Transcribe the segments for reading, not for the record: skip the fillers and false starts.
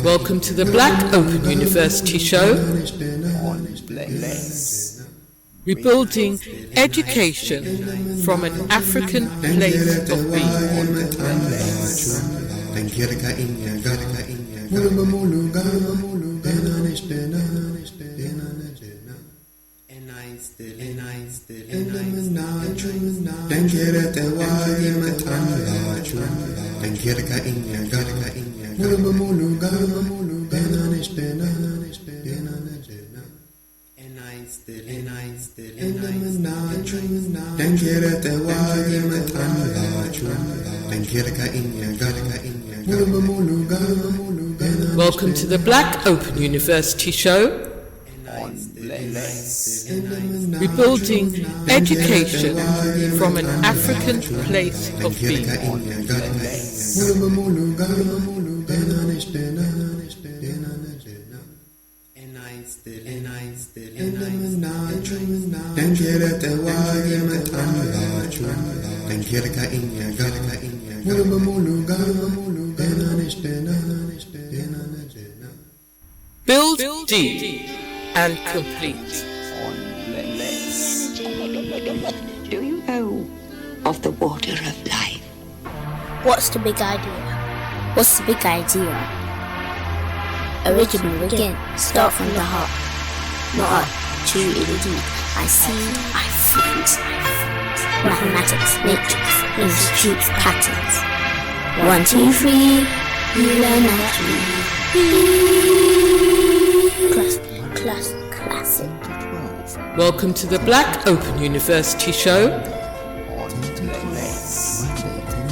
Welcome to the Black Open University Show on Rebuilding Education from an African Place of Being. Welcome to the Black Open University Show on Rebuilding Education from an African Place of Being. Build deep and complete. Do you know of the water of life? What's the big idea? What's the big idea? Original again, start from the heart. Not too deep. I see, I feel. Mathematics, matrix, institutes, patterns. 1, 2, 3, you learn classic. Welcome to the Black Open University Show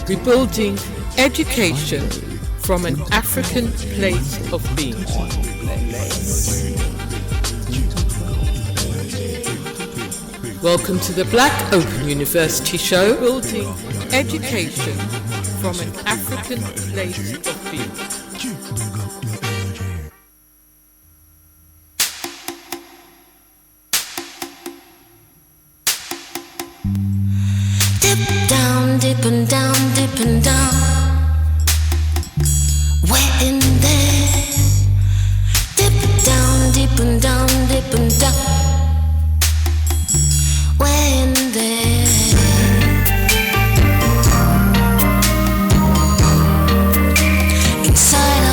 Rebuilding Education from an African Place of Being. Welcome to the Black Open University Show Building Education from an African Place of Being. Dip and down, dip and down. We're in there. Dip down, dip and down, dip and down. We're in there. Inside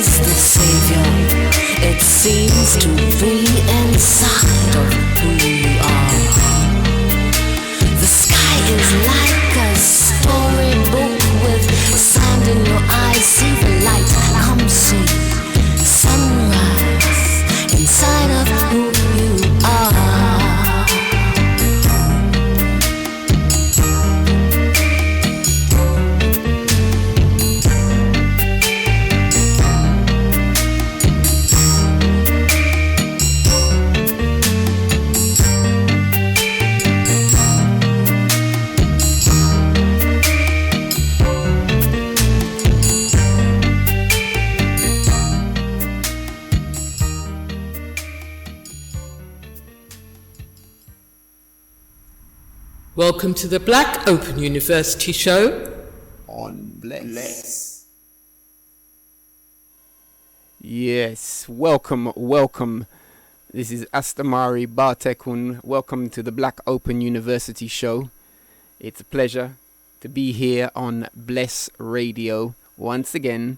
is the savior. It seems to be inside of who you are. The sky is like a storybook with sand in your eyes. See the light, come see sunrise inside of who you are. Welcome to the Black Open University show on Bless. Yes, welcome. This is Astehmari Bartekun. Welcome to the Black Open University show. It's a pleasure to be here on Bless Radio once again,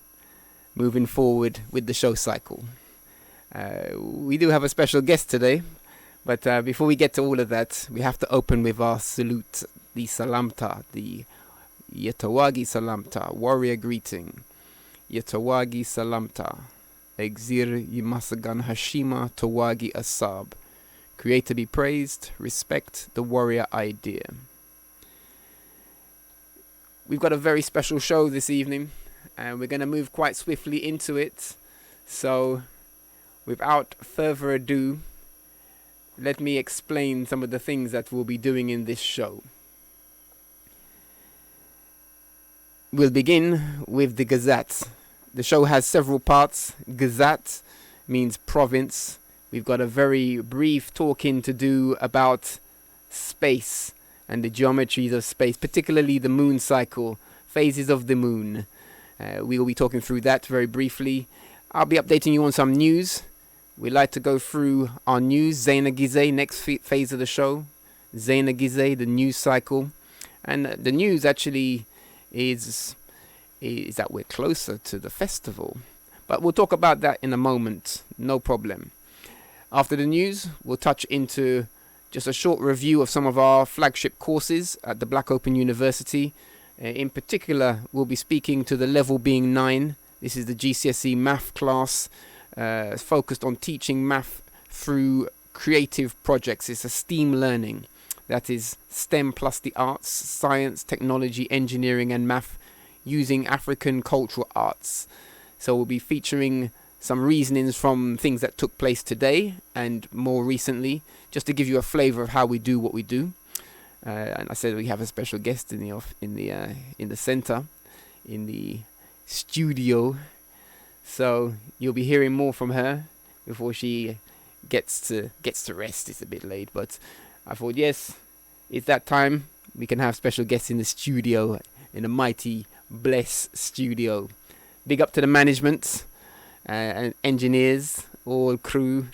moving forward with the show cycle. We do have a special guest today. But before we get to all of that, we have to open with our salute, the Salamta, the Yatawagi Salamta, warrior greeting. Yatawagi Salamta, Exir Yimasagan Hashima Tawagi Asab. Creator be praised, respect the warrior idea. We've got a very special show this evening, and we're going to move quite swiftly into it. So, without further ado, let me explain some of the things that we'll be doing in this show. We'll begin with the Gazette. The show has several parts. Gazette means province. We've got a very brief talking to do about space and the geometries of space, particularly the moon cycle, phases of the moon. We will be talking through that very briefly. I'll be updating you on some news. We like to go through our news, Zaina Gizeh, next phase of the show. Zaina Gizeh, the news cycle. And the news actually is that we're closer to the festival. But we'll talk about that in a moment, no problem. After the news, we'll touch into just a short review of some of our flagship courses at the Black Open University. In particular, we'll be speaking to the level being 9. This is the GCSE math class. Focused on teaching math through creative projects. It's a STEAM learning. That is STEM plus the arts, science, technology, engineering and math using African cultural arts. So we'll be featuring some reasonings from things that took place today and more recently, just to give you a flavor of how we do what we do. And I said we have a special guest in the center, in the studio. So you'll be hearing more from her before she gets to rest. It's a bit late, but I thought, yes, it's that time. We can have special guests in the studio, in the mighty Bless studio. Big up to the management and engineers, all crew.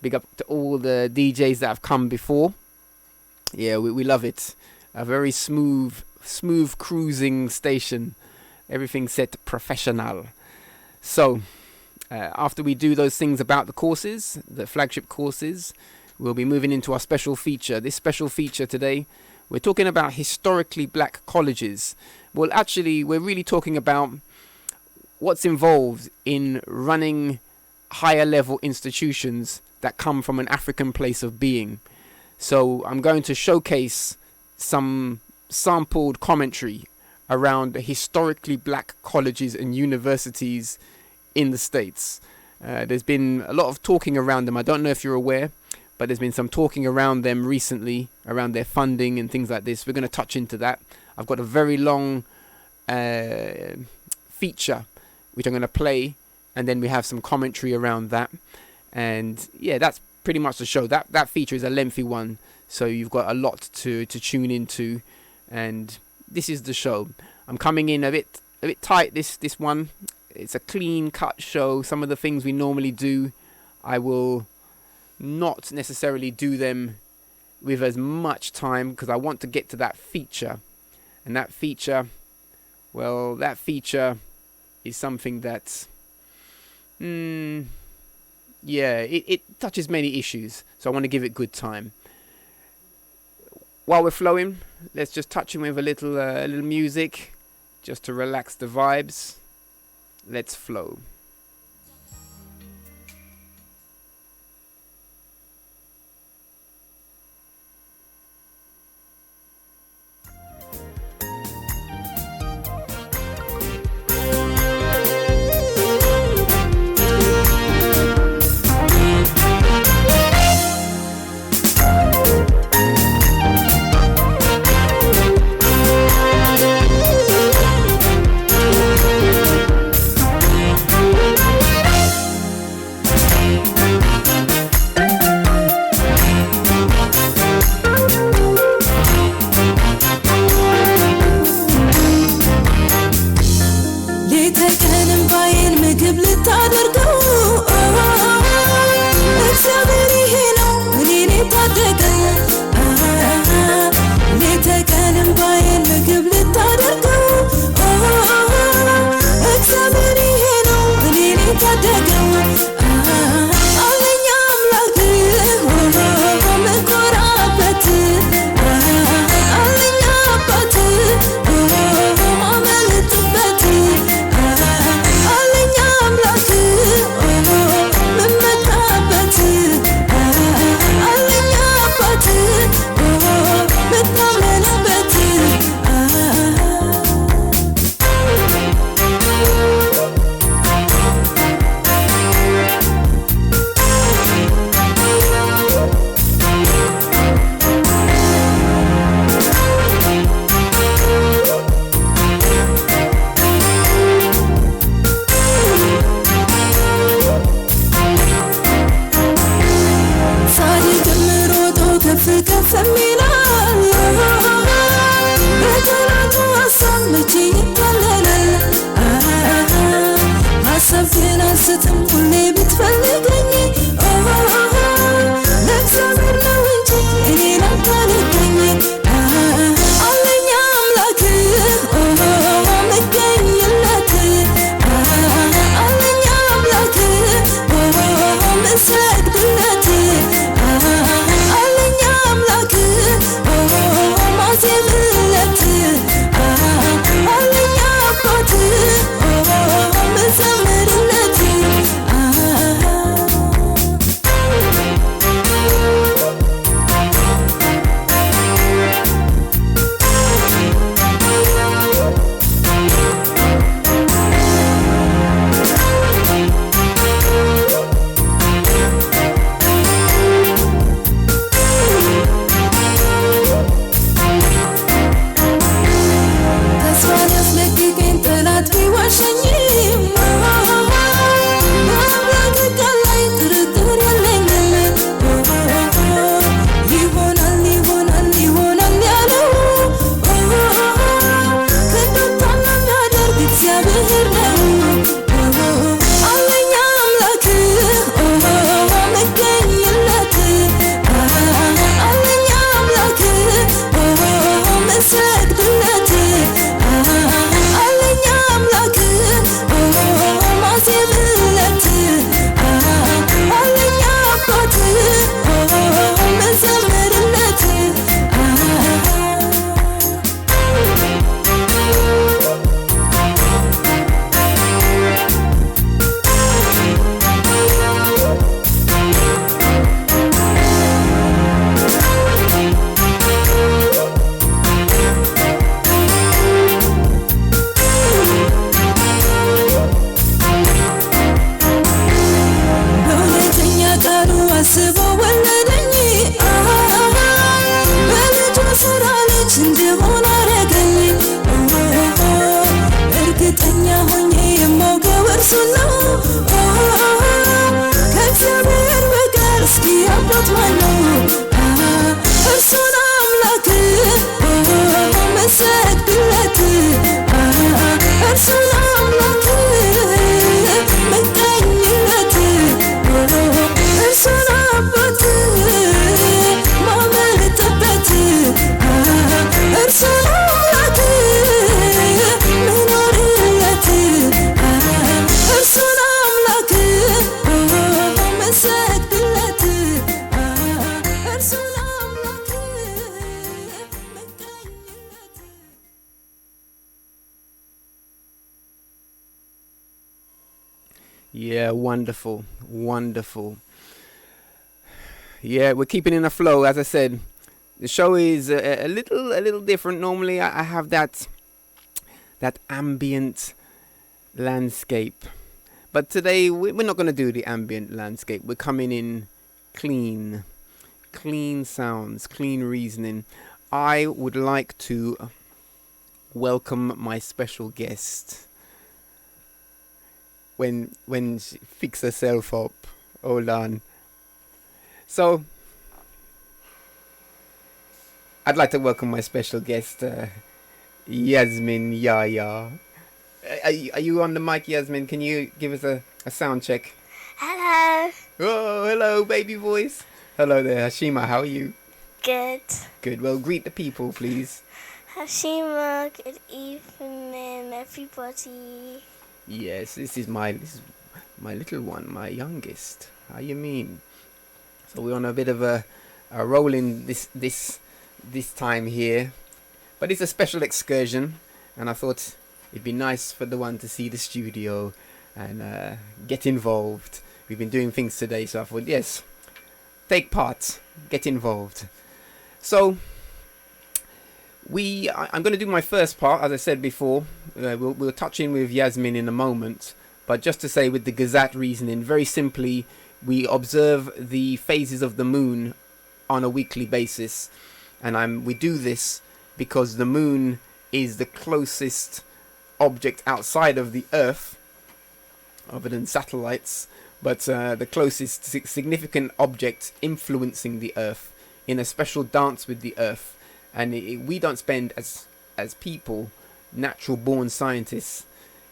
Big up to all the DJs that have come before. Yeah, we love it. A very smooth cruising station. Everything set professional. So, after we do those things about the courses, the flagship courses, we'll be moving into our special feature. This special feature today, we're talking about historically black colleges. Well, actually, we're really talking about what's involved in running higher level institutions that come from an African place of being. So, I'm going to showcase some sampled commentary around historically black colleges and universities in the States. There's been a lot of talking around them. I don't know if you're aware, but there's been some talking around them recently, around their funding and things like this. We're going to touch into that. I've got a very long feature, which I'm going to play, and then we have some commentary around that. And yeah, that's pretty much the show. That feature is a lengthy one, so you've got a lot to tune into, and this is the show. I'm coming in a bit tight this one. It's a clean cut show. Some of the things we normally do, I will not necessarily do them with as much time because I want to get to that feature. And that feature is something that Yeah, it touches many issues, so I want to give it good time. While we're flowing, let's just touch in with a little music, just to relax the vibes. Let's flow. Yeah, wonderful, wonderful. Yeah, we're keeping in a flow. As I said, the show is a little different. Normally, I have that ambient landscape, but today we're not going to do the ambient landscape. We're coming in clean, clean sounds, clean reasoning. I would like to welcome my special guest. When she fix herself up, hold on. So, I'd like to welcome my special guest, Yasmin Yaya. Are you on the mic, Yasmin? Can you give us a sound check? Hello. Oh, hello, baby voice. Hello there, Hashima. How are you? Good. Good. Well, greet the people, please. Hashima, good evening, everybody. Yes, this is my little one, my youngest. How you mean? So we're on a bit of a rolling this time here, but it's a special excursion, and I thought it'd be nice for the one to see the studio and get involved. We've been doing things today, so I thought, yes, take part, get involved. So I'm going to do my first part, as I said before. We'll touch in with Yasmin in a moment, but just to say, with the Gazat reasoning, very simply, we observe the phases of the moon on a weekly basis, and we do this because the moon is the closest object outside of the Earth, other than satellites, but the closest significant object influencing the Earth in a special dance with the Earth. And we don't spend, as people, natural born scientists,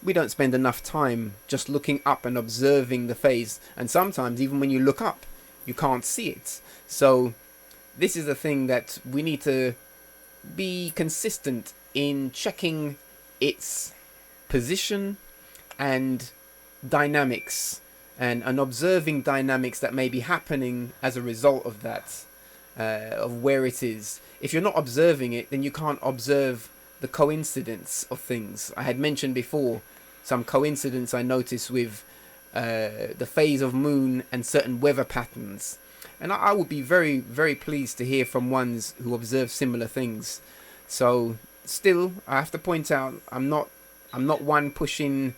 we don't spend enough time just looking up and observing the phase. And sometimes even when you look up, you can't see it. So this is a thing that we need to be consistent in checking its position and dynamics, and observing dynamics that may be happening as a result of that, of where it is. If you're not observing it, then you can't observe the coincidence of things. I had mentioned before some coincidence I noticed with the phase of moon and certain weather patterns, and I would be very, very pleased to hear from ones who observe similar things. So still, I have to point out, I'm not one pushing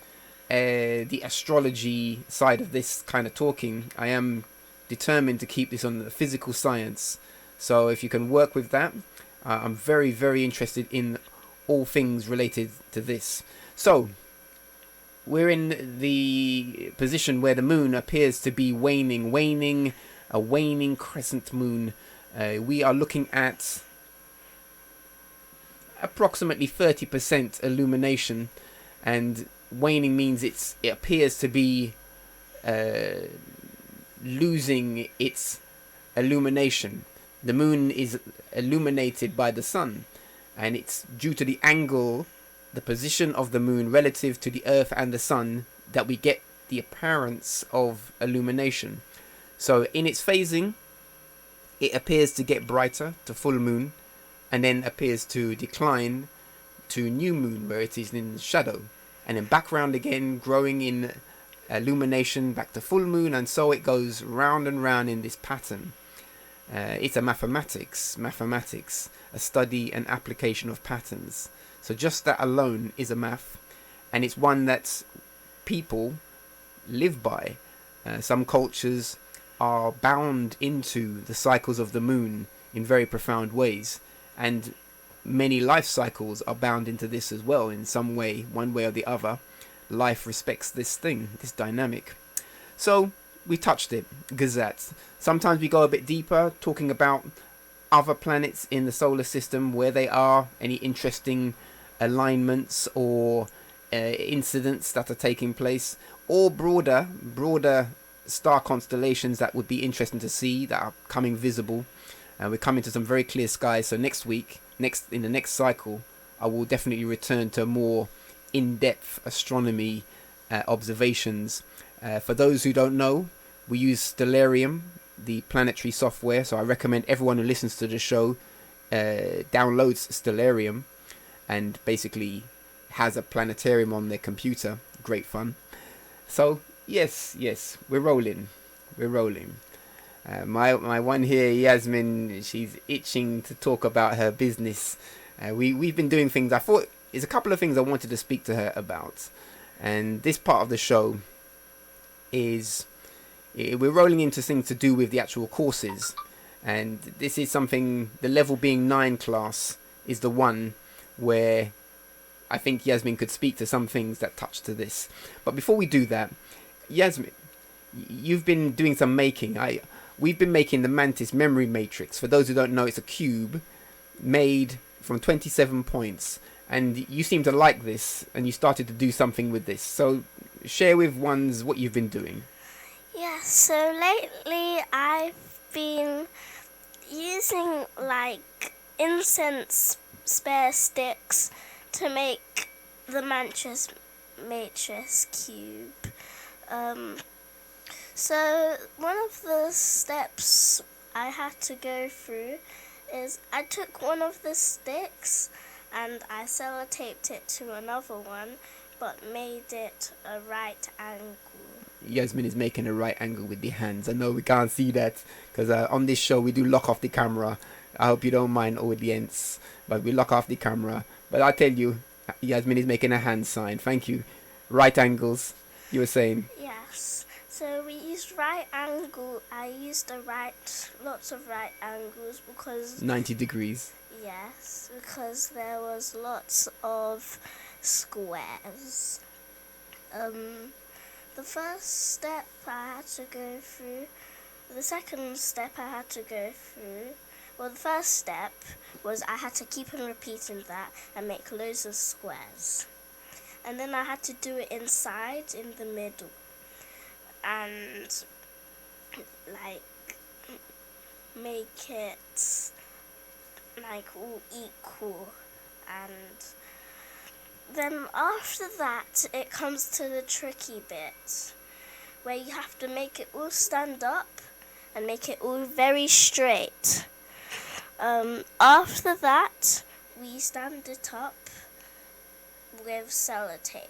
the astrology side of this kind of talking. I am determined to keep this on the physical science. So if you can work with that, I'm very, very interested in all things related to this. So we're in the position where the moon appears to be waning, a waning crescent moon. We are looking at approximately 30% illumination, and waning means it appears to be losing its illumination. The moon is illuminated by the sun, and it's due to the angle, the position of the moon relative to the earth and the sun, that we get the appearance of illumination. So in its phasing, it appears to get brighter to full moon, and then appears to decline to new moon, where it is in shadow, and then back round again, growing in illumination back to full moon, and so it goes round and round in this pattern. It's a mathematics, a study and application of patterns. So just that alone is a math, and it's one that people live by. Some cultures are bound into the cycles of the moon in very profound ways, and many life cycles are bound into this as well in some way, one way or the other. Life respects this thing, this dynamic. So we touched it, Gazat. Sometimes we go a bit deeper, talking about other planets in the solar system, where they are, any interesting alignments or incidents that are taking place, or broader star constellations that would be interesting to see, that are coming visible. We're coming to some very clear skies. So next week, in the next cycle, I will definitely return to more in-depth astronomy observations. For those who don't know, we use Stellarium, the planetary software, so I recommend everyone who listens to the show downloads Stellarium and basically has a planetarium on their computer. Great fun. So Yes, we're rolling. My one here, Yasmin, she's itching to talk about her business. We've been doing things. I thought there's a couple of things I wanted to speak to her about, and this part of the show is we're rolling into things to do with the actual courses, and this is something. The level being 9 class is the one where I think Yasmin could speak to some things that touch to this. But before we do that, Yasmin, you've been doing some making. We've been making the Mantis memory matrix. For those who don't know, it's a cube made from 27 points. And you seem to like this, and you started to do something with this. So share with ones what you've been doing. Yeah, so lately I've been using like incense spare sticks to make the Mantis matrix cube. So one of the steps I had to go through is I took one of the sticks and I sellotaped it to another one, but made it a right angle. Yasmin is making a right angle with the hands. I know we can't see that because on this show we do lock off the camera. I hope you don't mind, audience, but we lock off the camera. But I tell you, Yasmin is making a hand sign. Thank you. Right angles, you were saying. Yes. So we used right angle. I used lots of right angles because 90 degrees. Yes, because there was lots of squares. The first step I had to go through, the second step I had to go through, well, the first step was I had to keep on repeating that and make loads of squares. And then I had to do it inside, in the middle, and like make it like all equal. And then after that it comes to the tricky bit where you have to make it all stand up and make it all very straight. After that we stand it up with sellotape.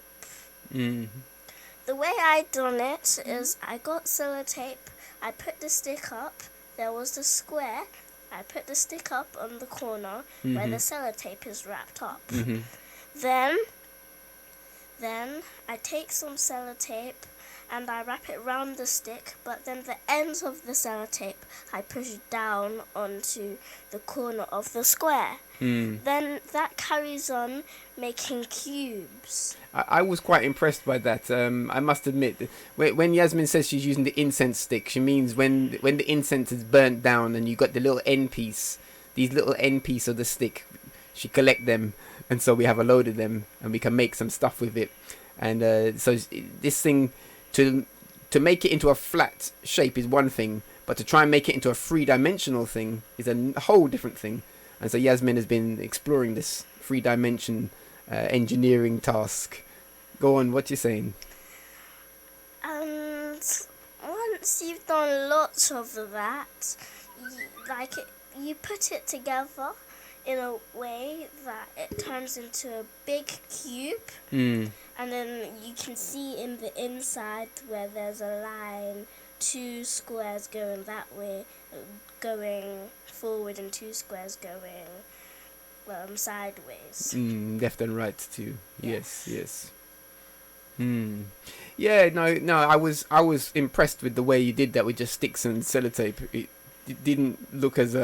The way I done it is I got sellotape, I put the stick up, there was the square, I put the stick up on the corner where the sellotape is wrapped up. Then I take some sellotape and I wrap it round the stick, but then the ends of the sellotape I push down onto the corner of the square. Then that carries on making cubes. I was quite impressed by that. I must admit, when Yasmin says she's using the incense stick, she means when the incense is burnt down and you got the little end piece, these little end piece of the stick, she collect them, and so we have a load of them, and we can make some stuff with it. And so this thing, to make it into a flat shape is one thing, but to try and make it into a 3-dimensional thing is a whole different thing. And so Yasmin has been exploring this 3-dimension engineering task. Go on, what you saying? And once you've done lots of that, you put it together in a way that it turns into a big cube. And then you can see in the inside where there's a line, 2 squares going that way, going forward, and 2 squares going sideways. Left and right too. Yes. Yeah, no. I was impressed with the way you did that with just sticks and sellotape. It didn't look as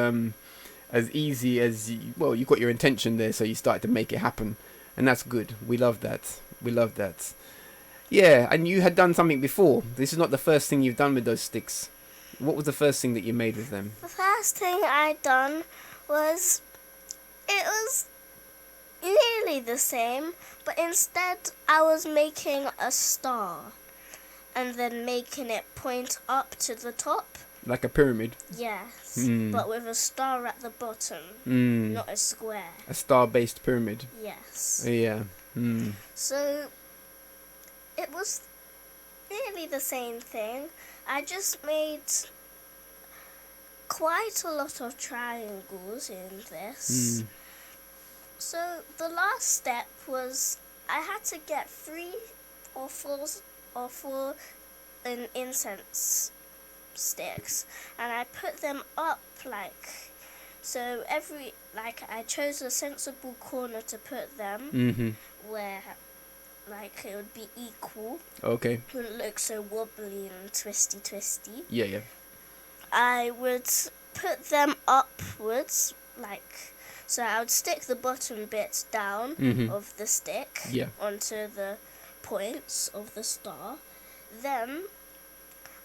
easy as you got your intention there, so you started to make it happen, and that's good. We love that. Yeah, and you had done something before. This is not the first thing you've done with those sticks. What was the first thing that you made with them? The first thing I done was, it was nearly the same, but instead I was making a star and then making it point up to the top. Like a pyramid? Yes, but with a star at the bottom, not a square. A star-based pyramid? Yes. Yeah. So it was nearly the same thing. I just made quite a lot of triangles in this. So the last step was I had to get 3 or 4 in incense sticks, and I put them up like so. I chose a sensible corner to put them where like it would be equal. Okay. It wouldn't look so wobbly and twisty. Yeah. I would put them upwards, so I would stick the bottom bit down of the stick onto the points of the star. Then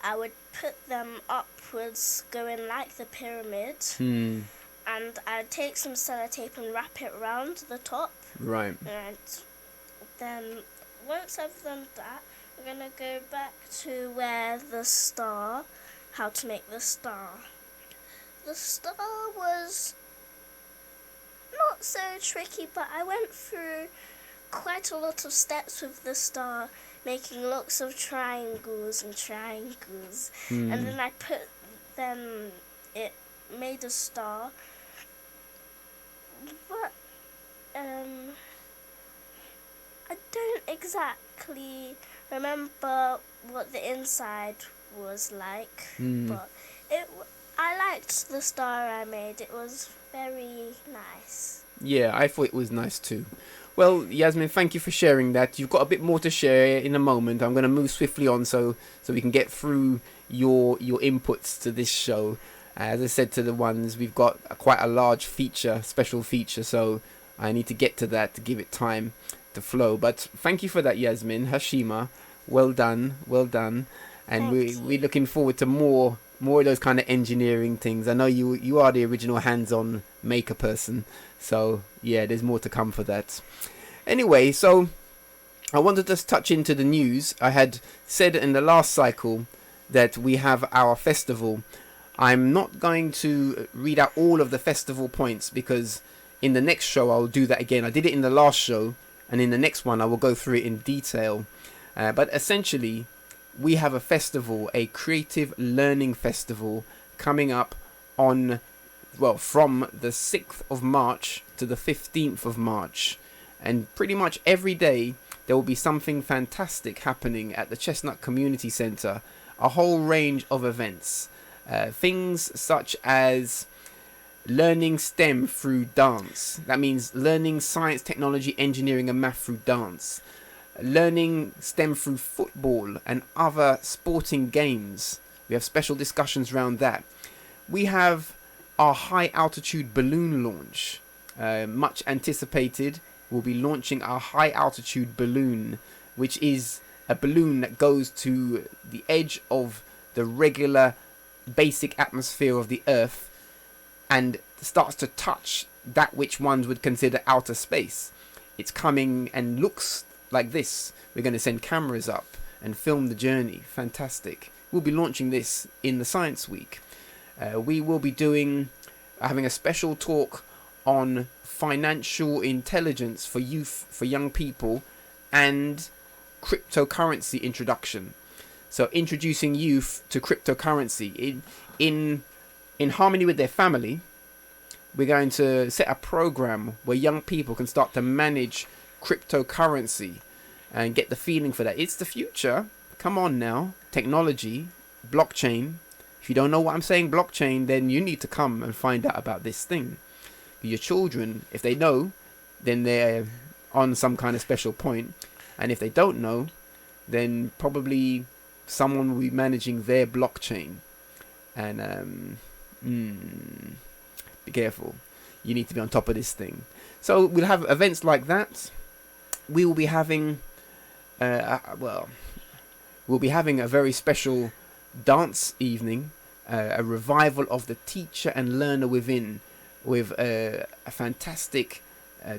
I would put them upwards, going like the pyramid. And I'd take some sellotape and wrap it around the top. Right. And then once I've done that, I'm going to go back to how to make the star. The star was not so tricky, but I went through quite a lot of steps with the star, making lots of triangles. And then it made a star. But I don't exactly remember what the inside was like, but I liked the star I made. It was very nice. Yeah, I thought it was nice too. Well, Yasmin, thank you for sharing that. You've got a bit more to share in a moment. I'm going to move swiftly on so we can get through your inputs to this show. As I said to the ones, we've got quite a large special feature, so I need to get to that to give it time to flow. But thank you for that, Yasmin. Hashima, well done. And we're looking forward to more of those kind of engineering things. I know you are the original hands-on maker person, so yeah, there's more to come for that. Anyway, so I wanted to touch into the news. I had said in the last cycle that we have our festival. I'm not going to read out all of the festival points because in the next show I'll do that again. I did it in the last show, and in the next one I will go through it in detail. But essentially, we have a festival, a creative learning festival, coming up from the 6th of March to the 15th of March. And pretty much every day there will be something fantastic happening at the Chestnut Community Centre. A whole range of events. Things such as learning STEM through dance. That means learning science, technology, engineering and math through dance. Learning STEM through football and other sporting games. We have special discussions around that. We have our high altitude balloon launch. Much anticipated. We'll be launching our high altitude balloon, which is a balloon that goes to the edge of the regular basic atmosphere of the Earth and starts to touch that which ones would consider outer space. It's coming and looks like this. We're going to send cameras up and film the journey. Fantastic. We'll be launching this in the Science Week. We will be having a special talk on financial intelligence for youth, for young people, and cryptocurrency introduction. So introducing youth to cryptocurrency in harmony with their family. We're going to set a program where young people can start to manage cryptocurrency and get the feeling for that. It's the future. Come on now. Technology, blockchain. If you don't know what I'm saying, blockchain, then you need to come and find out about this thing. Your children, if they know, then they're on some kind of special point. And if they don't know, then probably someone will be managing their blockchain. And be careful. You need to be on top of this thing. So we'll have events like that. We will be having we'll be having a very special dance evening, a revival of the teacher and learner within, with a fantastic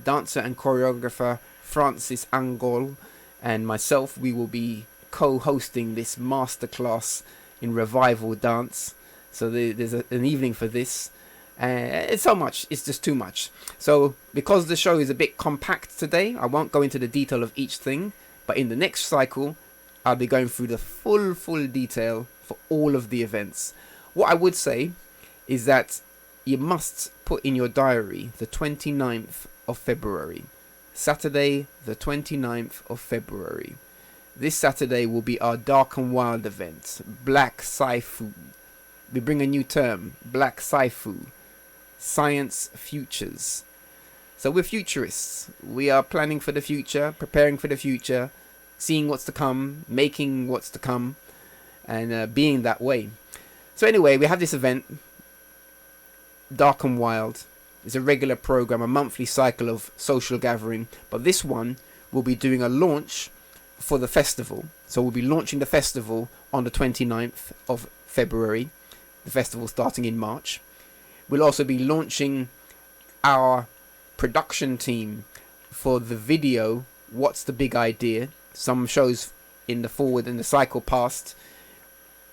dancer and choreographer, Francis Angol, and myself. We will be co-hosting this masterclass in revival dance. So there's an evening for this. It's so much, it's just too much. So because the show is a bit compact today, I won't go into the detail of each thing, but in the next cycle I'll be going through the full detail for all of the events. What I would say is that you must put in your diary the 29th of February, Saturday the 29th of February. This Saturday will be our Dark and Wild event, Black Sci-Fu. We bring a new term, Black Sci-Fu, Science Futures. So we're futurists. We are planning for the future, preparing for the future, seeing what's to come, making what's to come, and being that way. So anyway, we have this event, Dark and Wild. It's a regular program, a monthly cycle of social gathering. But this one, we'll be doing a launch for the festival. So we'll be launching the festival on the 29th of February. The festival starting in March. We'll also be launching our production team for the video, What's the Big Idea? Some shows in the forward and the cycle past,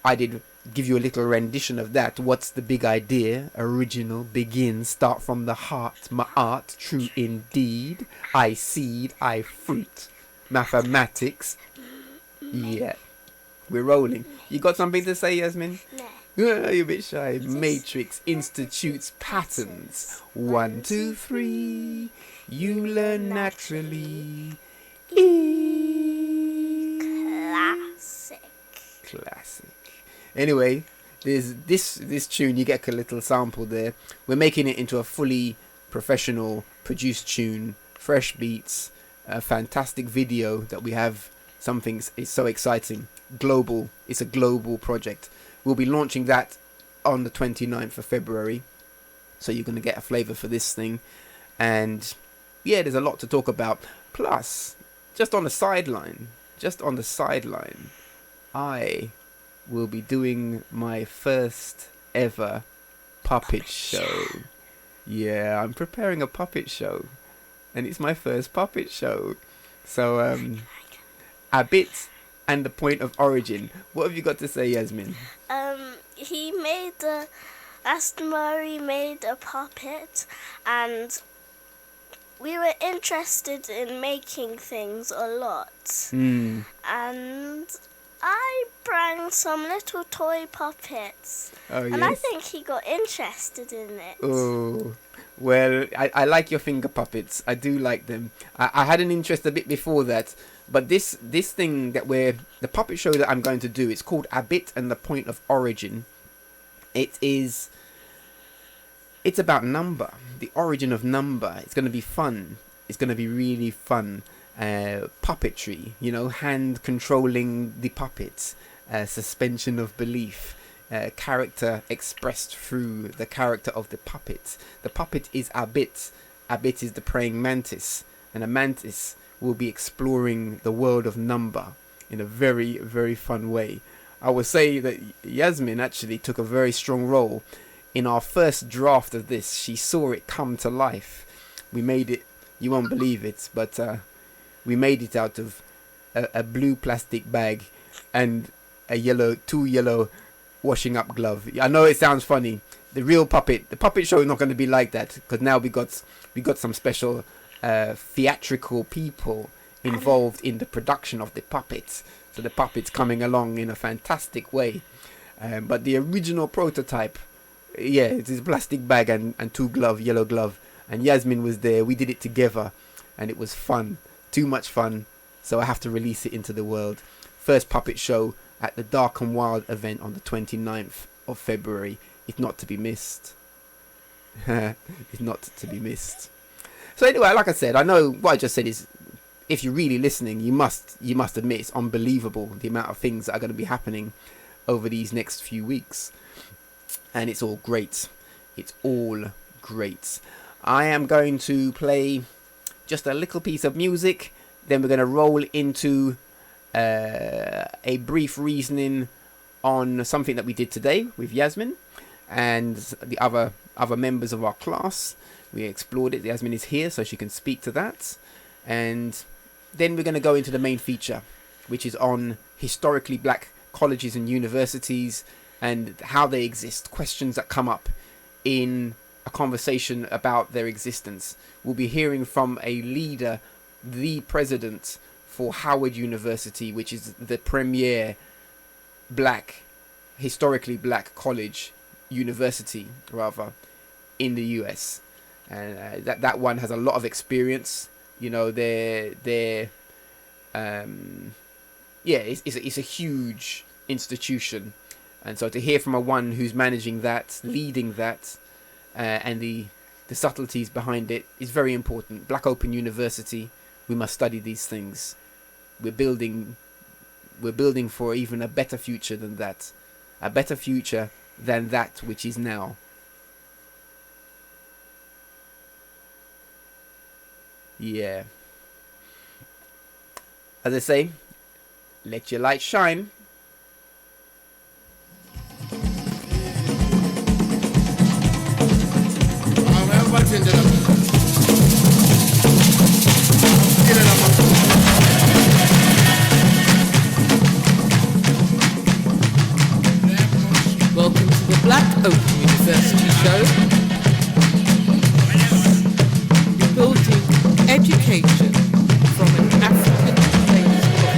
I did give you a little rendition of that. What's the big idea? Original, begin, start from the heart. My art, true indeed. I seed, I fruit. Mathematics. Yeah, we're rolling. You got something to say, Yasmin? No. You're a bit shy. Matrix institutes patterns. 1, 2, 3. You learn naturally. Classic. Anyway, there's this tune. You get a little sample there. We're making it into a fully professional produced tune, fresh beats, a fantastic video that we have. Something is so exciting. Global. It's a global project. We'll be launching that on the 29th of February. So you're going to get a flavour for this thing. And yeah, there's a lot to talk about. Plus, just on the sideline, I will be doing my first ever puppet show. Yeah, I'm preparing a puppet show. And it's my first puppet show. So, a bit and the point of origin. What have you got to say, Yasmin? Astehmari made a puppet, and we were interested in making things a lot. And I brought some little toy puppets. Oh, and I think he got interested in it. Oh, well, I like your finger puppets. I do like them. I had an interest a bit before that. But this thing that the puppet show that I'm going to do, it's called A Bit and the Point of Origin. It's about number, the origin of number. It's going to be fun. It's going to be really fun. Puppetry, hand controlling the puppet, suspension of belief, character expressed through the character of the puppet. The puppet is a bit. A bit is the praying mantis, and a mantis will be exploring the world of number in a very, very fun way. I will say that Yasmin actually took a very strong role in our first draft of this. She saw it come to life. We made it, you won't believe it, but we made it out of a blue plastic bag and two yellow washing up glove. I know it sounds funny. The puppet show is not going to be like that, because now we got some special theatrical people involved in the production of the puppets. So the puppet's coming along in a fantastic way. But the original prototype, yeah, it is a plastic bag and two yellow glove. And Yasmin was there. We did it together, and it was fun. Too much fun. So I have to release it into the world. First puppet show at the Dark and Wild event on the 29th of February. It's not to be missed. It's not to be missed. So anyway, like I said, I know what I just said is, if you're really listening, you must admit it's unbelievable the amount of things that are going to be happening over these next few weeks. And it's all great. It's all great. I am going to play just a little piece of music. Then we're going to roll into a brief reasoning on something that we did today with Yasmin and the other members of our class. We explored it. Yasmin is here, so she can speak to that. And then we're going to go into the main feature, which is on historically black colleges and universities and how they exist, questions that come up in a conversation about their existence. We'll be hearing from a leader, the president for Howard University, which is the premier historically black college, university rather, in the US. And that one has a lot of experience. They're yeah, it's a huge institution, and so to hear from one who's managing that, leading that, and the subtleties behind it is very important. Black Open University, we must study these things. We're building for even a better future than that, a better future than that which is now. Yeah. As I say, let your light shine. Welcome to the Black Open University show. We're building education from an African place of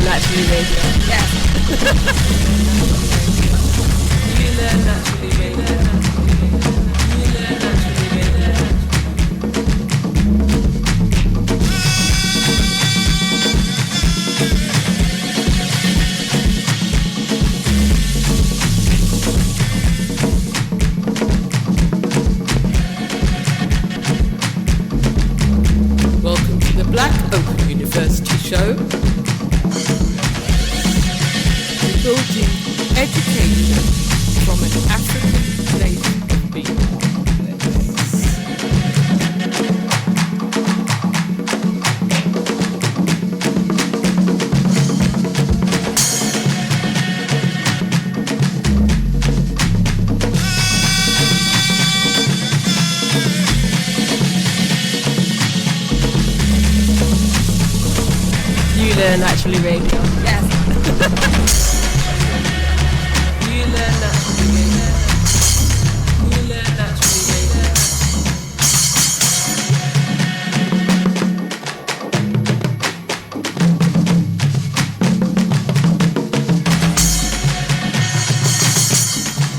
Naturally radio. Yes. You learn naturally radio. You learn naturally radio.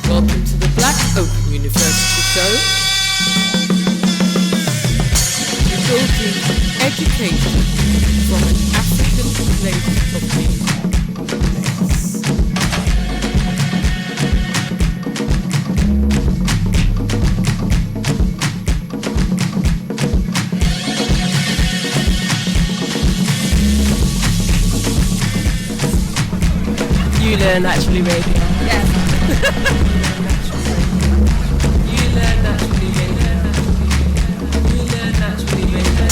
Welcome to the Black Open University show. We're building education from an African place of being. You learn naturally radio. Yes. You learn naturally radio. You learn naturally radio.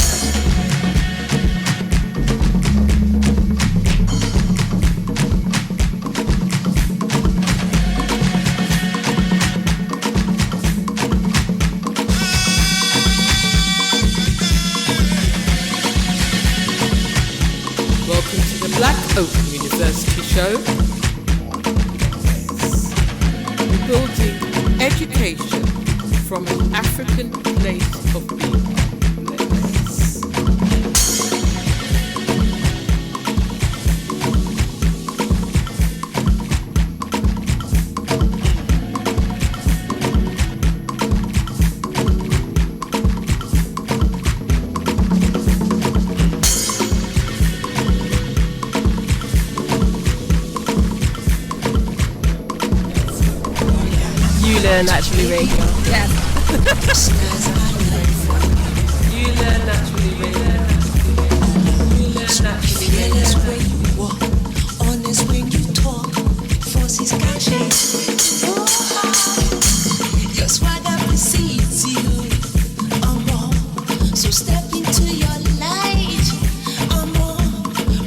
Welcome to the Black Open University show. We're building education from an African place of being. Learn Naturally Radio. Yes. You Learn Naturally Radio. You Learn Naturally Radio. When you walk, honest when you talk, forces can shake. Your swagger precedes you, so step into your light,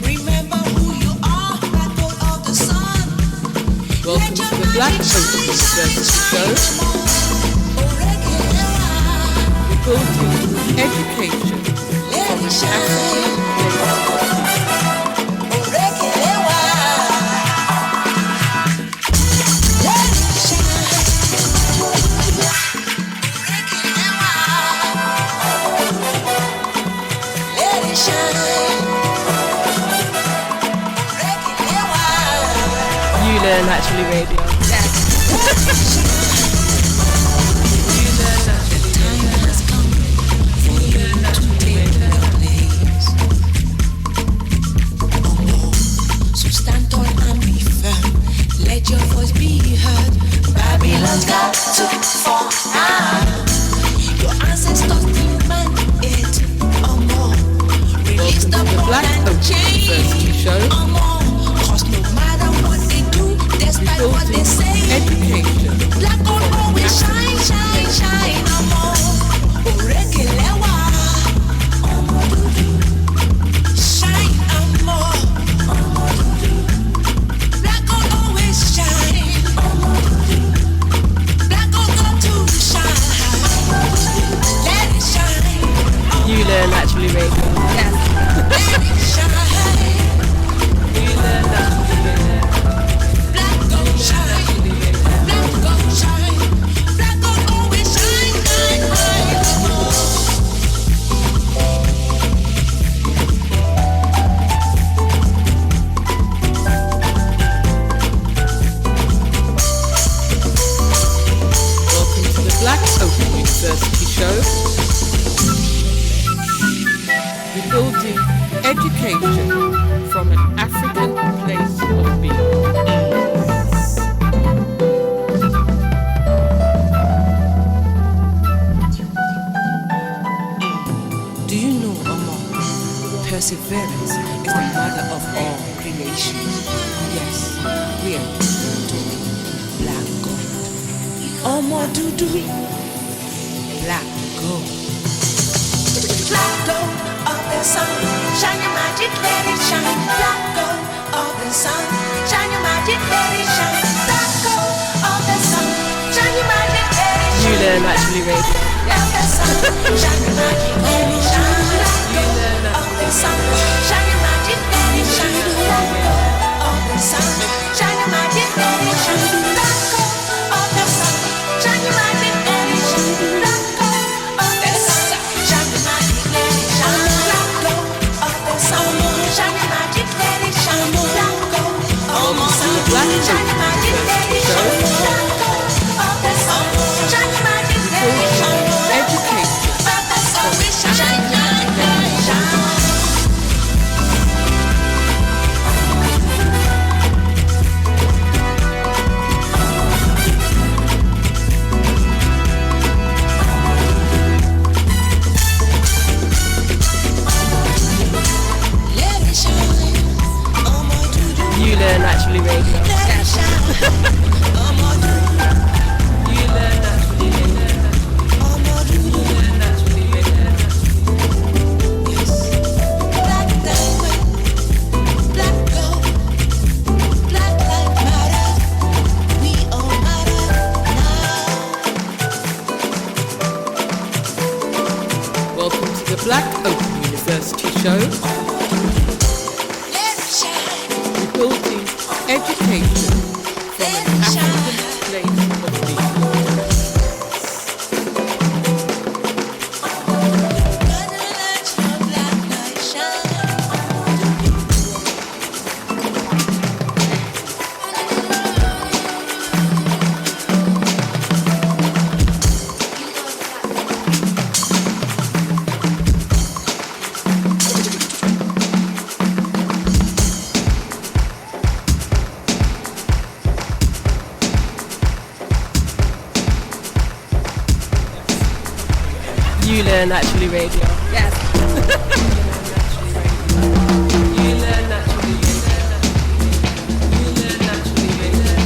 remember who you are, that God of the sun. Welcome to the Black Open University Show. Reporting education from an African You Learn Naturally Radio. Yes. You Learn Naturally Radio. Time has come for you to take your place. So stand tall and be firm. Let your voice be heard. Babylon's got to fall now. Your ancestors demand it. Release the Welcome to the Black ball and Open chain. University Show. Cause no matter what they do, despite what they say, Education black gold always shine, shine, shine. Orekelewa, shine more. Black gold always shine. Black gold got to shine. Let it shine. You Learn Naturally Radio. Yes. Let it shine. You Learn Naturally Radio. Black gold shine. Black gold shine. Black gold always shine, shine, shine. Welcome to the Black Open University Show. Rebuilding education from an African place of being. Do you know, perseverance is the mother of all creation? Yes, we are talking black gold. Black gold. Black gold of the sun, shine your magic, let it shine. Black gold of the sun, shine your magic, let it shine. Black gold of the sun, shine your magic, let it shine. You Learn Naturally Radio. Of the sun, shine your magic, let it shine. Black gold of the sun, shine your magic, let it shine. Black gold of the sun, shine your magic, let it shine. Black gold of the sun, shine your magic, let it shine. Black gold of the sun, shine your magic, let it shine. Black gold of the sun, shine your magic, let it shine. Black gold of the sun, shine your magic, let it shine. Black gold of the sun, shine your magic, let it shine. Education Black gold of the sun, shine your magic, let it shine. Let it shine. You Learn Naturally Radio. Let it shine. You Learn Naturally Radio. You Learn Naturally Radio. Black diamond, black gold, black lives matter. We all matter now. Welcome to the Black Open University Show. Let it shine. Rebuilding education from an African place of being. Gonna let your black light shine. You Learn Naturally Radio. Yes. You Learn Naturally Radio. You Learn Naturally Radio.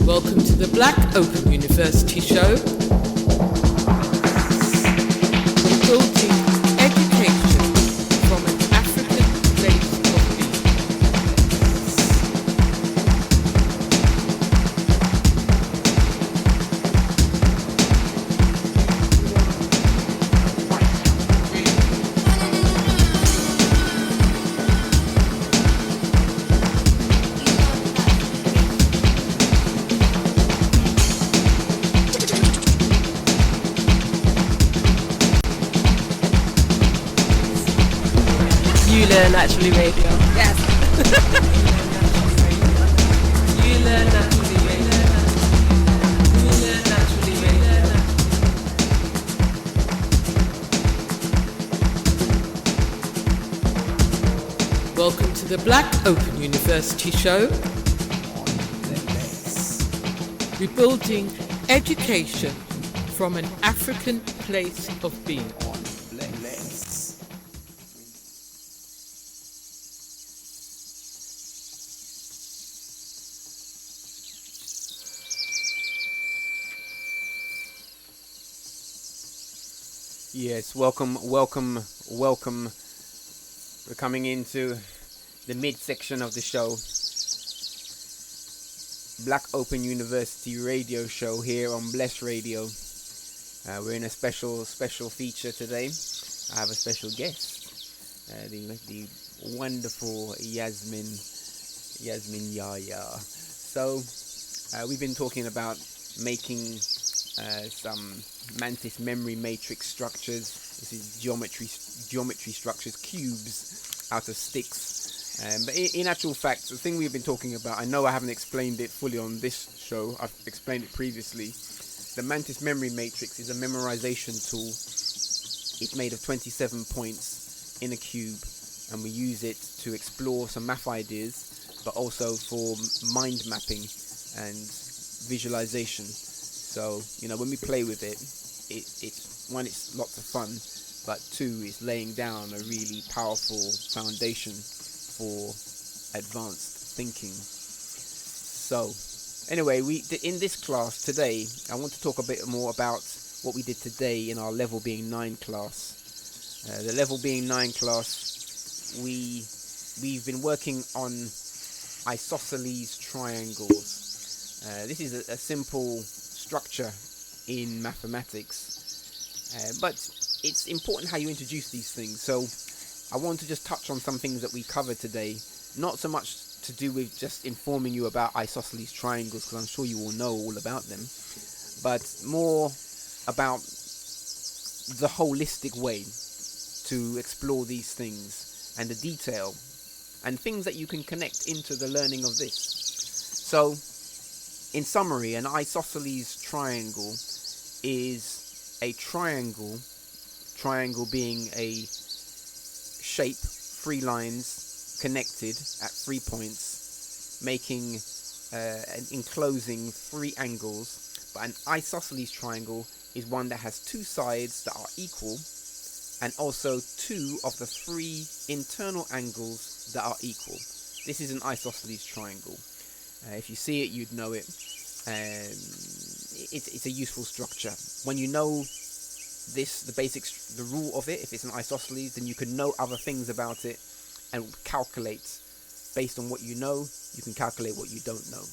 Welcome to the Black Open University Show. Building education from an African place of being. You Learn Naturally Radio. Yes. You Learn Naturally Radio. You Learn Naturally Radio. Welcome to the Black Open University Show. Rebuilding education from an African place of being. Yes, welcome. We're coming into the midsection of the show. Black Open University radio show here on Bless Radio. We're in a special feature today. I have a special guest, the wonderful Yasmin Yaya. So we've been talking about making some mantis memory matrix structures. This is geometry structures, cubes out of sticks. But in actual fact, the thing we've been talking about, I know I haven't explained it fully on this show, I've explained it previously. The mantis memory matrix is a memorization tool. It's made of 27 points in a cube, and we use it to explore some math ideas, but also for mind mapping and visualization. So, when we play with it, it's one, it's lots of fun, but two, it's laying down a really powerful foundation for advanced thinking. So, anyway, in this class today, I want to talk a bit more about what we did today in our Level Being 9 class. The Level Being 9 class, we've been working on isosceles triangles. This is a simple structure in mathematics, but it's important how you introduce these things. So I want to just touch on some things that we covered today, not so much to do with just informing you about isosceles triangles, because I'm sure you all know all about them, but more about the holistic way to explore these things and the detail and things that you can connect into the learning of this. So in summary, an isosceles triangle is a triangle being a shape, 3 lines connected at 3 points, making and enclosing 3 angles. But an isosceles triangle is one that has 2 sides that are equal, and also 2 of the 3 internal angles that are equal. This is an isosceles triangle. If you see it, you'd know it. It's a useful structure. When you know this, the rule of it, if it's an isosceles, then you can know other things about it and calculate based on what you know. You can calculate what you don't know.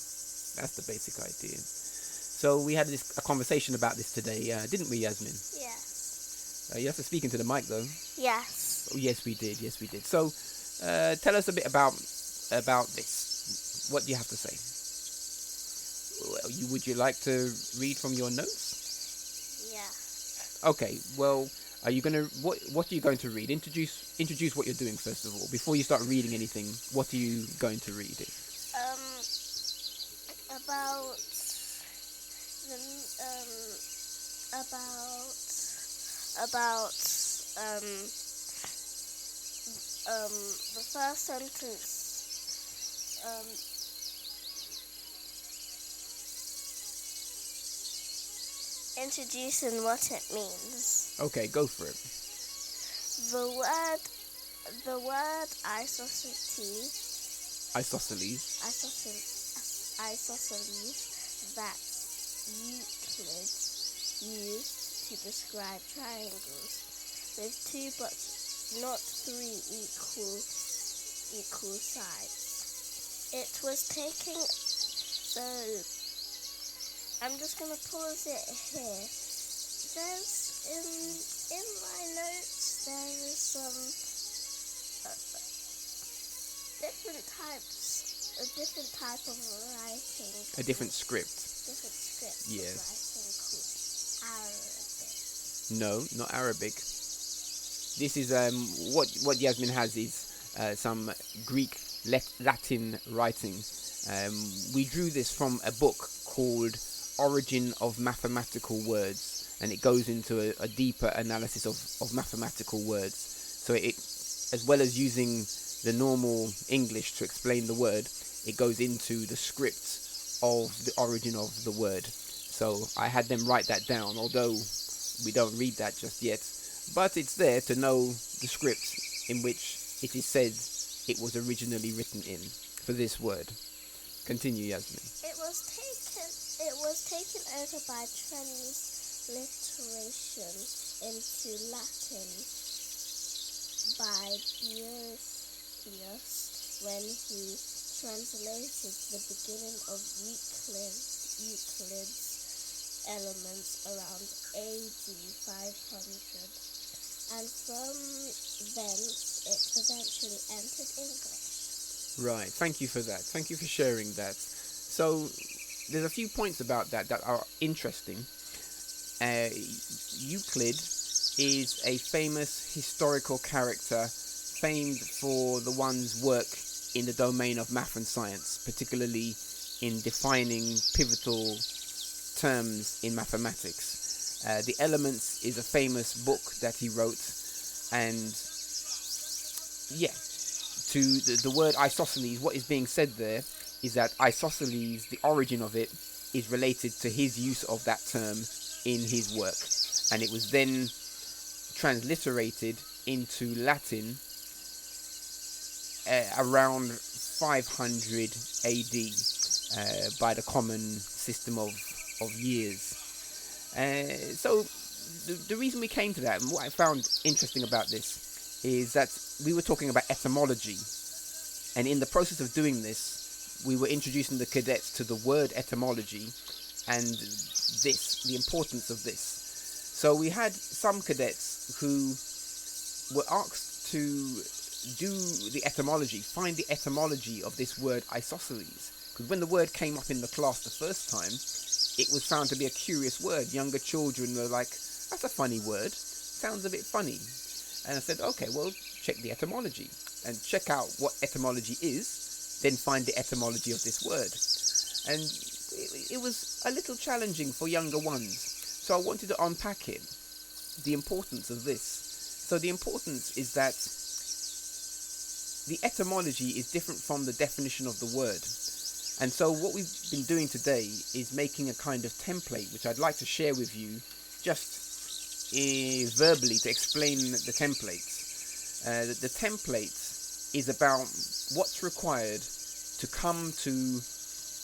That's the basic idea. So we had a conversation about this today, didn't we, Yasmin? Yes. You have to speak into the mic, though. Yes. Oh, yes, we did. So tell us a bit about this. What do you have to say? Would you like to read from your notes? Yeah. Okay. Well, are you gonna what are you going to read? Introduce what you're doing first of all. Before you start reading anything, what are you going to read? About about the first sentence. Introducing what it means. Okay, go for it. The word isosceles that Euclid used to describe triangles with two but not three equal sides. It was taking, so I'm just going to pause it here. There's in my notes there is some different type of writing. A different script. Yeah. Of writing called Arabic. No, not Arabic. This is what Yasmin has is some Greek Latin writing. We drew this from a book called Origin of Mathematical Words, and it goes into a deeper analysis of mathematical words. So it, as well as using the normal English to explain the word, it goes into the script of the origin of the word. So I had them write that down, although we don't read that just yet, but it's there to know the script in which it is said it was originally written in for this word. Continue, Yasmin. It was taken over by transliteration into Latin by Boethius when he translated the beginning of Euclid's Elements around AD 500, and from thence it eventually entered English. Right, thank you for that. Thank you for sharing that. So there's a few points about that are interesting. Euclid is a famous historical character, famed for the one's work in the domain of math and science, particularly in defining pivotal terms in mathematics. The Elements is a famous book that he wrote, and to the word isosceles, what is being said there is that isosceles, the origin of it, is related to his use of that term in his work, and it was then transliterated into Latin around 500 AD by the common system of years. So the reason we came to that, and what I found interesting about this, is that we were talking about etymology, and in the process of doing this we were introducing the cadets to the word etymology and the importance of this. So we had some cadets who were asked to do the etymology, find the etymology of this word isosceles, because when the word came up in the class the first time, it was found to be a curious word. Younger children were like, that's a funny word, sounds a bit funny. And I said, okay, well, check the etymology and check out what etymology is, then find the etymology of this word. And it was a little challenging for younger ones. So I wanted to unpack it, the importance of this. So the importance is that the etymology is different from the definition of the word. And so what we've been doing today is making a kind of template, which I'd like to share with you, just verbally, to explain the templates. The template is about what's required to come to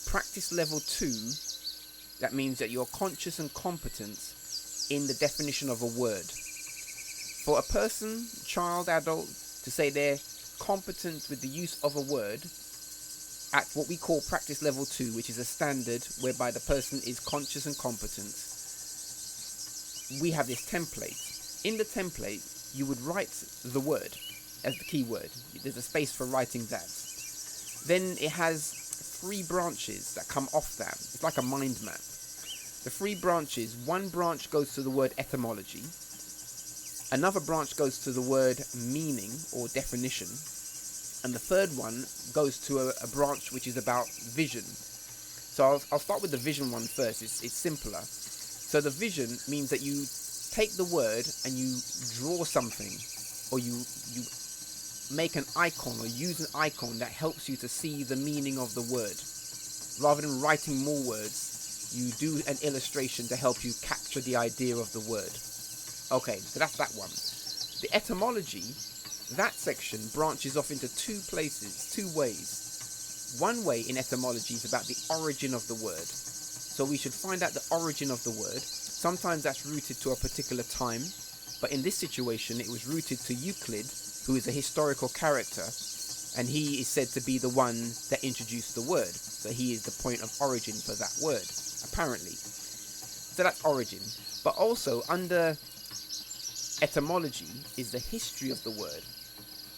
practice level 2. That means that you're conscious and competent in the definition of a word. For a person, child, adult, to say they're competent with the use of a word at what we call practice level 2, which is a standard whereby the person is conscious and competent, we have this template. In the template, you would write the word as the key word. There's a space for writing that. Then it has 3 branches that come off that. It's like a mind map. The 3 branches, one branch goes to the word etymology, another branch goes to the word meaning or definition, and the third one goes to a branch which is about vision. So I'll start with the vision one first. It's simpler. So the vision means that you take the word and you draw something, or you make an icon or use an icon that helps you to see the meaning of the word. Rather than writing more words, you do an illustration to help you capture the idea of the word. Okay, so that's that one. The etymology, that section branches off into two places, two ways. One way in etymology is about the origin of the word. So we should find out the origin of the word. Sometimes that's rooted to a particular time, but in this situation it was rooted to Euclid, who is a historical character, and he is said to be the one that introduced the word. So he is the point of origin for that word, apparently. So that's origin. But also under etymology is the history of the word.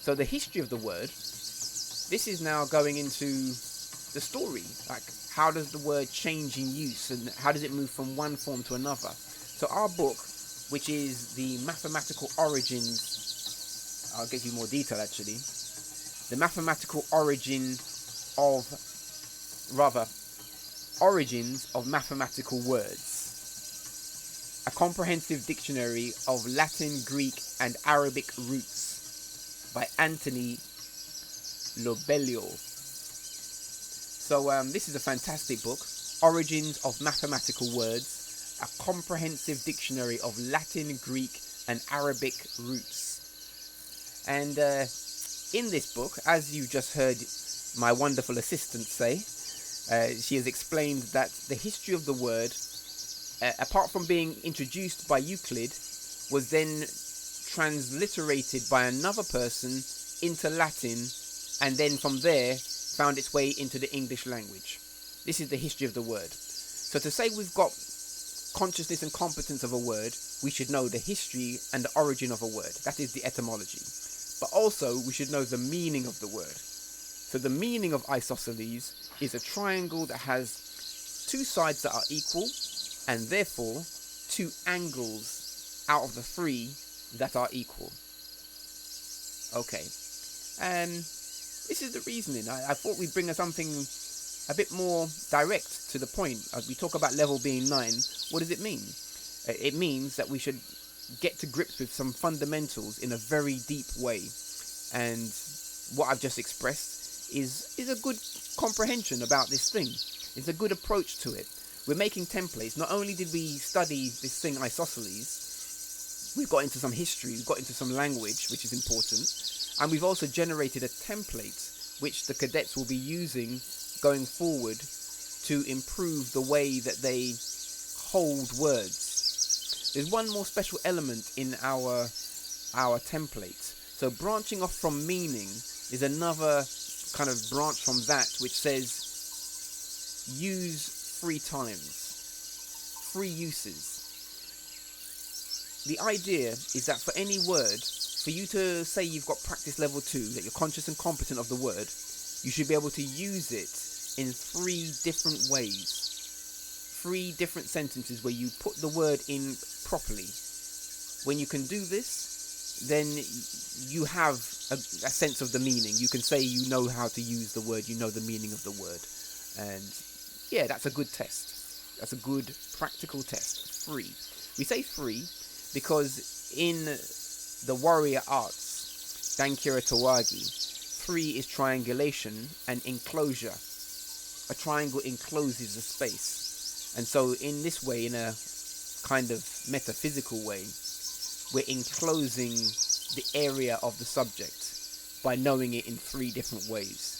So the history of the word, this is now going into the story, like how does the word change in use and how does it move from one form to another. So our book, which is the mathematical origins, I'll give you more detail actually, the mathematical origins of mathematical words, a comprehensive dictionary of Latin, Greek and Arabic roots by Anthony Lobelio. So this is a fantastic book, Origins of Mathematical Words, a comprehensive dictionary of Latin, Greek and Arabic roots. And in this book, as you just heard my wonderful assistant say, she has explained that the history of the word, apart from being introduced by Euclid, was then transliterated by another person into Latin, and then from there found its way into the English language. This is the history of the word. So to say we've got consciousness and competence of a word, we should know the history and the origin of a word. That is the etymology. But also we should know the meaning of the word. So the meaning of isosceles is a triangle that has two sides that are equal, and therefore two angles out of the three that are equal. Okay, and this is the reasoning. I thought we'd bring us something a bit more direct to the point. As we talk about level being 9, what does it mean? It means that we should get to grips with some fundamentals in a very deep way. And what I've just expressed is a good comprehension about this thing. It's a good approach to it. We're making templates. Not only did we study this thing isosceles, we've got into some history, we've got into some language, which is important. And we've also generated a template which the cadets will be using going forward to improve the way that they hold words. There's one more special element in our template. So branching off from meaning is another kind of branch from that, which says use 3 times, 3 uses. The idea is that for any word, for you to say you've got practice level 2, that you're conscious and competent of the word, you should be able to use it in 3 different ways. 3 different sentences where you put the word in properly. When you can do this, then you have a sense of the meaning. You can say you know how to use the word, you know the meaning of the word. And yeah, that's a good test. That's a good practical test. 3. We say 3 because in the warrior arts, Dankira Tawagi, 3 is triangulation and enclosure. A triangle encloses a space. And so in this way, in a kind of metaphysical way, we're enclosing the area of the subject by knowing it in 3 different ways.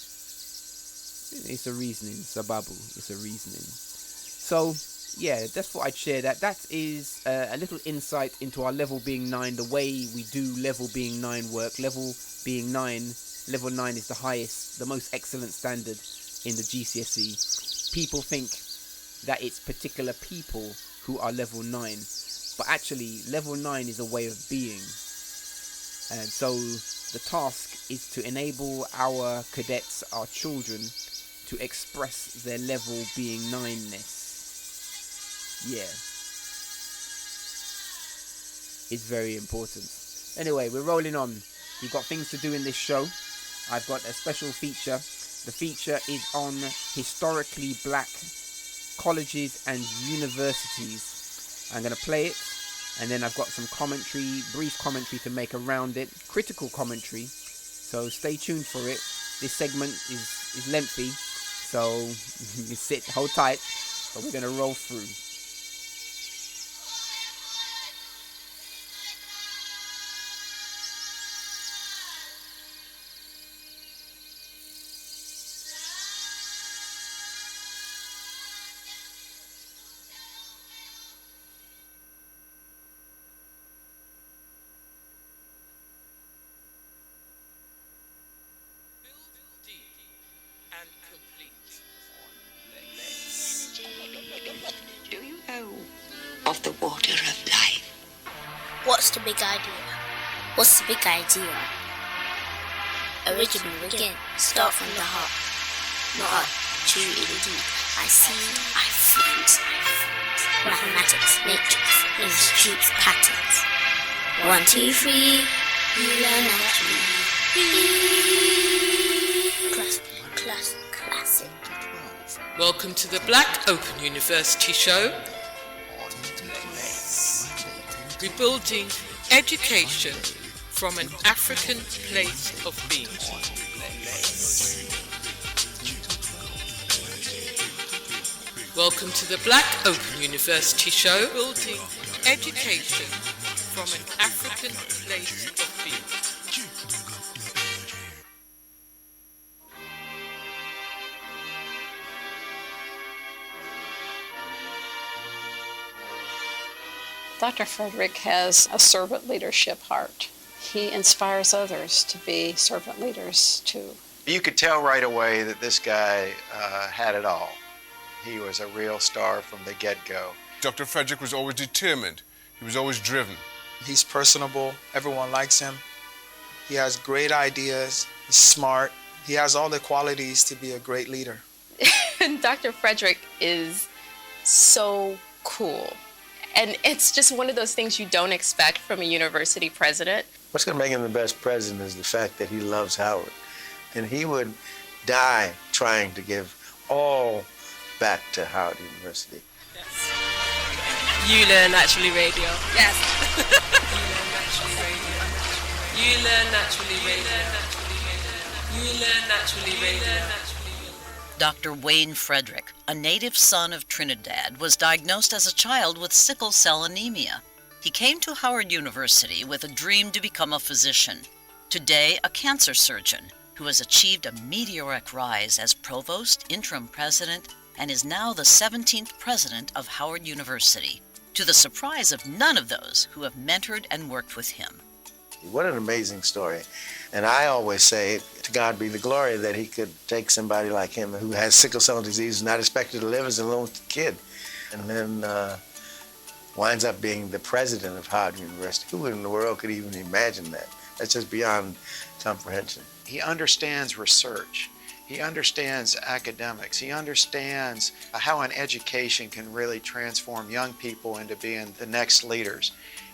It's a reasoning, sababu, it's a reasoning. So yeah, just thought I'd share that. That is a little insight into our level being 9, the way we do level being 9 work. Level being 9, level 9 is the highest, the most excellent standard in the GCSE. People think that it's particular people who are level 9, but actually level 9 is a way of being. And so the task is to enable our cadets, our children, to express their level being 9-ness. Yeah, it's very important. Anyway, we're rolling on. We've got things to do in this show. I've got a special feature. The feature is on historically black colleges and universities. I'm going to play it, And then I've got some commentary, brief commentary to make around it, critical commentary. So stay tuned for it. This segment is lengthy, so you sit, hold tight, but we're going to roll through. Do you know of the water of life? What's the big idea? What's the big idea? Original again, start from the heart. Not art, too deep. I see, I feel. Mathematics, matrix, institutes, patterns. 1, 2, 3, you learn naturally. Classic. Welcome to the Black Open University show. Rebuilding education from an African place of being. Welcome to the Black Open University show. Building education from an African place of being. Dr. Frederick has a servant leadership heart. He inspires others to be servant leaders too. You could tell right away that this guy had it all. He was a real star from the get-go. Dr. Frederick was always determined. He was always driven. He's personable. Everyone likes him. He has great ideas. He's smart. He has all the qualities to be a great leader. Dr. Frederick is so cool. And it's just one of those things you don't expect from a university president. What's going to make him the best president is the fact that he loves Howard. And he would die trying to give all back to Howard University. Yes. You learn naturally radio. Yes. You learn naturally radio. You learn naturally radio. Dr. Wayne Frederick, a native son of Trinidad, was diagnosed as a child with sickle cell anemia. He came to Howard University with a dream to become a physician. Today, a cancer surgeon who has achieved a meteoric rise as provost, interim president, and is now the 17th president of Howard University, to the surprise of none of those who have mentored and worked with him. What an amazing story. And I always say, to God be the glory that he could take somebody like him who has sickle cell disease, not expected to live as a little kid, and then winds up being the president of Howard University. Who in the world could even imagine that? That's just beyond comprehension. He understands research. He understands academics. He understands how an education can really transform young people into being the next leaders.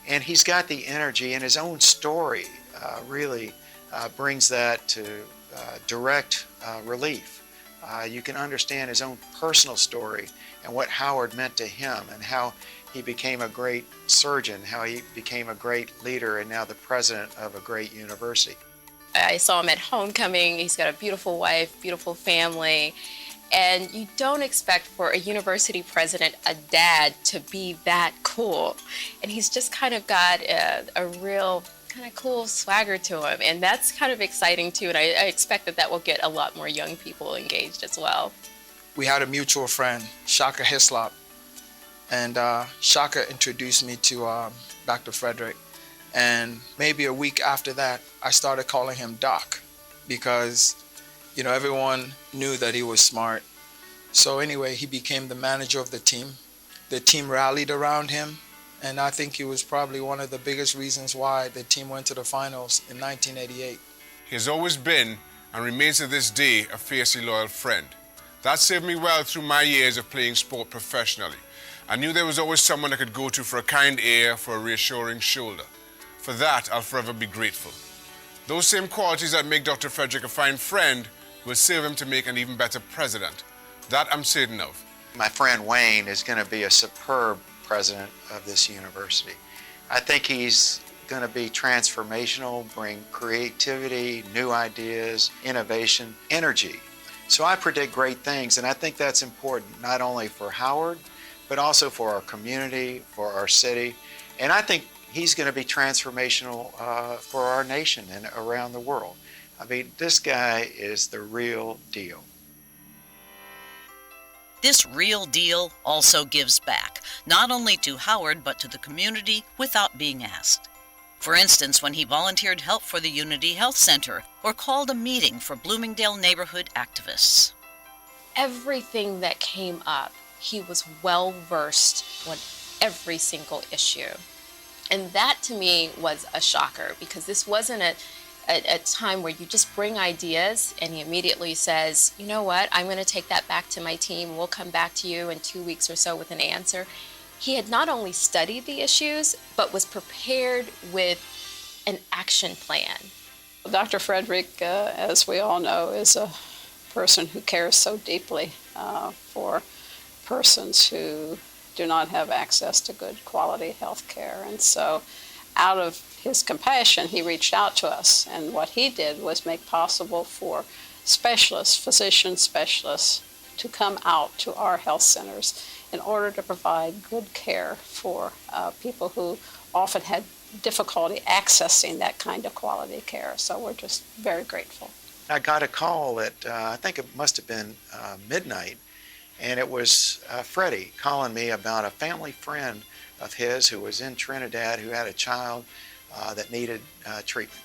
And he's got the energy, and his own story really brings that to direct relief. You can understand his own personal story and what Howard meant to him and how he became a great surgeon, how he became a great leader and now the president of a great university. I saw him at homecoming. He's got a beautiful wife, beautiful family. And you don't expect for a university president, a dad, to be that cool. And he's just kind of got a real kind of cool swagger to him. And that's kind of exciting too. And I expect that will get a lot more young people engaged as well. We had a mutual friend, Shaka Hislop. And Shaka introduced me to Dr. Frederick. And maybe a week after that, I started calling him Doc because, you know, everyone knew that he was smart. So anyway, he became the manager of the team. The team rallied around him, and I think he was probably one of the biggest reasons why the team went to the finals in 1988. He has always been, and remains to this day, a fiercely loyal friend. That served me well through my years of playing sport professionally. I knew there was always someone I could go to for a kind ear, for a reassuring shoulder. For that, I'll forever be grateful. Those same qualities that make Dr. Frederick a fine friend will serve him to make an even better president. That I'm certain of. My friend Wayne is going to be a superb president of this university. I think he's going to be transformational, bring creativity, new ideas, innovation, energy. So I predict great things, and I think that's important not only for Howard, but also for our community, for our city, and I think he's going to be transformational for our nation and around the world. I mean, this guy is the real deal. This real deal also gives back, not only to Howard but to the community without being asked. For instance, when he volunteered help for the Unity Health Center or called a meeting for Bloomingdale neighborhood activists. Everything that came up, he was well versed on every single issue. And that to me was a shocker, because this wasn't a time where you just bring ideas and he immediately says, you know what, I'm going to take that back to my team. We'll come back to you in 2 weeks or so with an answer. He had not only studied the issues, but was prepared with an action plan. Dr. Frederick, as we all know, is a person who cares so deeply for persons who do not have access to good quality health care. And so out of his compassion, he reached out to us. And what he did was make possible for specialists, physician specialists, to come out to our health centers in order to provide good care for people who often had difficulty accessing that kind of quality care. So we're just very grateful. I got a call at, I think it must have been midnight, and it was Freddie calling me about a family friend of his who was in Trinidad who had a child that needed treatment.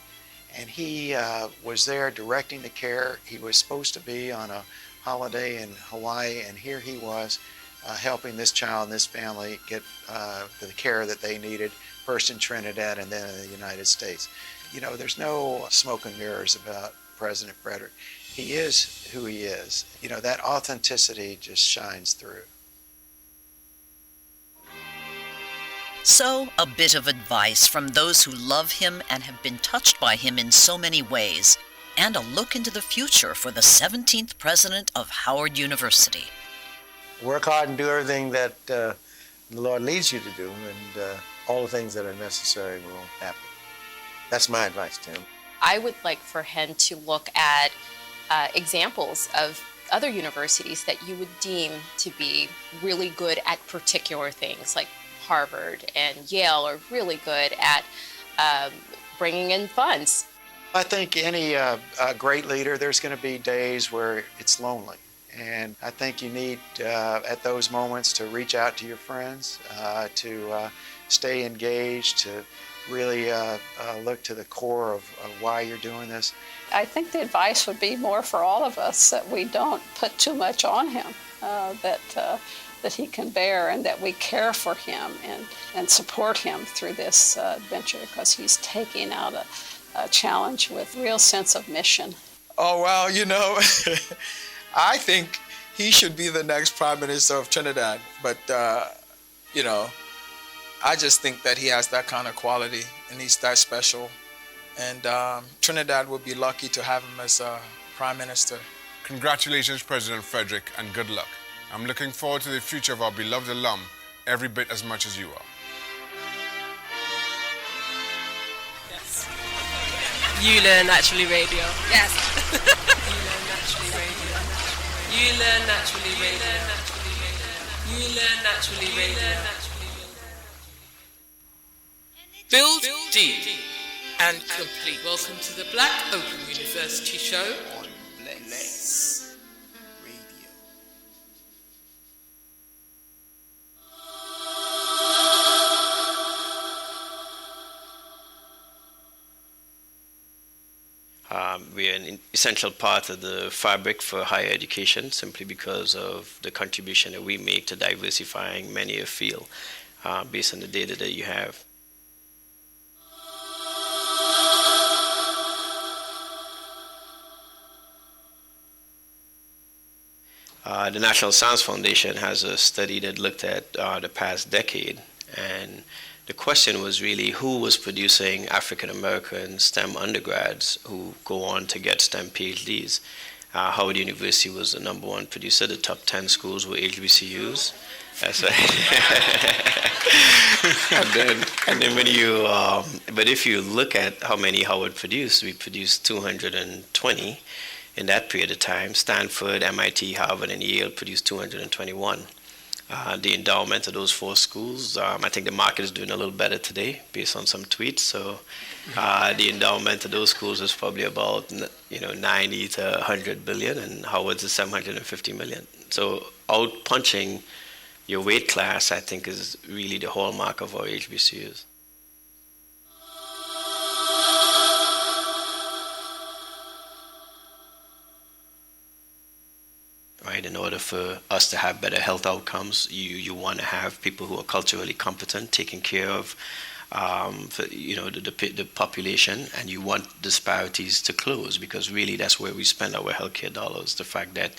And he was there directing the care. He was supposed to be on a holiday in Hawaii, and here he was helping this child and this family get the care that they needed, first in Trinidad and then in the United States. You know, there's no smoke and mirrors about President Frederick. He is who he is. You know, that authenticity just shines through. So, a bit of advice from those who love him and have been touched by him in so many ways, and a look into the future for the 17th president of Howard University. Work hard and do everything that the Lord leads you to do, and all the things that are necessary will happen. That's my advice to him. I would like for him to look at examples of other universities that you would deem to be really good at particular things, like Harvard and Yale are really good at bringing in funds. I think any great leader, there's going to be days where it's lonely. And I think you need, at those moments, to reach out to your friends, to stay engaged, to really look to the core of why you're doing this. I think the advice would be more for all of us that we don't put too much on him, that he can bear, and that we care for him and support him through this adventure, because he's taking out a challenge with real sense of mission. Oh, well, you know, I think he should be the next Prime Minister of Trinidad, but, you know, I just think that he has that kind of quality and he's that special. And Trinidad would be lucky to have him as Prime Minister. Congratulations, President Frederick, and good luck. I'm looking forward to the future of our beloved alum every bit as much as you are. Yes. You learn naturally radio. Yes. You learn naturally radio. You learn naturally radio. Build deep and complete. Welcome to the Black Open University Show. Bless Radio. We are an essential part of the fabric for higher education, simply because of the contribution that we make to diversifying many a field based on the data that you have. The National Science Foundation has a study that looked at the past decade, and the question was really who was producing African American STEM undergrads who go on to get STEM PhDs. Howard University was the #1 producer. The top 10 schools were HBCUs. That's right. and then when you, but if you look at how many Howard produced, we produced 220 in that period of time. Stanford, MIT, Harvard, and Yale produced 221. The endowment of those 4 schools, I think the market is doing a little better today based on some tweets. So the endowment of those schools is probably about 90 to 100 billion, and Howard's is 750 million. So out punching your weight class, I think, is really the hallmark of our HBCUs. Right, in order for us to have better health outcomes, you want to have people who are culturally competent, taking care of the population, and you want disparities to close, because really that's where we spend our healthcare dollars. The fact that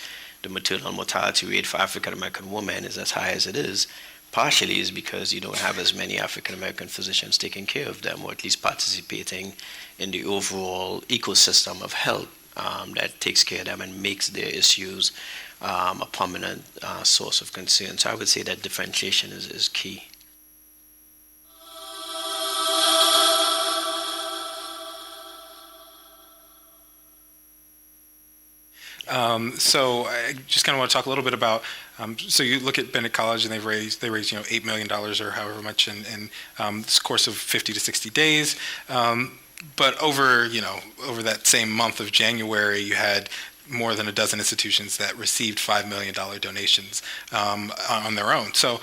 the maternal mortality rate for African American women is as high as it is, partially is because you don't have as many African American physicians taking care of them, or at least participating in the overall ecosystem of health that takes care of them and makes their issues a prominent source of concern. So I would say that differentiation is key. So I just kind of want to talk a little bit about. So you look at Bennett College, and they raised $8 million or however much in this course of 50 to 60 days. But over that same month of January, you had more than a dozen institutions that received $5 million donations on their own. So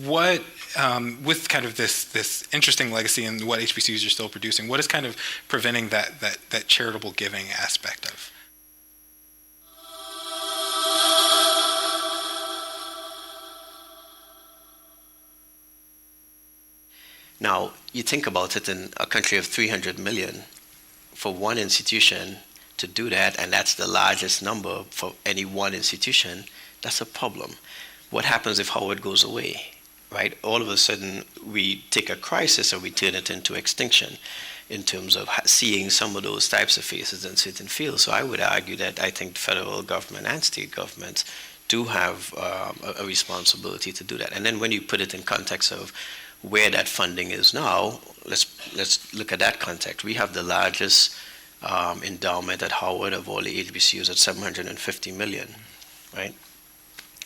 what, with kind of this interesting legacy and what HBCUs are still producing, what is kind of preventing that charitable giving aspect of? Now, you think about it, in a country of 300 million, for one institution to do that, and that's the largest number for any one institution, that's a problem. What happens if Howard goes away, right? All of a sudden, we take a crisis and we turn it into extinction in terms of seeing some of those types of faces in certain fields. So I would argue that I think the federal government and state governments do have a responsibility to do that. And then when you put it in context of where that funding is now, let's look at that context. We have the largest endowment at Howard of all the HBCUs at 750 million, right?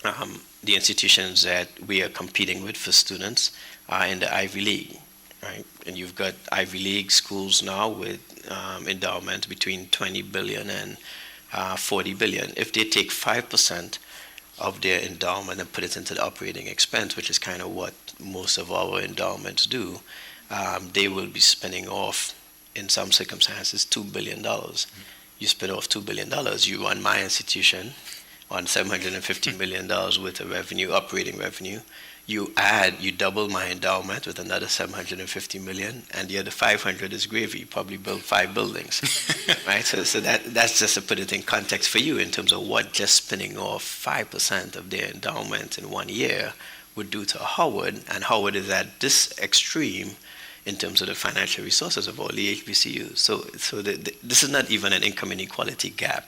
The institutions that we are competing with for students are in the Ivy League, right? And you've got Ivy League schools now with endowment between 20 billion and 40 billion. If they take 5% of their endowment and put it into the operating expense, which is kind of what most of our endowments do, they will be spinning off, in some circumstances, $2 billion. You spin off $2 billion, you run my institution on $750 million worth of revenue, operating revenue. You double my endowment with another 750 million, and the other 500 is gravy. You probably build 5 buildings, right? So that's just to put it in context for you in terms of what just spinning off 5% of their endowment in 1 year would do to Howard. And Howard is at this extreme in terms of the financial resources of all the HBCUs. So this is not even an income inequality gap.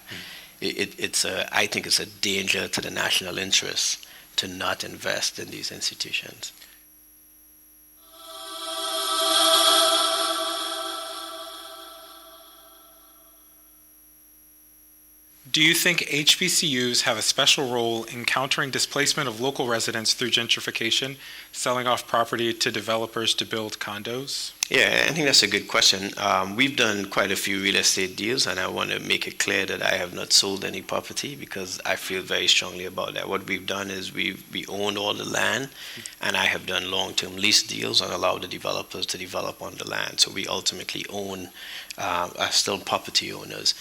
I think it's a danger to the national interest to not invest in these institutions. Do you think HBCUs have a special role in countering displacement of local residents through gentrification, selling off property to developers to build condos? Yeah, I think that's a good question. We've done quite a few real estate deals, and I want to make it clear that I have not sold any property because I feel very strongly about that. What we've done is we own all the land, and I have done long-term lease deals and allowed the developers to develop on the land. So we ultimately are still property owners.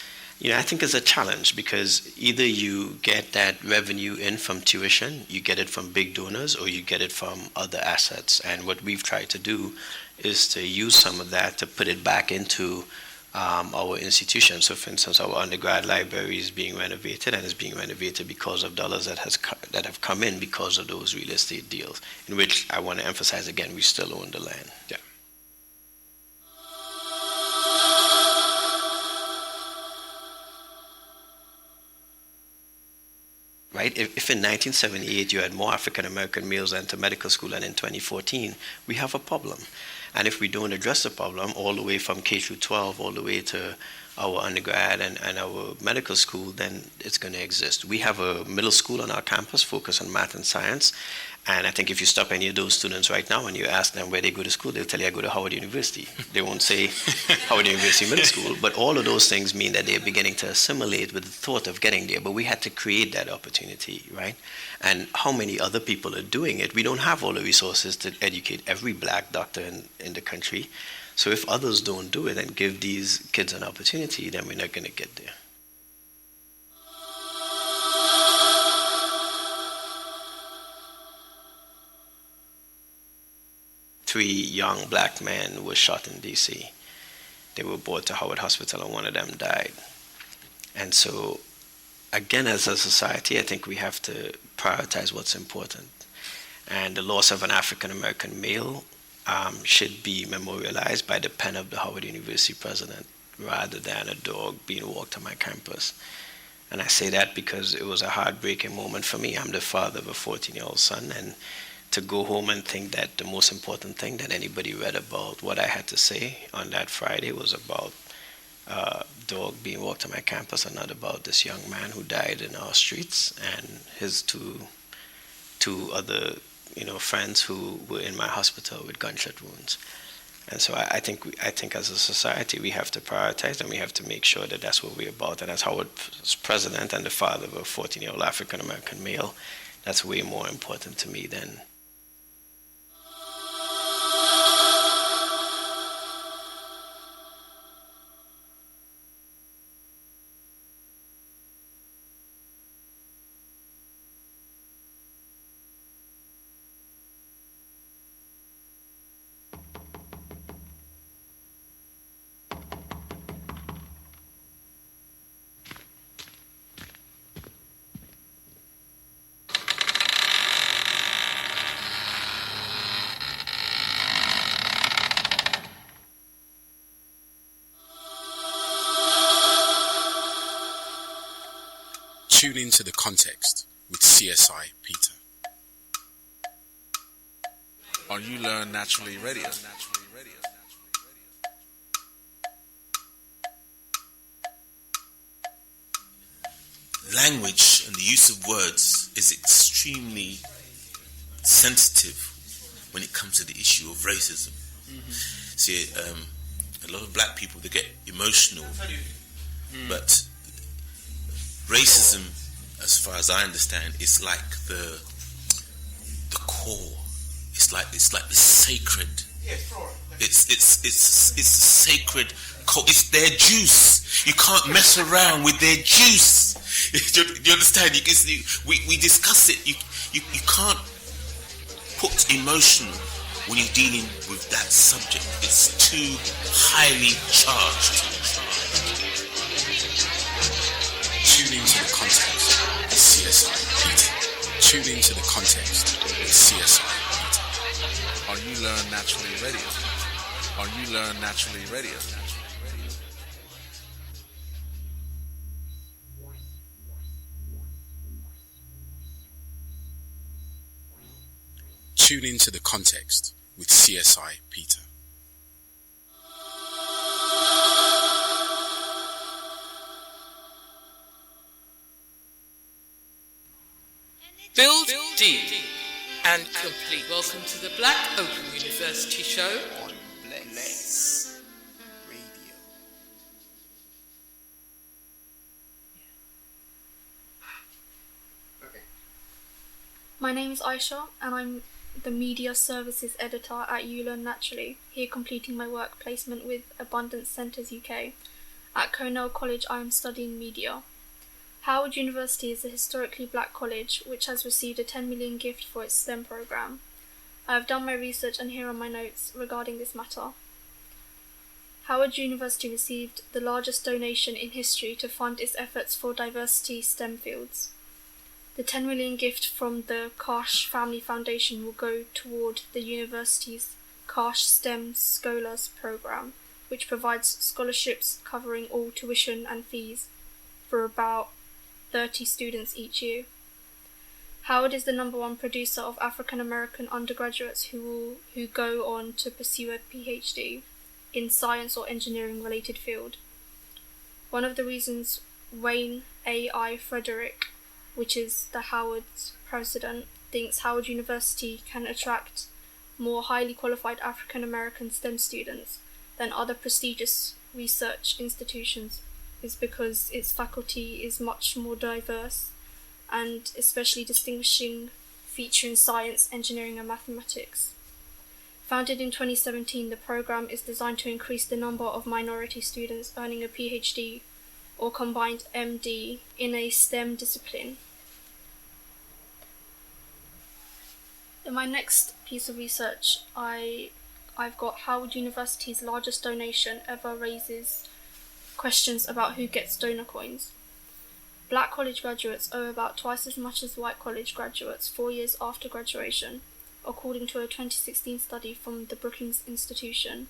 I think it's a challenge because either you get that revenue in from tuition, you get it from big donors, or you get it from other assets. And what we've tried to do is to use some of that to put it back into our institutions. So, for instance, our undergrad library is being renovated, and is being renovated because of dollars that have come in because of those real estate deals, in which I want to emphasize again, we still own the land. Yeah. right? If in 1978 you had more African American males enter medical school than in 2014, we have a problem. And if we don't address the problem all the way from K through 12, all the way to our undergrad and our medical school, then it's going to exist. We have a middle school on our campus focused on math and science. And I think if you stop any of those students right now and you ask them where they go to school, they'll tell you I go to Howard University. They won't say Howard University Middle School, but all of those things mean that they're beginning to assimilate with the thought of getting there. But we had to create that opportunity, right? And how many other people are doing it? We don't have all the resources to educate every black doctor in the country. So if others don't do it and give these kids an opportunity, then we're not going to get there. Three young black men were shot in D.C. They were brought to Howard Hospital and one of them died. And so, again, as a society, I think we have to prioritize what's important. And the loss of an African-American male should be memorialized by the pen of the Howard University president rather than a dog being walked on my campus. And I say that because it was a heartbreaking moment for me. I'm the father of a 14-year-old son, and to go home and think that the most important thing that anybody read about what I had to say on that Friday was about a dog being walked on my campus and not about this young man who died in our streets and his two other friends who were in my hospital with gunshot wounds. And so I think as a society we have to prioritize and we have to make sure that that's what we're about. And as Howard's president and the father of a 14-year-old African-American male, that's way more important to me than Tune into The Context with CSI Peter. On You Learn Naturally Radio. Language and the use of words is extremely sensitive when it comes to the issue of racism. See, a lot of black people, they get emotional, but racism, as far as I understand, is like the core. It's like the sacred. It's sacred. It's their juice. You can't mess around with their juice. You understand? We discuss it. You can't put emotion when you're dealing with that subject. It's too highly charged. Tune into The Context with CSI Peter. Tune into The Context with CSI Peter. On You Learn Naturally Radio. On You Learn Naturally Radio. Tune into The Context with CSI Peter. Build deep and complete. Welcome to the Black Open University Show. On Bless Radio. My name is Aisha and I'm the Media Services Editor at You Learn Naturally, here completing my work placement with Abundance Centres UK. At Cornell College I am studying media. Howard University is a historically black college which has received a 10 million gift for its STEM programme. I have done my research and here are my notes regarding this matter. Howard University received the largest donation in history to fund its efforts for diversity STEM fields. The 10 million gift from the Karsh Family Foundation will go toward the university's Karsh STEM Scholars programme, which provides scholarships covering all tuition and fees for about 30 students each year. Howard is the #1 producer of African American undergraduates who go on to pursue a PhD in science or engineering related field. One of the reasons Wayne A.I. Frederick, which is the Howard's president, thinks Howard University can attract more highly qualified African American STEM students than other prestigious research institutions is because its faculty is much more diverse and especially distinguishing feature in science, engineering and mathematics. Founded in 2017, the program is designed to increase the number of minority students earning a PhD or combined MD in a STEM discipline. In my next piece of research, I've got Howard University's largest donation ever raises questions about who gets donor coins. Black college graduates owe about twice as much as white college graduates 4 years after graduation, according to a 2016 study from the Brookings Institution.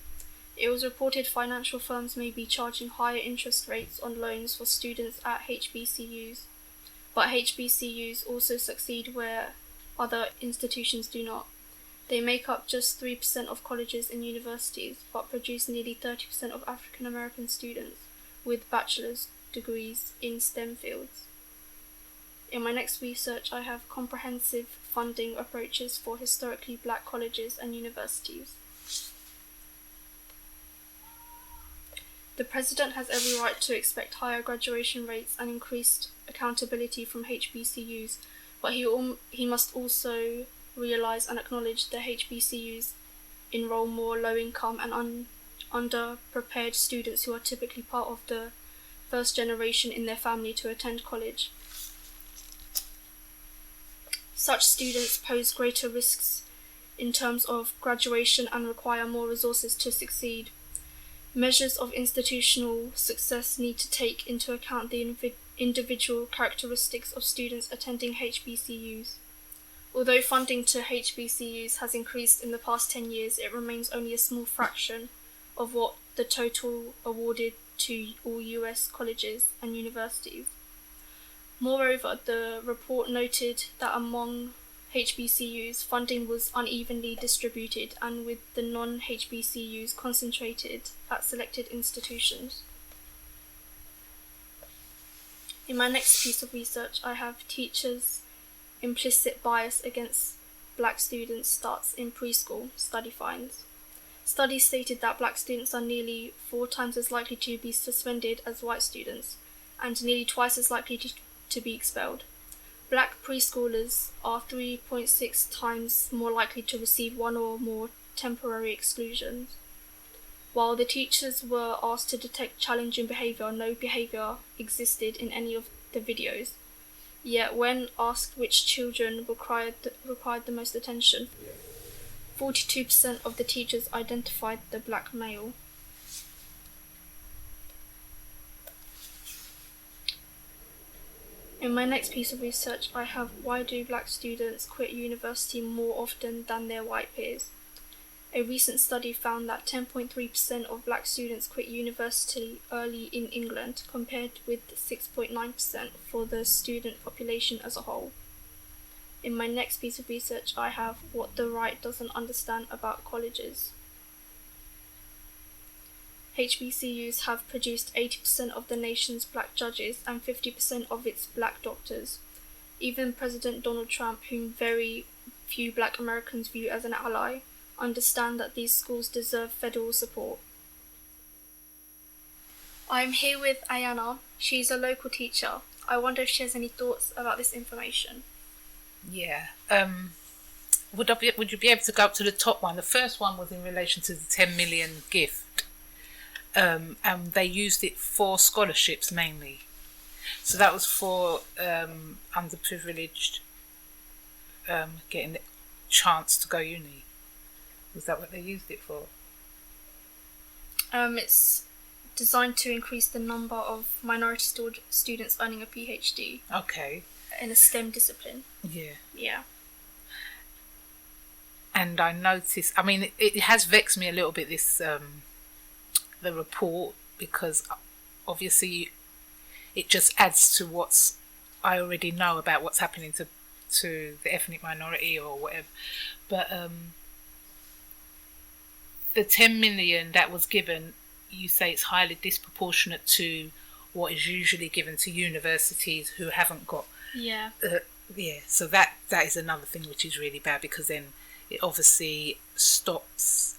It was reported financial firms may be charging higher interest rates on loans for students at HBCUs, but HBCUs also succeed where other institutions do not. They make up just 3% of colleges and universities, but produce nearly 30% of African American students with bachelor's degrees in STEM fields. In my next research, I have comprehensive funding approaches for historically black colleges and universities. The President has every right to expect higher graduation rates and increased accountability from HBCUs, but he must also realise and acknowledge that HBCUs enrol more low-income and underprepared students who are typically part of the first generation in their family to attend college. Such students pose greater risks in terms of graduation and require more resources to succeed. Measures of institutional success need to take into account the individual characteristics of students attending HBCUs. Although funding to HBCUs has increased in the past 10 years, it remains only a small fraction of what the total awarded to all US colleges and universities. Moreover, the report noted that among HBCUs, funding was unevenly distributed and with the non-HBCUs concentrated at selected institutions. In my next piece of research, I have teachers' implicit bias against black students starts in preschool study finds. Studies stated that black students are nearly 4 times as likely to be suspended as white students, and nearly twice as likely to be expelled. Black preschoolers are 3.6 times more likely to receive 1 or more temporary exclusions. While the teachers were asked to detect challenging behaviour, no behaviour existed in any of the videos. Yet when asked which children required the most attention, 42% of the teachers identified the black male. In my next piece of research, I have why do black students quit university more often than their white peers? A recent study found that 10.3% of black students quit university early in England, compared with 6.9% for the student population as a whole. In my next piece of research, I have what the right doesn't understand about colleges. HBCUs have produced 80% of the nation's black judges and 50% of its black doctors. Even President Donald Trump, whom very few black Americans view as an ally, understand that these schools deserve federal support. I'm here with Ayana. She's a local teacher. I wonder if she has any thoughts about this information. Yeah. Would you be able to go up to the top one? The first one was in relation to the 10 million gift. And they used it for scholarships mainly. So that was for underprivileged getting the chance to go uni. Was that what they used it for? It's designed to increase the number of minority students earning a PhD. Okay. In a STEM discipline. Yeah. Yeah. And I noticed, I mean, it has vexed me a little bit, this, the report, because obviously it just adds to I already know about what's happening to to the ethnic minority or whatever. But the 10 million that was given, you say it's highly disproportionate to what is usually given to universities who haven't got. Yeah. So that is another thing which is really bad, because then it obviously stops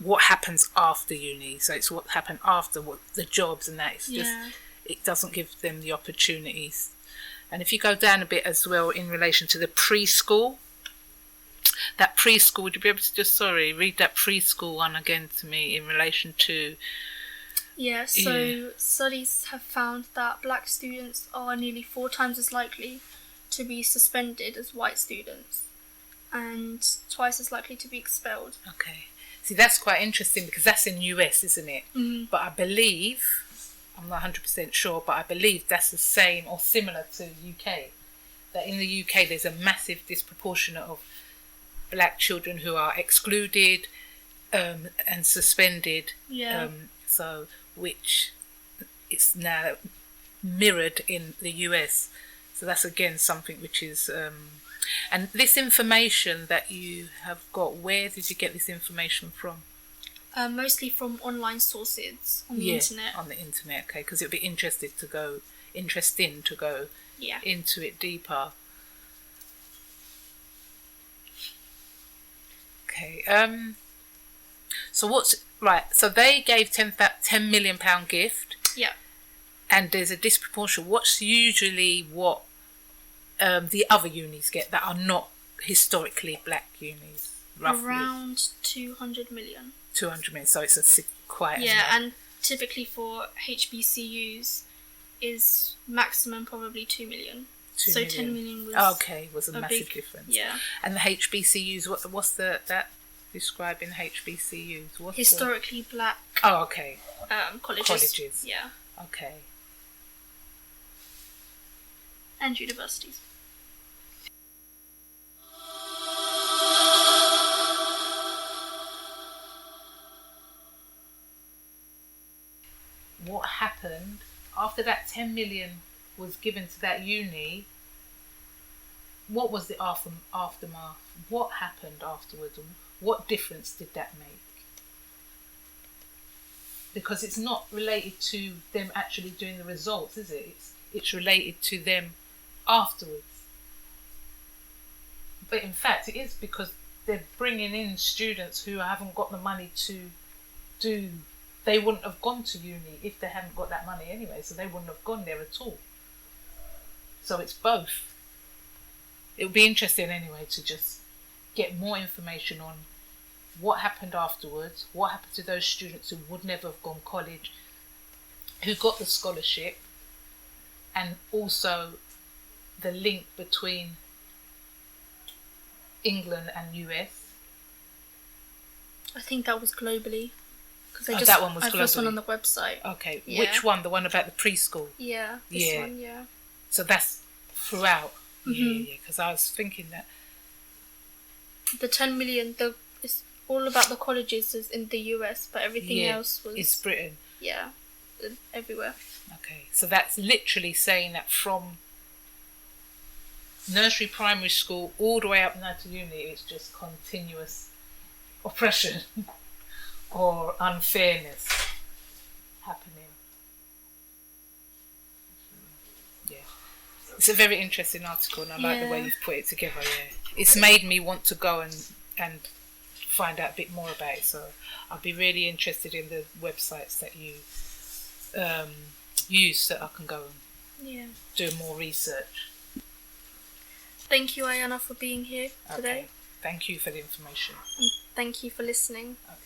what happens after uni. So it's what happened after, what the jobs and that. It's just, it doesn't give them the opportunities. And if you go down a bit as well in relation to the preschool, that preschool, would you be able to just, read that preschool one again to me in relation to... Yeah, so studies have found that black students are nearly 4 times as likely to be suspended as white students, and twice as likely to be expelled. Okay. See, that's quite interesting, because that's in US, isn't it? Mm-hmm. But I believe, I'm not 100% sure, but I believe that's the same or similar to UK. That in the UK there's a massive disproportionate of black children who are excluded and suspended. Yeah. So, which is now mirrored in the US. So that's again something which is... and this information that you have got, where did you get this information from? Mostly from online sources on the internet. On the internet, okay, because it would be interesting to go into it deeper. Okay. So what's right? So they gave £10 million gift. Yeah. And there's a disproportion. What's usually what the other unis get that are not historically black unis? Roughly Around 200 million. 200 million. So it's quite. Yeah, and typically for HBCUs is maximum probably 2 million. 2 so million. 10 million was a massive difference. Yeah. And the HBCUs, what's that describing HBCUs? What's historically black. Oh, okay. Colleges. Yeah. Okay. And universities. What happened after that 10 million was given to that uni? What was the aftermath? What happened afterwards? What difference did that make? Because it's not related to them actually doing the results, is it? It's related to them afterwards. But in fact, it is, because they're bringing in students who haven't got the money to do. They wouldn't have gone to uni if they hadn't got that money anyway, so they wouldn't have gone there at all. So it's both. It would be interesting anyway to just get more information on what happened afterwards, what happened to those students who would never have gone college, who got the scholarship, and also the link between England and US. I think that was globally. That one was globally. I first one on the website. Okay, yeah. Which one? The one about the preschool? Yeah, this one, yeah. So that's throughout. Mm-hmm. Yeah, because I was thinking that the 10 million, it's all about the colleges is in the US, but everything else was... It's Britain. Yeah, everywhere. Okay, so that's literally saying that from nursery, primary school, all the way up now to uni, it's just continuous oppression or unfairness happening. Yeah. It's a very interesting article, and I like the way you've put it together, It's made me want to go and find out a bit more about it, so I'll be really interested in the websites that you use so I can go and do more research. Thank you, Ayana, for being here today. Okay. Thank you for the information. And thank you for listening. Okay.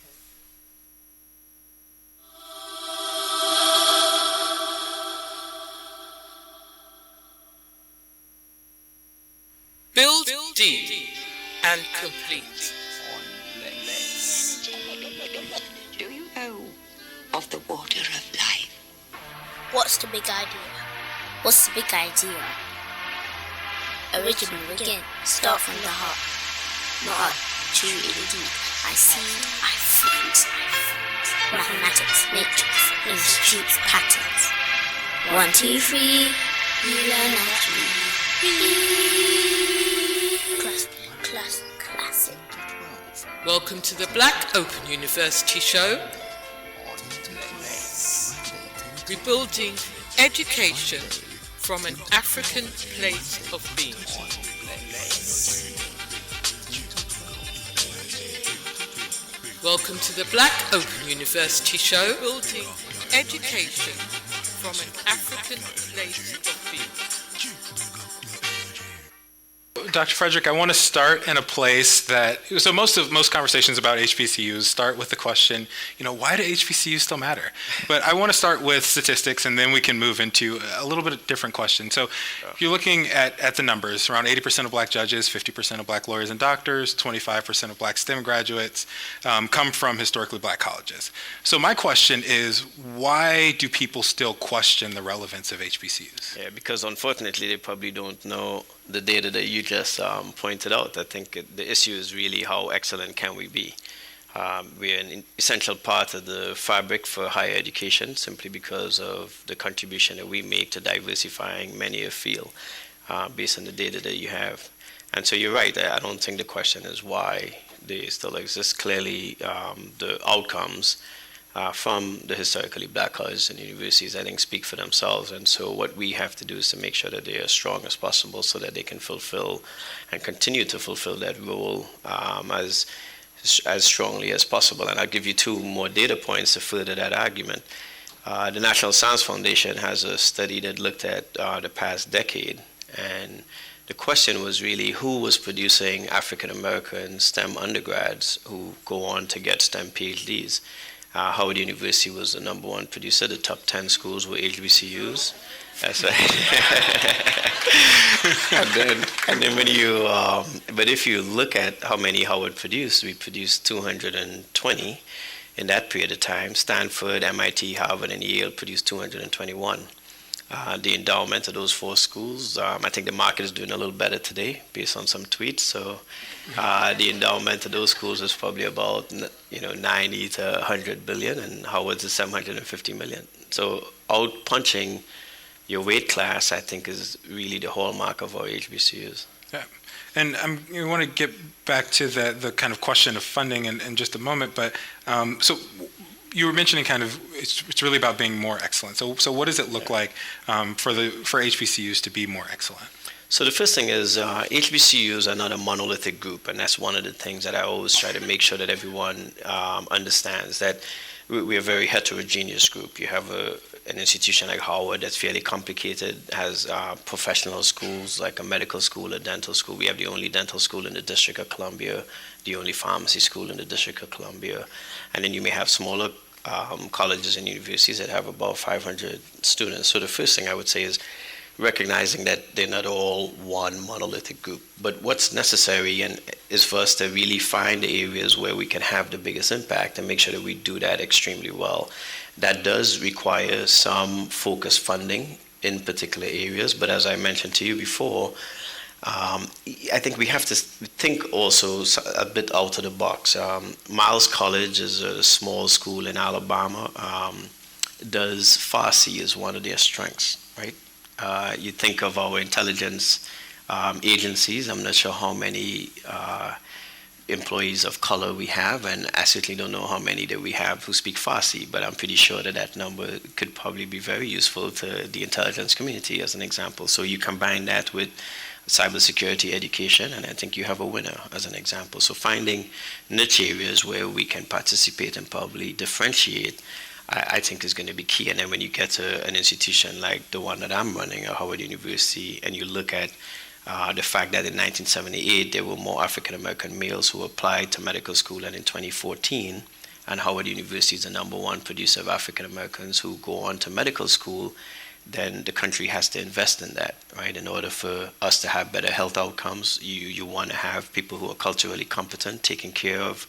Build deep and complete. Do you know of the water of life? What's the big idea? What's the big idea? Original again, start from the heart. Not too deep. I see, I feel. Mathematics, matrix, institutes, patterns. 1, 2, 3, You learn naturally. Classic. Welcome to the Black Open University show. Rebuilding education from an African place of being. Welcome to the Black Open University show. Building education from an African place of being. Dr. Frederick, I want to start in a place that, so most conversations about HBCUs start with the question, why do HBCUs still matter? But I want to start with statistics, and then we can move into a little bit of different question. So if you're looking at the numbers, around 80% of black judges, 50% of black lawyers and doctors, 25% of black STEM graduates come from historically black colleges. So my question is, why do people still question the relevance of HBCUs? Yeah, because unfortunately they probably don't know the data that you just pointed out. I think the issue is really how excellent can we be. We're an essential part of the fabric for higher education simply because of the contribution that we make to diversifying many a field based on the data that you have. And so you're right, I don't think the question is why they still exist. Clearly, the outcomes from the historically black colleges and universities, I think, speak for themselves. And so what we have to do is to make sure that they are as strong as possible so that they can fulfill and continue to fulfill that role as strongly as possible. And I'll give you two more data points to further that argument. The National Science Foundation has a study that looked at the past decade, and the question was really who was producing African American STEM undergrads who go on to get STEM PhDs. Howard University was the number one producer. The top 10 schools were HBCUs. That's right. and then when you, but if you look at how many Howard produced, we produced 220 in that period of time. Stanford, MIT, Harvard, and Yale produced 221. The endowment of those four schools, I think the market is doing a little better today based on some tweets. So the endowment of those schools is probably about 90 to 100 billion, and Howard's is 750 million. So out-punching your weight class, I think, is really the hallmark of our HBCUs. Yeah, and I want to get back to the kind of question of funding in just a moment, but so you were mentioning kind of it's really about being more excellent. So what does it look like for HBCUs to be more excellent? So the first thing is HBCUs are not a monolithic group, and that's one of the things that I always try to make sure that everyone understands, that we're a very heterogeneous group. You have an institution like Howard that's fairly complicated, has professional schools like a medical school, a dental school. We have the only dental school in the District of Columbia, the only pharmacy school in the District of Columbia. And then you may have smaller colleges and universities that have about 500 students. So the first thing I would say is recognizing that they're not all one monolithic group. But what's necessary is for us to really find the areas where we can have the biggest impact and make sure that we do that extremely well. That does require some focused funding in particular areas, but as I mentioned to you before, I think we have to think also a bit out of the box. Miles College is a small school in Alabama. Does Farsi as one of their strengths, right? You think of our intelligence agencies. I'm not sure how many employees of color we have, and I certainly don't know how many that we have who speak Farsi, but I'm pretty sure that number could probably be very useful to the intelligence community as an example. So you combine that with cybersecurity education, and I think you have a winner as an example. So finding niche areas where we can participate and probably differentiate, I think is going to be key. And then when you get to an institution like the one that I'm running at Howard University, and you look at the fact that in 1978 there were more African American males who applied to medical school than in 2014, and Howard University is the number one producer of African Americans who go on to medical school, then the country has to invest in that, right? In order for us to have better health outcomes, you want to have people who are culturally competent, taking care of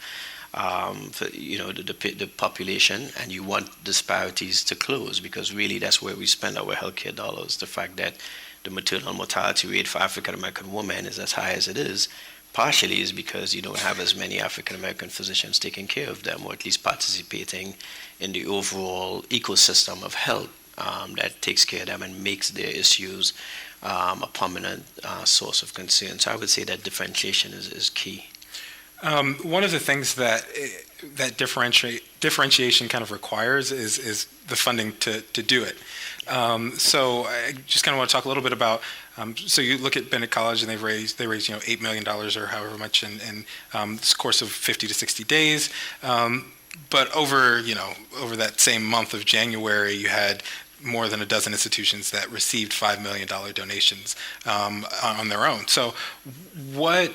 the population, and you want disparities to close, because really that's where we spend our healthcare dollars. The fact that the maternal mortality rate for African American women is as high as it is, partially is because you don't have as many African American physicians taking care of them, or at least participating in the overall ecosystem of health that takes care of them and makes their issues a prominent source of concern. So I would say that differentiation is key. One of the things that differentiation kind of requires is the funding to do it. So I just kind of want to talk a little bit about. So you look at Bennett College, and they raised $8 million or however much in this course of 50 to 60 days. But over that same month of January, you had more than a dozen institutions that received $5 million donations on their own. So what,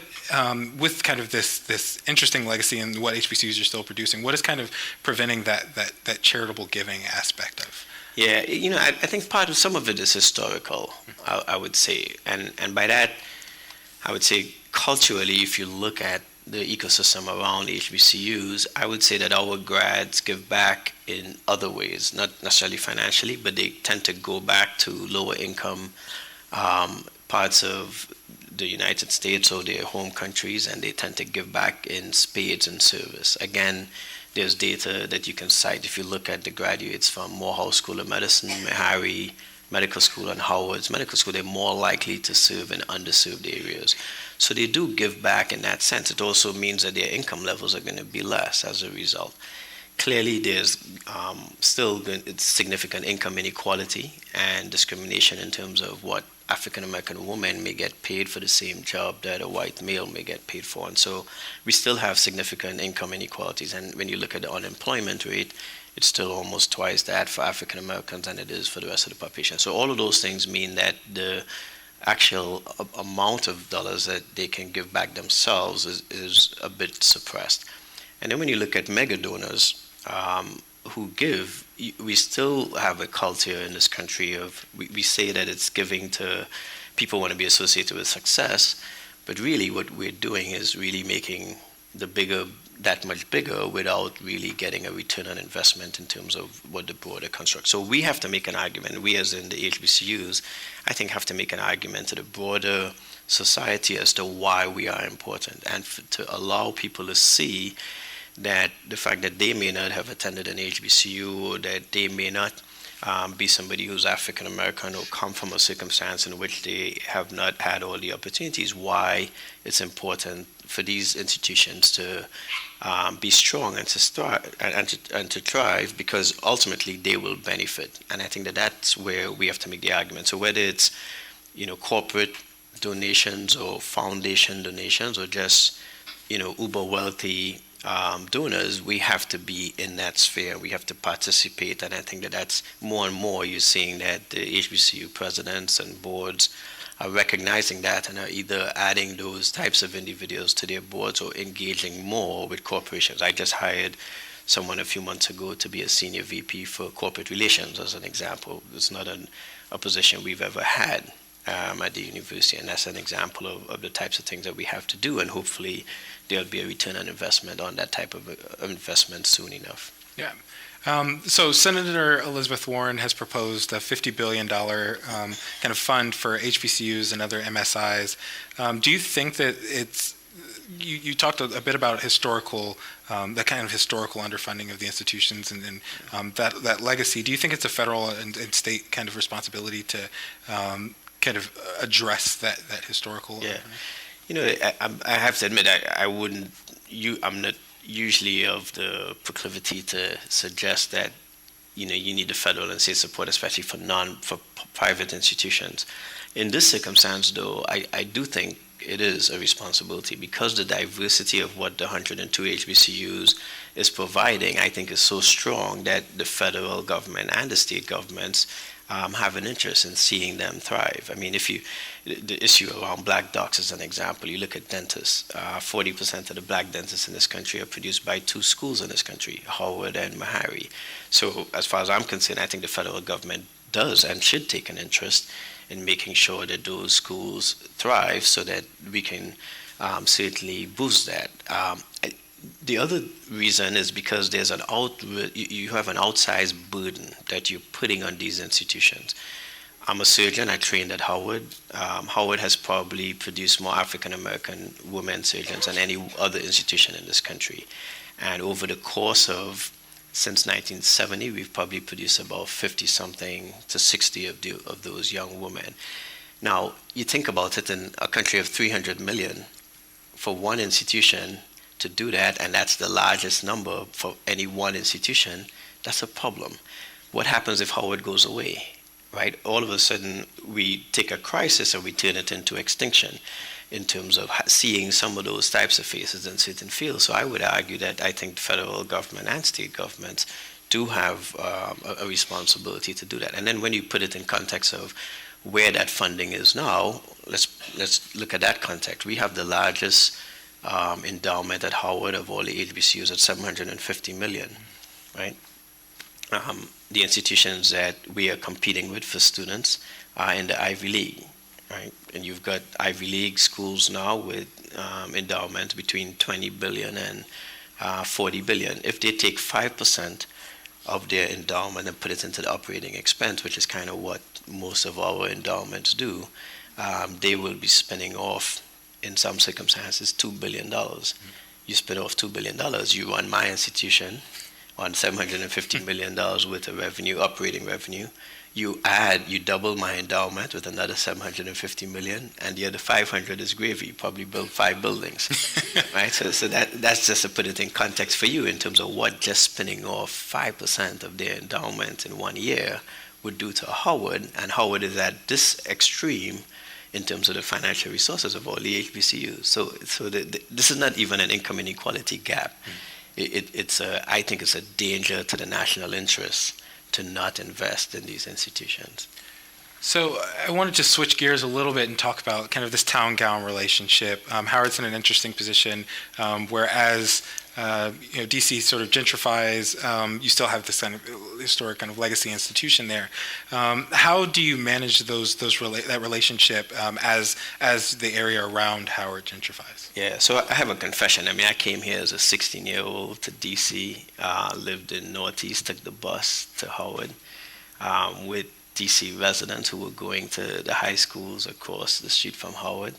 with kind of this interesting legacy and what HBCUs are still producing, what is kind of preventing that charitable giving aspect of? Yeah, I think part of some of it is historical, I would say. And by that, I would say culturally, if you look at the ecosystem around HBCUs, I would say that our grads give back in other ways, not necessarily financially, but they tend to go back to lower income parts of the United States or their home countries, and they tend to give back in spades and service. Again, there's data that you can cite if you look at the graduates from Morehouse School of Medicine, Meharry Medical School, and Howard's Medical School. They're more likely to serve in underserved areas. So they do give back in that sense. It also means that their income levels are going to be less as a result. Clearly, there's still significant income inequality and discrimination in terms of what African American women may get paid for the same job that a white male may get paid for. And so we still have significant income inequalities. And when you look at the unemployment rate, it's still almost twice that for African Americans than it is for the rest of the population. So all of those things mean that the actual amount of dollars that they can give back themselves is a bit suppressed. And then when you look at mega donors who give, we still have a culture in this country of, we say that it's giving to people who want to be associated with success, but really what we're doing is really making the bigger that much bigger without really getting a return on investment in terms of what the broader construct. So we have to make an argument, we as in the HBCUs, I think have to make an argument to the broader society as to why we are important, and to allow people to see that the fact that they may not have attended an HBCU, or that they may not be somebody who's African American or come from a circumstance in which they have not had all the opportunities, why it's important for these institutions to be strong and to thrive, because ultimately they will benefit. And I think that that's where we have to make the argument. So whether it's corporate donations or foundation donations or just uber wealthy donors, we have to be in that sphere. We have to participate, and I think that that's more and more you're seeing that the HBCU presidents and boards are recognizing that and are either adding those types of individuals to their boards or engaging more with corporations. I just hired someone a few months ago to be a senior VP for corporate relations, as an example. It's not a position we've ever had at the university, and that's an example of the types of things that we have to do, and hopefully there'll be a return on investment on that type of investment soon enough. Yeah. So Senator Elizabeth Warren has proposed a $50 billion kind of fund for HBCUs and other MSIs. Do you think that it's, you talked a bit about historical, that kind of historical underfunding of the institutions and that legacy. Do you think it's a federal and state kind of responsibility to kind of address that historical? Yeah. I have to admit, I'm not usually of the proclivity to suggest that you need the federal and state support, especially for private institutions. In this circumstance, though, I do think it is a responsibility, because the diversity of what the 102 HBCUs is providing, I think, is so strong that the federal government and the state governments have an interest in seeing them thrive. I mean, the issue around black docs is an example. You look at dentists. 40% of the black dentists in this country are produced by two schools in this country, Howard and Meharry. So as far as I'm concerned, I think the federal government does and should take an interest in making sure that those schools thrive, so that we can certainly boost that. The other reason is because there's you have an outsized burden that you're putting on these institutions. I'm a surgeon. I trained at Howard. Howard has probably produced more African American women surgeons than any other institution in this country. And over the course of since 1970, we've probably produced about 50-something to 60 of those young women. Now, you think about it, in a country of 300 million, for one institution to do that, and that's the largest number for any one institution, that's a problem. What happens if Howard goes away, right? All of a sudden, we take a crisis and we turn it into extinction in terms of seeing some of those types of faces in certain fields. So I would argue that I think the federal government and state governments do have a responsibility to do that. And then when you put it in context of where that funding is now, let's look at that context. We have the largest endowment at Howard of all the HBCUs at $750 million, right? The institutions that we are competing with for students are in the Ivy League, right? And you've got Ivy League schools now with endowments between $20 billion and $40 billion. If they take 5% of their endowment and put it into the operating expense, which is kind of what most of our endowments do, they will be spinning off, in some circumstances, $2 billion. You spin off $2 billion, you run my institution on $750 million worth of revenue, operating revenue. You double my endowment with another $750 million, and the other 500 is gravy. You probably build 5 buildings, right? So that's just to put it in context for you in terms of what just spinning off 5% of their endowment in 1 year would do to Howard, and Howard is at this extreme in terms of the financial resources of all the HBCUs. So this is not even an income inequality gap. I think it's a danger to the national interest to not invest in these institutions. So I wanted to switch gears a little bit and talk about kind of this town-gown relationship. Howard's in an interesting position, whereas DC sort of gentrifies, you still have this kind of historic kind of legacy institution there. How do you manage that relationship as the area around Howard gentrifies? Yeah, so I have a confession. I mean, I came here as a 16-year-old to DC, lived in Northeast, took the bus to Howard with DC residents who were going to the high schools across the street from Howard,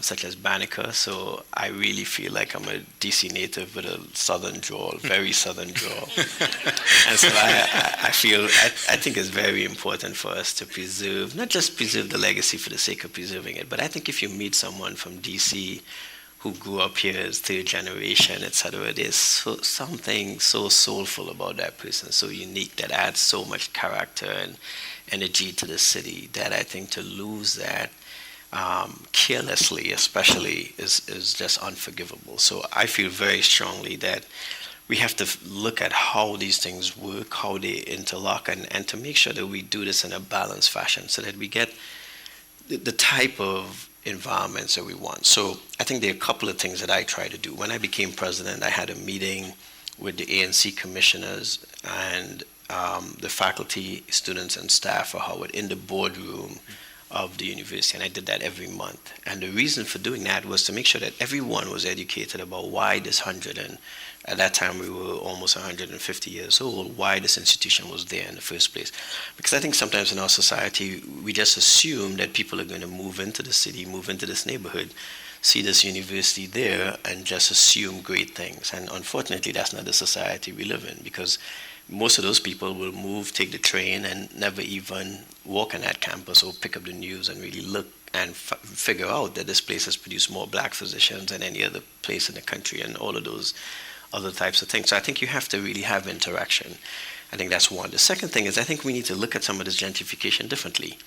such as Banneker. So I really feel like I'm a DC native with a southern drawl, very southern drawl. And so I think it's very important for us to preserve, not just preserve the legacy for the sake of preserving it, but I think if you meet someone from DC who grew up here as third generation, etc., there's something so soulful about that person, so unique, that adds so much character and energy to the city, that I think to lose that carelessly, especially, is just unforgivable. So I feel very strongly that we have to look at how these things work, how they interlock, and to make sure that we do this in a balanced fashion so that we get the type of environments that we want. So I think there are a couple of things that I try to do. When I became president, I had a meeting with the ANC commissioners and the faculty, students, and staff for Howard in the boardroom of the university, and I did that every month. And the reason for doing that was to make sure that everyone was educated about why this 100, and at that time we were almost 150 years old, why this institution was there in the first place. Because I think sometimes in our society, we just assume that people are going to move into the city, move into this neighborhood, see this university there, and just assume great things. And unfortunately, that's not the society we live in, because most of those people will move, take the train, and never even walk on that campus or pick up the news and really look and figure out that this place has produced more black physicians than any other place in the country, and all of those other types of things. So I think you have to really have interaction. I think that's one. The second thing is I think we need to look at some of this gentrification differently.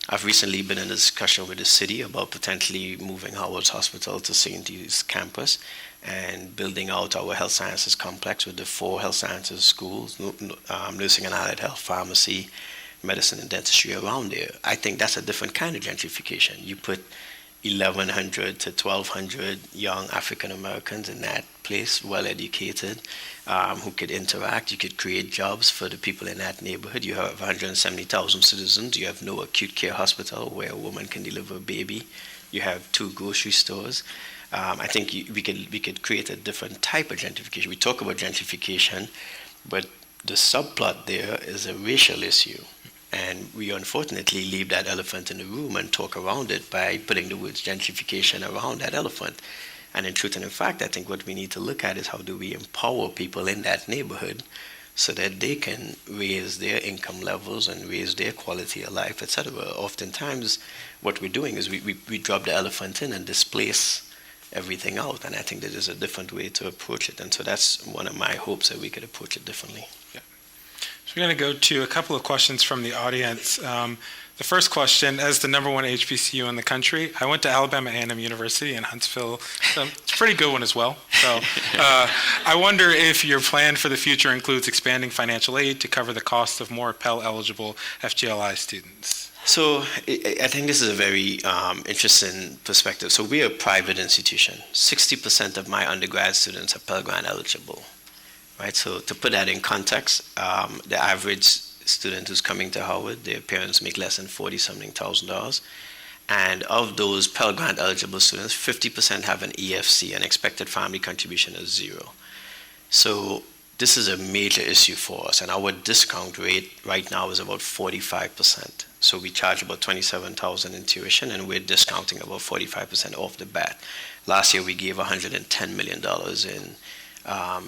I've recently been in a discussion with the city about potentially moving Howard's Hospital to St. Hugh's campus and building out our health sciences complex with the 4 health sciences schools, nursing and allied health, pharmacy, medicine, and dentistry around there. I think that's a different kind of gentrification. You put 1,100 to 1,200 young African Americans in that place, well educated, who could interact. You could create jobs for the people in that neighborhood. You have 170,000 citizens. You have no acute care hospital where a woman can deliver a baby. You have 2 grocery stores. I think we could create a different type of gentrification. We talk about gentrification, but the subplot there is a racial issue. And we unfortunately leave that elephant in the room and talk around it by putting the words gentrification around that elephant. And in truth and in fact, I think what we need to look at is how do we empower people in that neighborhood so that they can raise their income levels and raise their quality of life, etc. Oftentimes, what we're doing is we drop the elephant in and displace everything out, and I think that there's a different way to approach it, and so that's one of my hopes, that we could approach it differently. Yeah. So we're going to go to a couple of questions from the audience. The first question, as the #1 HBCU in the country, I went to Alabama A&M University in Huntsville. So it's a pretty good one as well. So I wonder if your plan for the future includes expanding financial aid to cover the cost of more Pell-eligible FGLI students. So I think this is a very interesting perspective. So we're a private institution. 60% of my undergrad students are Pell Grant eligible, right? So to put that in context, the average student who's coming to Howard, their parents make less than $40-something thousand. And of those Pell Grant eligible students, 50% have an EFC, an expected family contribution of 0. So this is a major issue for us, and our discount rate right now is about 45%. So we charge about $27,000 in tuition, and we're discounting about 45% off the bat. Last year we gave $110 million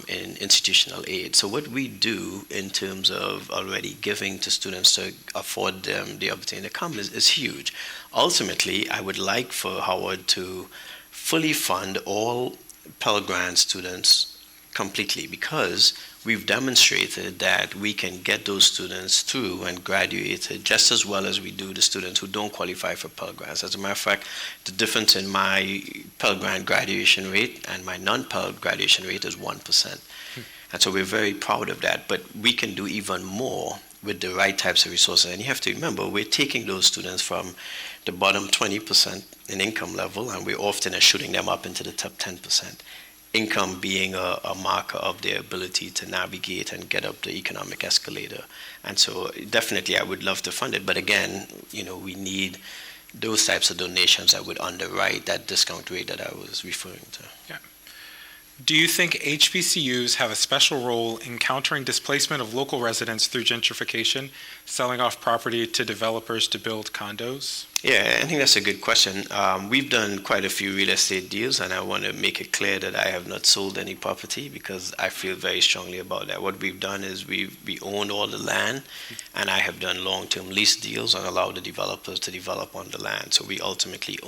in institutional aid. So what we do in terms of already giving to students to afford them the opportunity to come is huge. Ultimately, I would like for Howard to fully fund all Pell Grant students completely, because we've demonstrated that we can get those students through and graduated just as well as we do the students who don't qualify for Pell Grants. As a matter of fact, the difference in my Pell Grant graduation rate and my non-Pell graduation rate is 1%. And so we're very proud of that, but we can do even more with the right types of resources. And you have to remember, we're taking those students from the bottom 20% in income level, and we're often shooting them up into the top 10%. Income being a marker of their ability to navigate and get up the economic escalator. And so definitely I would love to fund it, but again, we need those types of donations that would underwrite that discount rate that I was referring to. Yeah. Do you think HBCUs have a special role in countering displacement of local residents through gentrification, selling off property to developers to build condos? Yeah, I think that's a good question. We've done quite a few real estate deals, and I want to make it clear that I have not sold any property because I feel very strongly about that. What we've done is we own all the land, and I have done long-term lease deals and allowed the developers to develop on the land. So we ultimately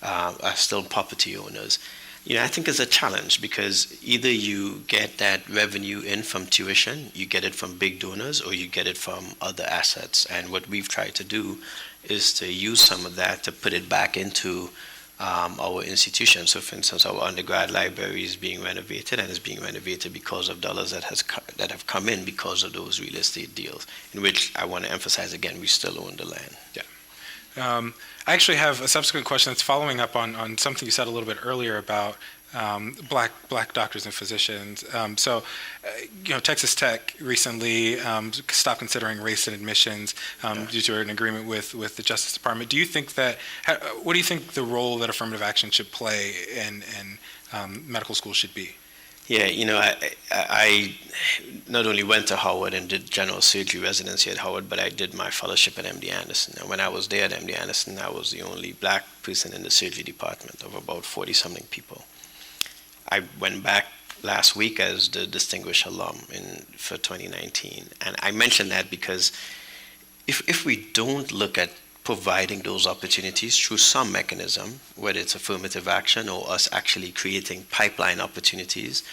are still property owners. I think it's a challenge because either you get that revenue in from tuition, you get it from big donors, or you get it from other assets. And what we've tried to do is to use some of that to put it back into our institution. So for instance, our undergrad library is being renovated, and is being renovated because of dollars that have come in because of those real estate deals, in which I want to emphasize again, we still own the land. Yeah. I actually have a subsequent question that's following up on something you said a little bit earlier about black doctors and physicians. Texas Tech recently stopped considering race in admissions due to an agreement with the Justice Department. Do you think what do you think the role that affirmative action should play in medical school should be? Yeah, I not only went to Howard and did general surgery residency at Howard, but I did my fellowship at MD Anderson. And when I was there at MD Anderson, I was the only black person in the surgery department of about 40-something people. I went back last week as the distinguished alum for 2019. And I mention that because if we don't look at providing those opportunities through some mechanism, whether it's affirmative action or us actually creating pipeline opportunities,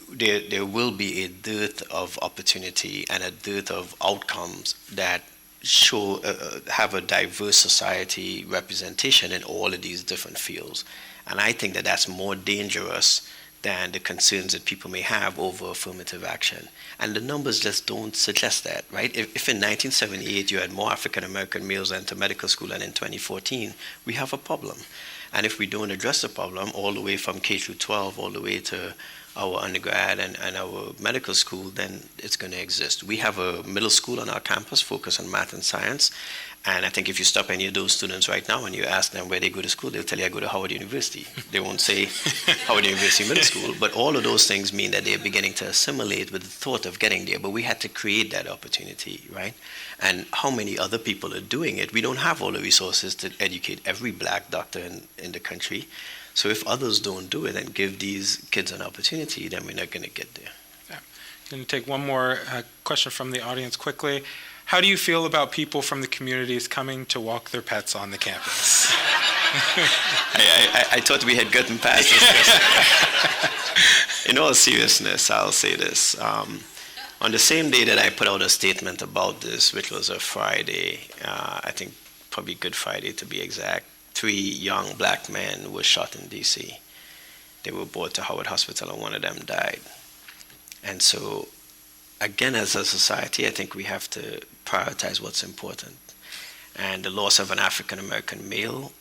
there will be a dearth of opportunity and a dearth of outcomes that show have a diverse society representation in all of these different fields. And I think that that's more dangerous than the concerns that people may have over affirmative action. And the numbers just don't suggest that, right? If in 1978 you had more African American males enter medical school than in 2014, we have a problem. And if we don't address the problem all the way from K through 12, all the way to our undergrad and our medical school, then it's going to exist. We have a middle school on our campus focused on math and science. And I think if you stop any of those students right now and you ask them where they go to school, they'll tell you I go to Howard University. They won't say Howard University Middle School, but all of those things mean that they're beginning to assimilate with the thought of getting there. But we had to create that opportunity, right? And how many other people are doing it? We don't have all the resources to educate every black doctor in the country. So if others don't do it and give these kids an opportunity, then we're not going to get there. Yeah. Going to take one more question from the audience quickly. How do you feel about people from the communities coming to walk their pets on the campus? I thought we had gotten past this. In all seriousness, I'll say this. On the same day that I put out a statement about this, which was a Friday, I think probably Good Friday to be exact, 3 young black men were shot in D.C. They were brought to Howard Hospital and one of them died. And so, again, as a society, I think we have to prioritize what's important. And the loss of an African-American male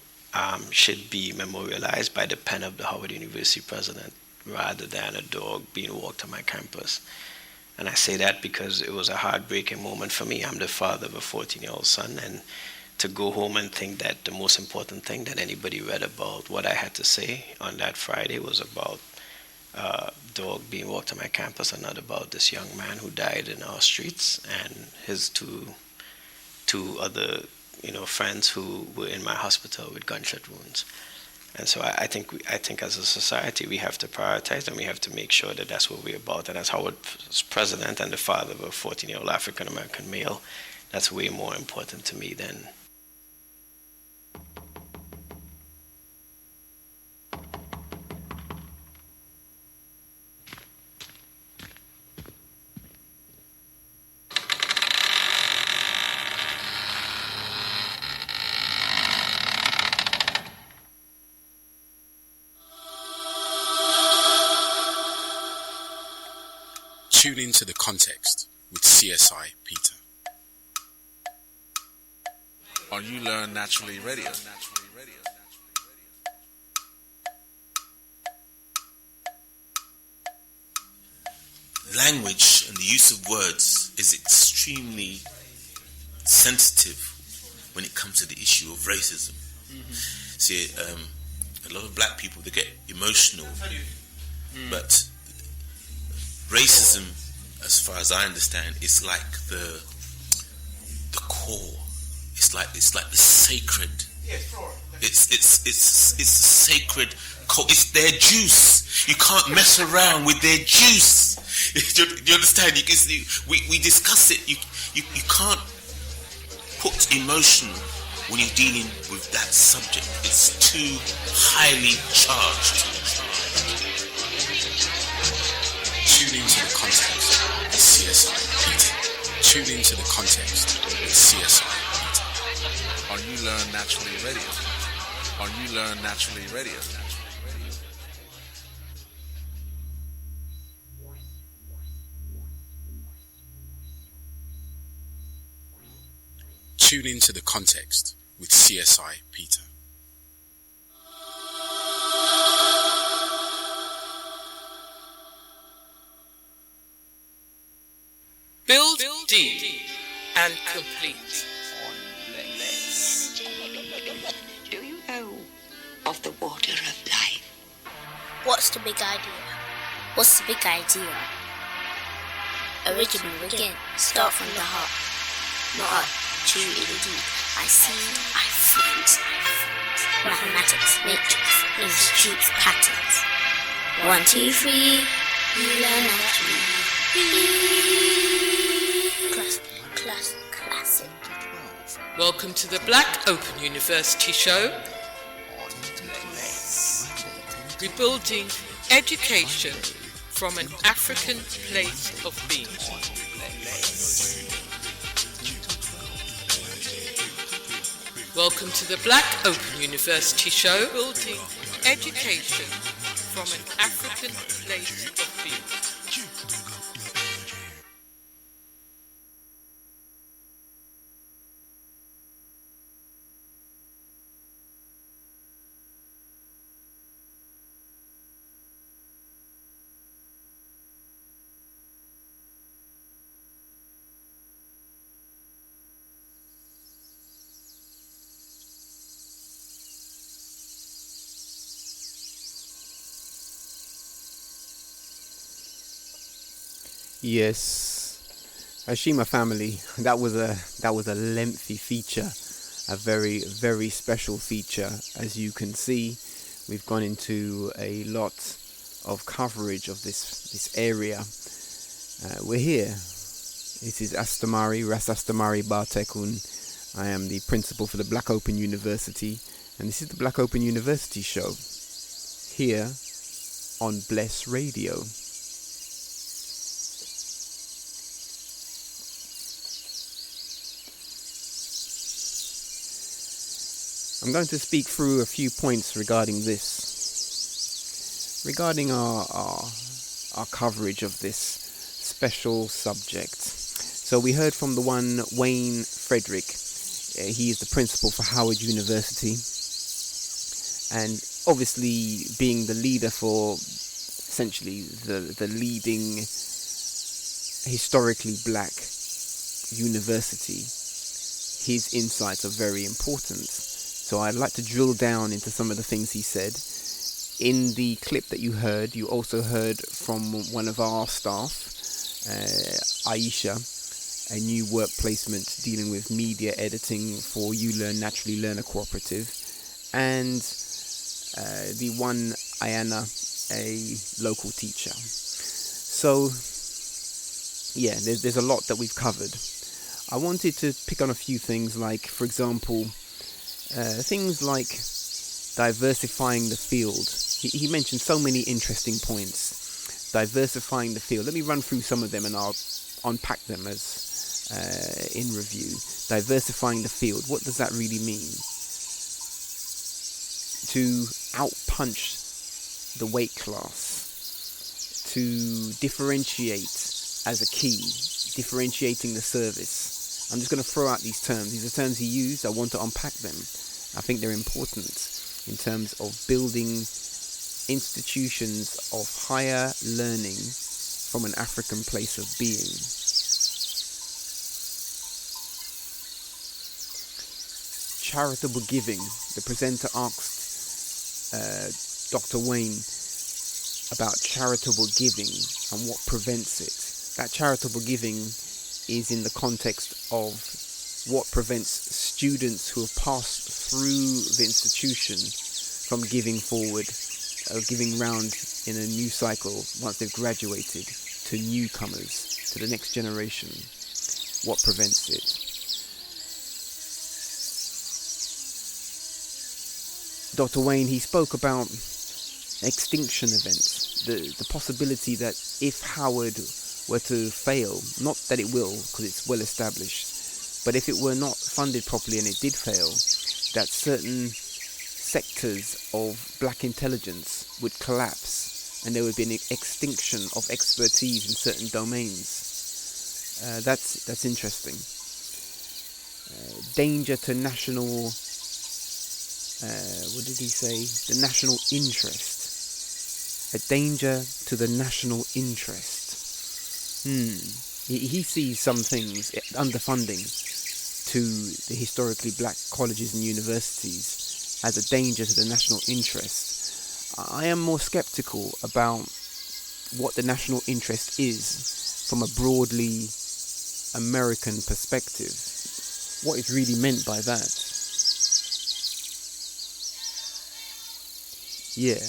should be memorialized by the pen of the Howard University president rather than a dog being walked on my campus. And I say that because it was a heartbreaking moment for me. I'm the father of a 14-year-old son, and to go home and think that the most important thing that anybody read about what I had to say on that Friday was about dog being walked on my campus and not about this young man who died in our streets and his two other friends who were in my hospital with gunshot wounds. And so I think as a society we have to prioritize and we have to make sure that that's what we're about. And as Howard's president and the father of a 14-year-old African-American male, that's way more important to me than Tune into The Context with CSI Peter. On You Learn Naturally Radio. Language and the use of words is extremely sensitive when it comes to the issue of racism. See, a lot of black people, they get emotional, but racism, as far as I understand, is like the core. It's like the sacred. It's sacred. It's their juice. You can't mess around with their juice. Do you understand? We discuss it. You can't put emotion when you're dealing with that subject. It's too highly charged. Tune into The Context with CSI Peter. Tune into The Context with CSI Peter. On You Learn Naturally Radio. On You Learn Naturally Radio. Tune into The Context with CSI Peter. Build deep and complete. Do you know of the water of life? What's the big idea? What's the big idea? Original begin, start from the heart. Not too deep. I see, I freeze. Mathematics, matrix, institutes, patterns. 1, 2, 3, you learn classic. Welcome to the Black Open University Show. Rebuilding education from an African place of being. Welcome to the Black Open University Show. Building education from an African place of being. Yes, Ashima family, that was a lengthy feature, a very, very special feature. As you can see, We've gone into a lot of coverage of this area. We're here. This is Astehmari, Ras Astehmari Bartekun. I am the principal for the Black Open University, and this is the Black Open University show here on Bless Radio. I'm going to speak through a few points regarding this, regarding our coverage of this special subject. So we heard from the one Wayne Frederick. He is the principal for Howard University, and obviously being the leader for essentially the leading historically black university, his insights are very important. So I'd like to drill down into some of the things he said. In the clip that you heard, you also heard from one of our staff, Aisha, a new work placement dealing with media editing for You Learn Naturally Learner Cooperative, and the one Ayana, a local teacher. So yeah, there's a lot that we've covered. I wanted to pick on a few things, like, for example, things like diversifying the field. He mentioned so many interesting points. Diversifying the field. Let me run through some of them and I'll unpack them as in review. Diversifying the field. What does that really mean? To outpunch the weight class. To differentiate as a key. Differentiating the service. I'm just going to throw out these terms. These are terms he used. I want to unpack them. I think they're important in terms of building institutions of higher learning from an African place of being. Charitable giving. The presenter asked Dr. Wayne about charitable giving and what prevents it. That charitable giving is in the context of what prevents students who have passed through the institution from giving forward, giving round in a new cycle once they've graduated to newcomers, to the next generation. What prevents it? Dr. Wayne, he spoke about extinction events, the possibility that if Howard were to fail, not that it will, because it's well established, but if it were not funded properly and it did fail, that certain sectors of black intelligence would collapse and there would be an extinction of expertise in certain domains. That's interesting. Danger to national, what did he say? The national interest. A danger to the national interest. He sees some things, underfunding to the historically black colleges and universities, as a danger to the national interest. I am more skeptical about what the national interest is from a broadly American perspective. What is really meant by that? Yeah.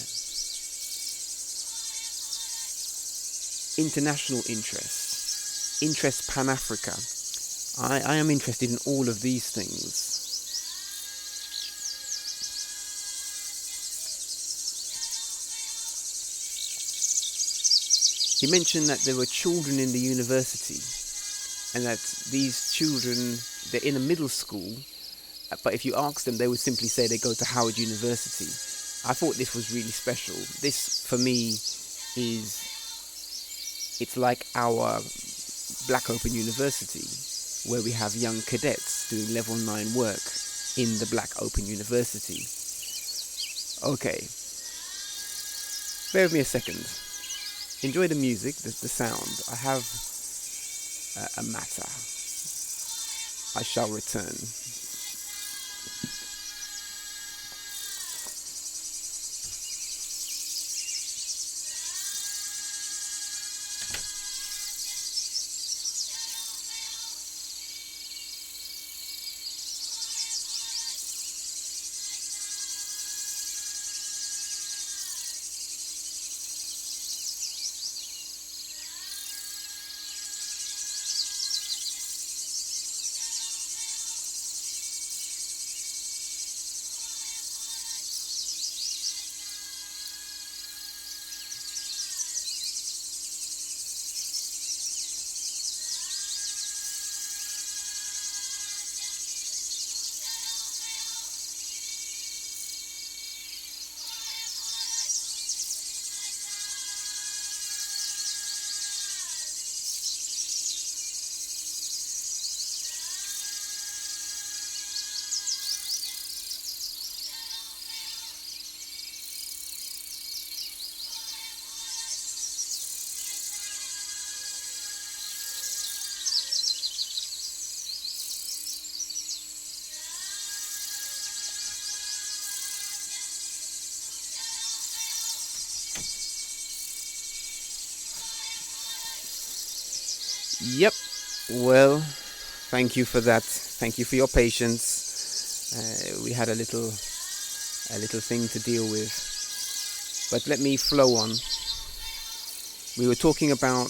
International interests, interest Pan-Africa. I am interested in all of these things. He mentioned that there were children in the university and that these children, they're in a middle school, but if you ask them, they would simply say they go to Howard University. I thought this was really special. This, for me, it's like our Black Open University, where we have young cadets doing level 9 work in the Black Open University. Okay. Bear with me a second. Enjoy the music, the sound. I have a matter. I shall return. Yep. Well, thank you for that. Thank you for your patience. We had a little thing to deal with. But let me flow on. We were talking about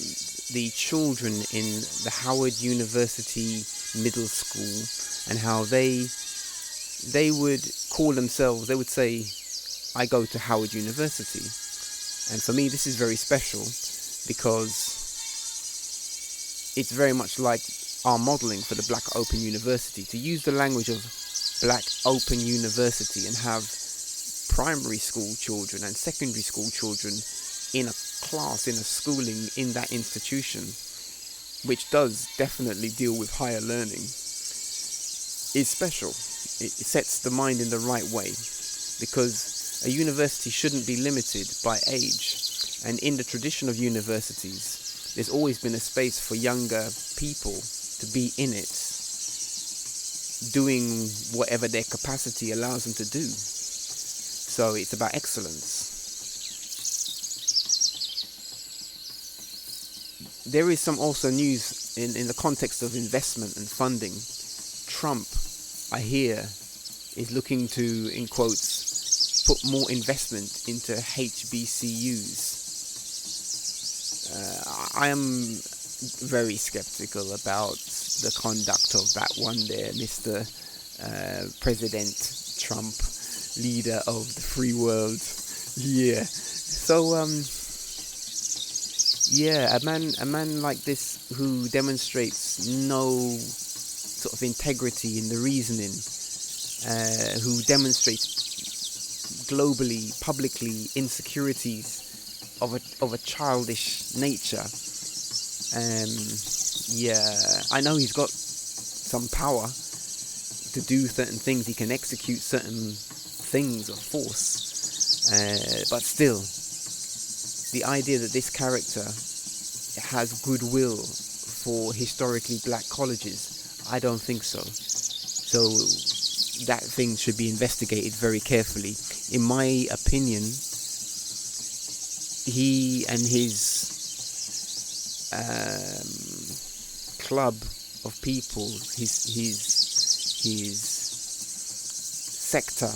the children in the Howard University Middle School and how they would call themselves, they would say, I go to Howard University. And for me, this is very special because it's very much like our modelling for the Black Open University. To use the language of Black Open University and have primary school children and secondary school children in a class, in a schooling, in that institution, which does definitely deal with higher learning, is special. It sets the mind in the right way, because a university shouldn't be limited by age. And in the tradition of universities, there's always been a space for younger people to be in it, doing whatever their capacity allows them to do. So it's about excellence. There is some also news in the context of investment and funding. Trump, I hear, is looking to, in quotes, put more investment into HBCUs. I am very skeptical about the conduct of that one there, Mr. President Trump, leader of the free world. Yeah. So, yeah, a man like this who demonstrates no sort of integrity in the reasoning, who demonstrates globally, publicly, insecurities of a childish nature. Yeah, I know he's got some power to do certain things. He can execute certain things of force, but still, the idea that this character has goodwill for historically black colleges, I don't think so. So that thing should be investigated very carefully. In my opinion, he and his club of people, his sector,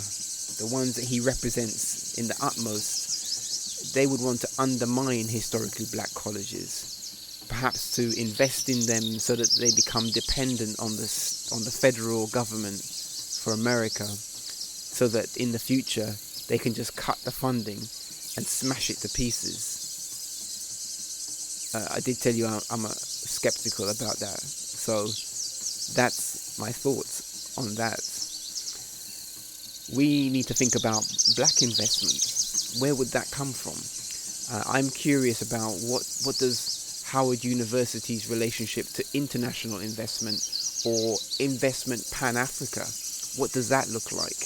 the ones that he represents in the utmost, they would want to undermine historically black colleges, perhaps to invest in them so that they become dependent on the federal government for America, so that in the future they can just cut the funding and smash it to pieces. I did tell you I'm skeptical about that, so that's my thoughts on that. We need to think about black investment. Where would that come from? I'm curious about what does Howard University's relationship to international investment or investment pan-Africa, what does that look like?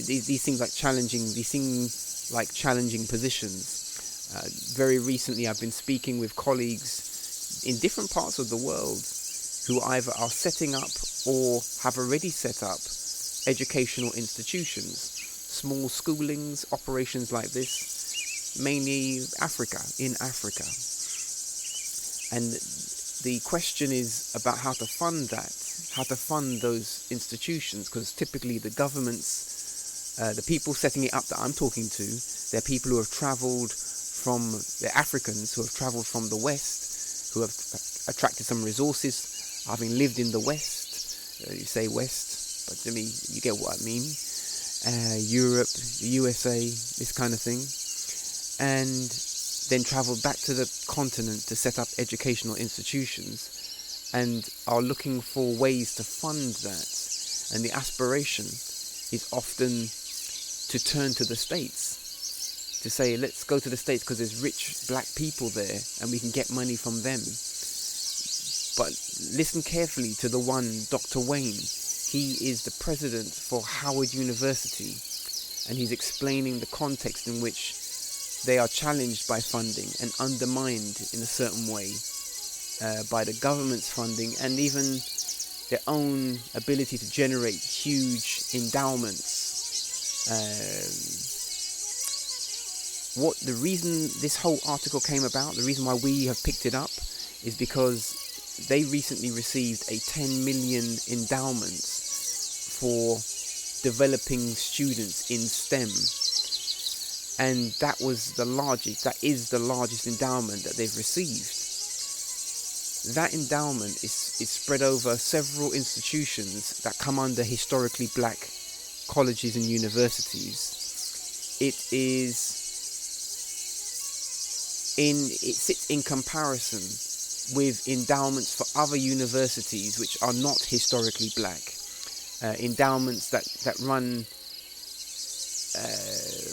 These things like challenging positions. Very recently I've been speaking with colleagues in different parts of the world who either are setting up or have already set up educational institutions, small schoolings, operations like this, mainly in Africa. And the question is about how to fund that, how to fund those institutions, because typically the governments, the people setting it up that I'm talking to, they're people who have travelled they're Africans who have travelled from the West, who have attracted some resources, having lived in the West. You say West, but to me, you get what I mean. Europe, the USA, this kind of thing. And then travelled back to the continent to set up educational institutions and are looking for ways to fund that. And the aspiration is often to turn to the States, to say, let's go to the States because there's rich black people there and we can get money from them. But listen carefully to the one, Dr. Wayne. He is the president for Howard University, and he's explaining the context in which they are challenged by funding and undermined in a certain way by the government's funding and even their own ability to generate huge endowments. What the reason this whole article came about, the reason why we have picked it up, is because they recently received a 10 million endowment for developing students in STEM. And that is the largest endowment that they've received. That endowment is spread over several institutions that come under historically black colleges and universities. It sits in comparison with endowments for other universities which are not historically black. Endowments that run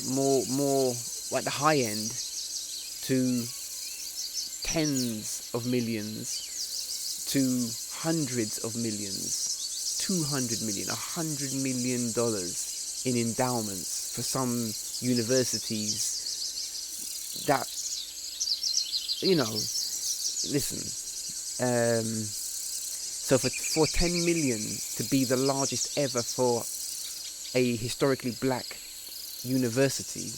more at the high end to tens of millions to hundreds of millions, 200 million, $100 million in endowments for some universities that, listen, so for 10 million to be the largest ever for a historically black university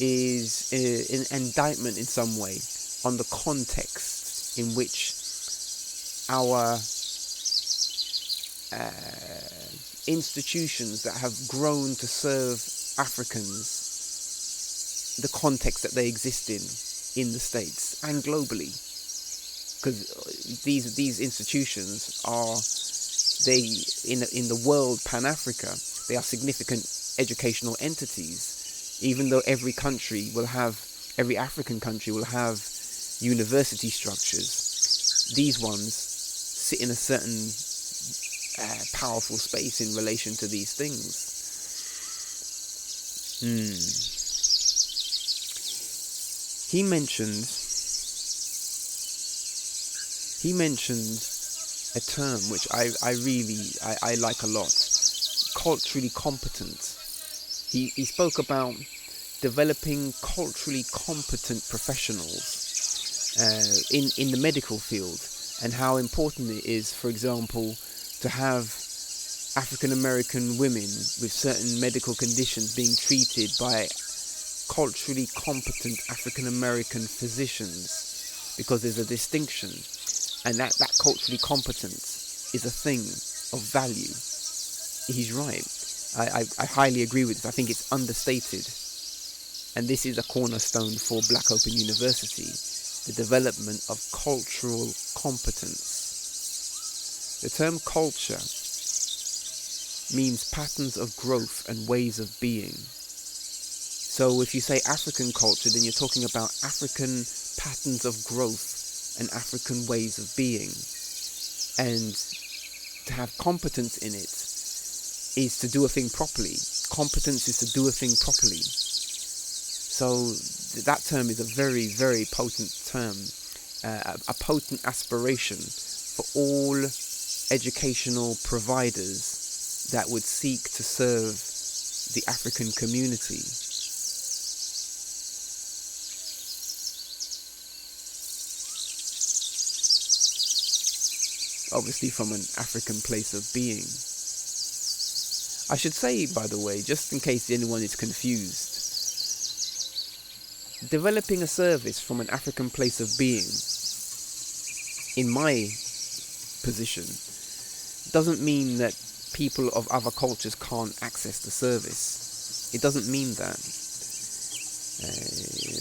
is an indictment in some way on the context in which our institutions that have grown to serve Africans, the context that they exist in the States and globally, because these institutions are in the world Pan-Africa, they are significant educational entities. Even though every African country will have university structures, these ones sit in a certain powerful space in relation to these things. He mentioned a term which I like a lot: culturally competent. He spoke about developing culturally competent professionals in the medical field, and how important it is, for example, to have African American women with certain medical conditions being treated by culturally competent African American physicians, because there's a distinction, and that culturally competence is a thing of value. He's right. I highly agree with this. I think it's understated, and this is a cornerstone for Black Open University: the development of cultural competence. The term culture means patterns of growth and ways of being. So if you say African culture, then you're talking about African patterns of growth and African ways of being. And to have competence in it is to do a thing properly. Competence is to do a thing properly. So that term is a very, very potent term, a potent aspiration for all educational providers that would seek to serve the African community. Obviously from an African place of being. I should say, by the way, just in case anyone is confused, developing a service from an African place of being, in my position, doesn't mean that people of other cultures can't access the service. It doesn't mean that.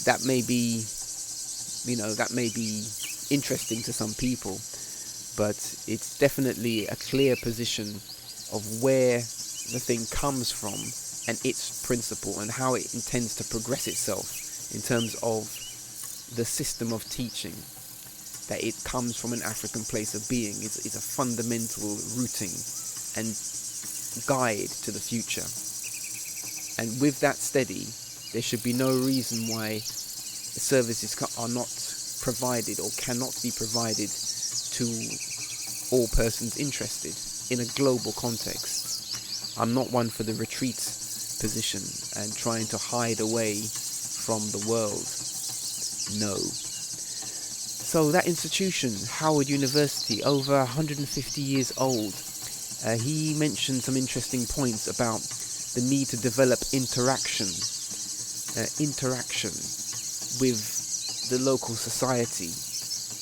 That may be interesting to some people, but it's definitely a clear position of where the thing comes from and its principle and how it intends to progress itself in terms of the system of teaching. That it comes from an African place of being is a fundamental rooting and guide to the future. And with that steady, there should be no reason why the services are not provided or cannot be provided to all persons interested in a global context. I'm not one for the retreat position and trying to hide away from the world. No. So that institution, Howard University, over 150 years old, he mentioned some interesting points about the need to develop interaction with the local society,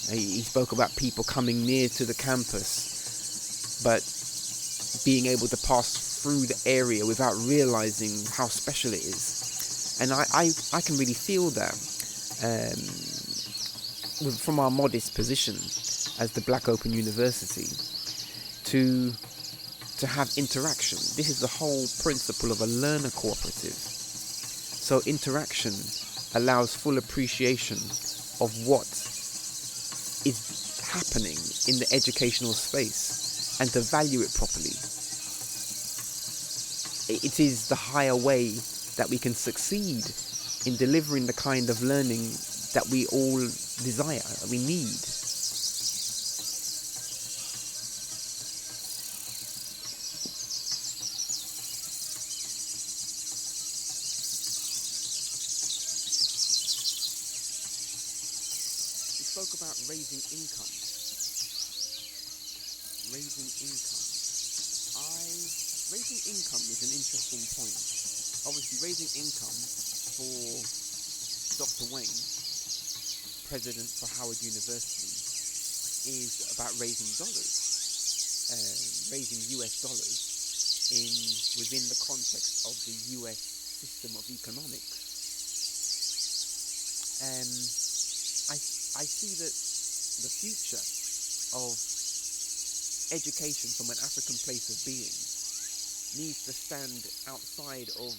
He spoke about people coming near to the campus, but being able to pass through the area without realizing how special it is. And I can really feel that from our modest position as the Black Open University to have interaction. This is the whole principle of a learner cooperative. So interaction allows full appreciation of what is happening in the educational space and to value it properly. It is the higher way that we can succeed in delivering the kind of learning that we all desire, that we need. We spoke about raising income. Raising income is an interesting point. Obviously, raising income for Dr. Wayne, president for Howard University, is about raising dollars, raising US dollars within the context of the US system of economics. I see that the future of education from an African place of being needs to stand outside of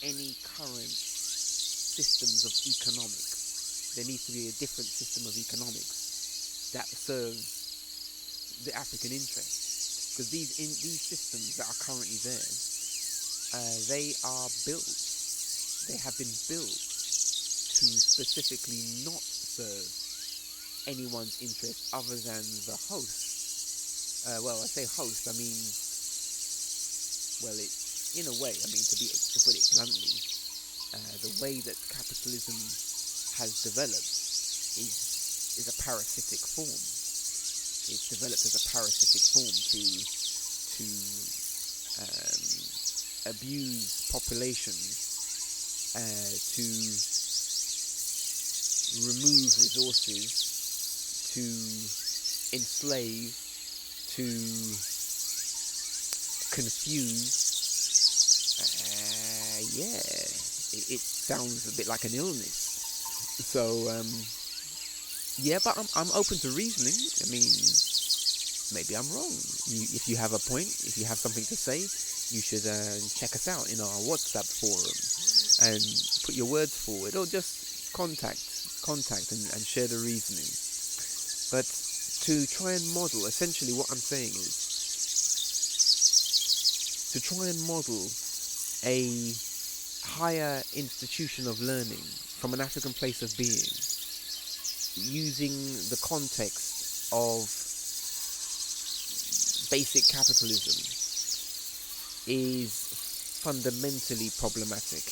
any current systems of economics. There needs to be a different system of economics that serves the African interest. Because these systems that are currently there, they are built. They have been built to specifically not serve anyone's interest other than the host. Well, I say host, I mean, well, it in a way, I mean, to put it bluntly, the way that capitalism has developed is a parasitic form. It's developed as a parasitic form to abuse populations, to remove resources, to enslave, to confuse. It sounds a bit like an illness. So but I'm open to reasoning. I mean, maybe I'm wrong. If you have a point, if you have something to say, you should check us out in our WhatsApp forum and put your words forward, or just contact and share the reasoning. But to try and model, essentially what I'm saying is to try and model a higher institution of learning from an African place of being, using the context of basic capitalism, is fundamentally problematic.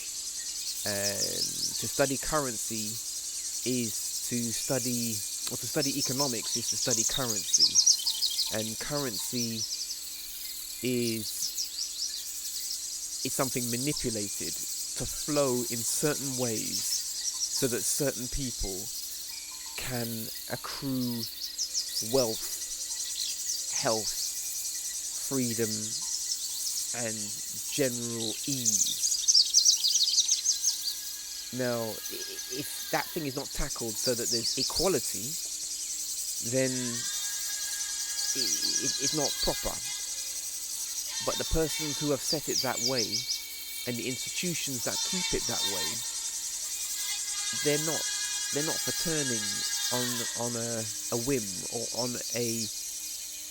To study currency is to study economics is to study currency, and currency is something manipulated to flow in certain ways so that certain people can accrue wealth, health, freedom, and general ease. Now, if that thing is not tackled so that there's equality, then it's not proper. But the persons who have set it that way, and the institutions that keep it that way, they're not for turning on a whim or on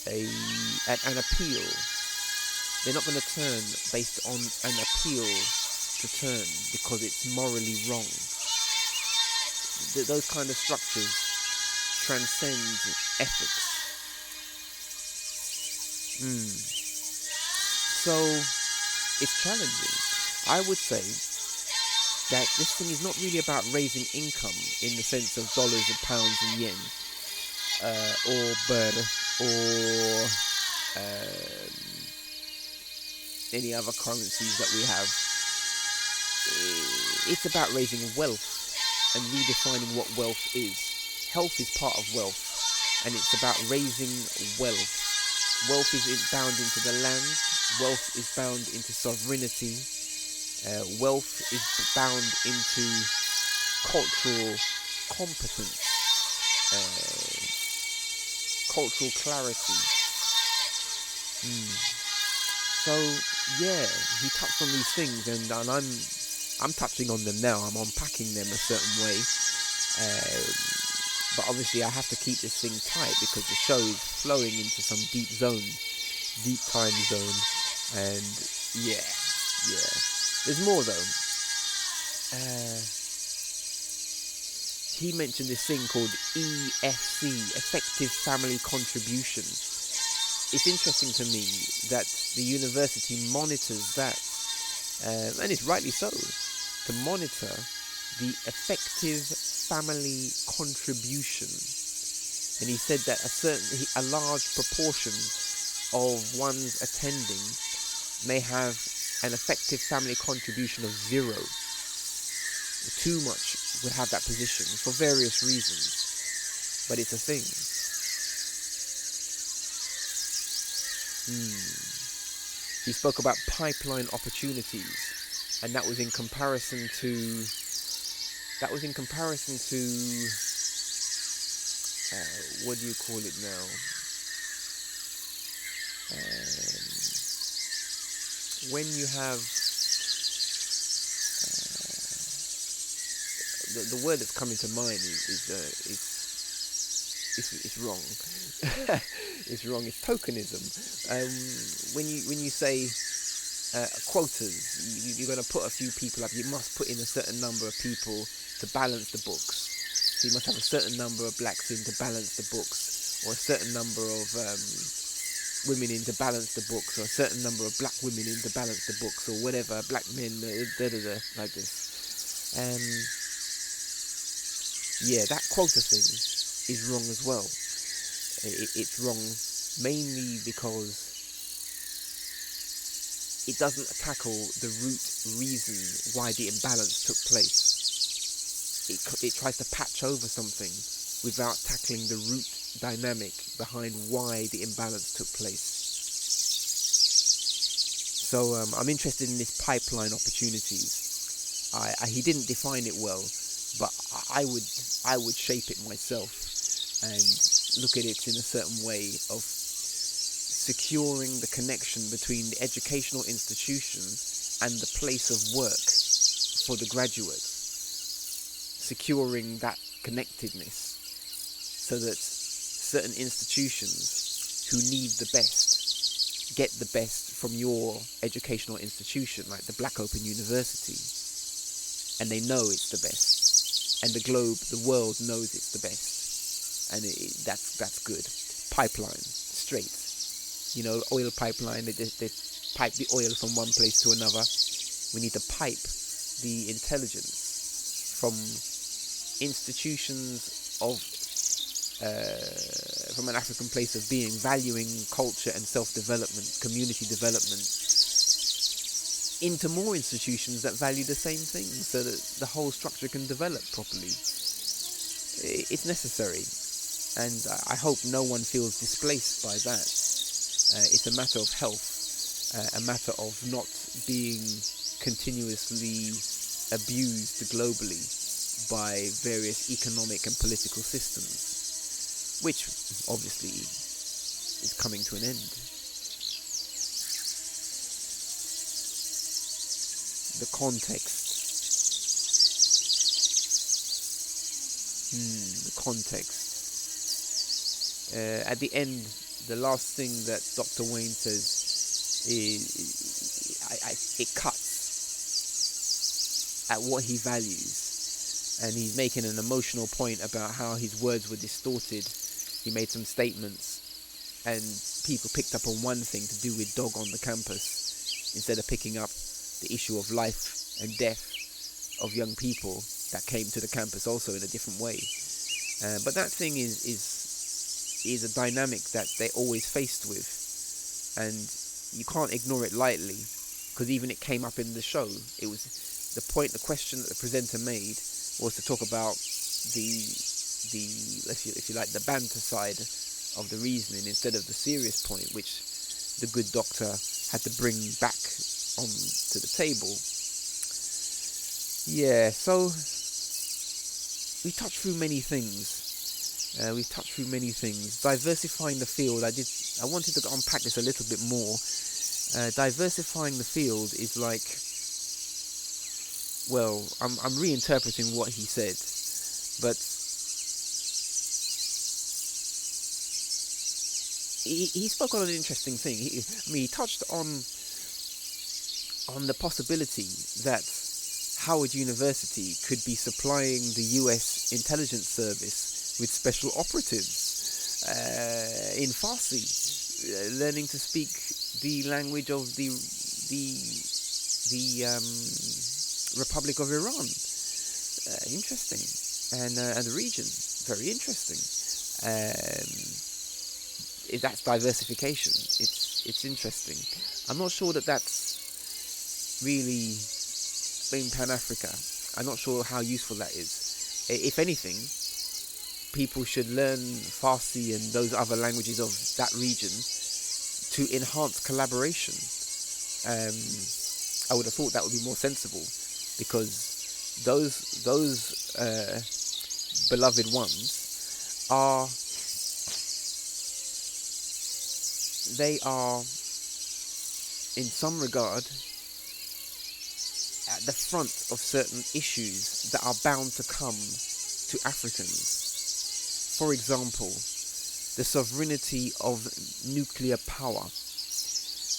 an appeal. They're not going to turn based on an appeal to turn because it's morally wrong. Those kind of structures transcend ethics. So it's challenging. I would say that this thing is not really about raising income in the sense of dollars and pounds and yen, or birr, or any other currencies that we have. It's about raising wealth and redefining what wealth is. health is part of wealth, and it's about raising wealth. Wealth is bound into the land. Wealth is bound into sovereignty. Wealth is bound into cultural competence, cultural clarity. So yeah, he touched on these things, and I'm touching on them now. I'm unpacking them a certain way, but obviously I have to keep this thing tight because the show is flowing into some deep time zone, and yeah. There's more though. He mentioned this thing called EFC, Effective Family Contribution. It's interesting to me that the university monitors that, and it's rightly so, to monitor the effective family contribution. And he said that a large proportion of ones attending may have an effective family contribution of 0. Too much would have that position for various reasons, but it's a thing. He spoke about pipeline opportunities, and that was in comparison to what do you call it now? When you have the word that's coming to mind is wrong. It's wrong. It's tokenism. When you say quotas, you're going to put a few people up. You must put in a certain number of people to balance the books. So you must have a certain number of blacks in to balance the books, or a certain number of women in to balance the books, or a certain number of black women in to balance the books, or whatever, black men, like this. Yeah, that quota thing is wrong as well. It's wrong mainly because it doesn't tackle the root reason why the imbalance took place. It tries to patch over something without tackling the root dynamic behind why the imbalance took place. So I'm interested in this pipeline opportunities. He didn't define it well, but I would shape it myself and look at it in a certain way of securing the connection between the educational institution and the place of work for the graduates. Securing that connectedness so that certain institutions who need the best get the best from your educational institution, like the Black Open University, and they know it's the best, and the world knows it's the best, and that's good. Pipeline, straight, oil pipeline. They pipe the oil from one place to another. We need to pipe the intelligence from institutions from an African place of being, valuing culture and self-development, community development, into more institutions that value the same thing, so that the whole structure can develop properly. It's necessary, and I hope no one feels displaced by that. It's a matter of health, a matter of not being continuously abused globally by various economic and political systems, which obviously is coming to an end. The context. At the end, the last thing that Dr. Wayne says is it cuts at what he values. And he's making an emotional point about how his words were distorted. He made some statements, and people picked up on one thing to do with dog on the campus, instead of picking up the issue of life and death of young people that came to the campus also in a different way. But that thing is a dynamic that they're always faced with, and you can't ignore it lightly, because even it came up in the show. It was the question that the presenter made was to talk about the if you like, the banter side of the reasoning instead of the serious point, which the good doctor had to bring back on to the table. Yeah, so we touched through many things. Diversifying the field. I wanted to unpack this a little bit more. Diversifying the field is like, well, I'm reinterpreting what he said, but he spoke on an interesting thing. He touched on the possibility that Howard University could be supplying the US intelligence service with special operatives in Farsi, learning to speak the language of the Republic of Iran. Interesting, and the region, very interesting. That's diversification. It's interesting. I'm not sure that that's really in Pan-Africa. I'm not sure how useful that is. If anything, people should learn Farsi and those other languages of that region to enhance collaboration. I would have thought that would be more sensible, because those beloved ones are in some regard at the front of certain issues that are bound to come to Africans. For example, the sovereignty of nuclear power,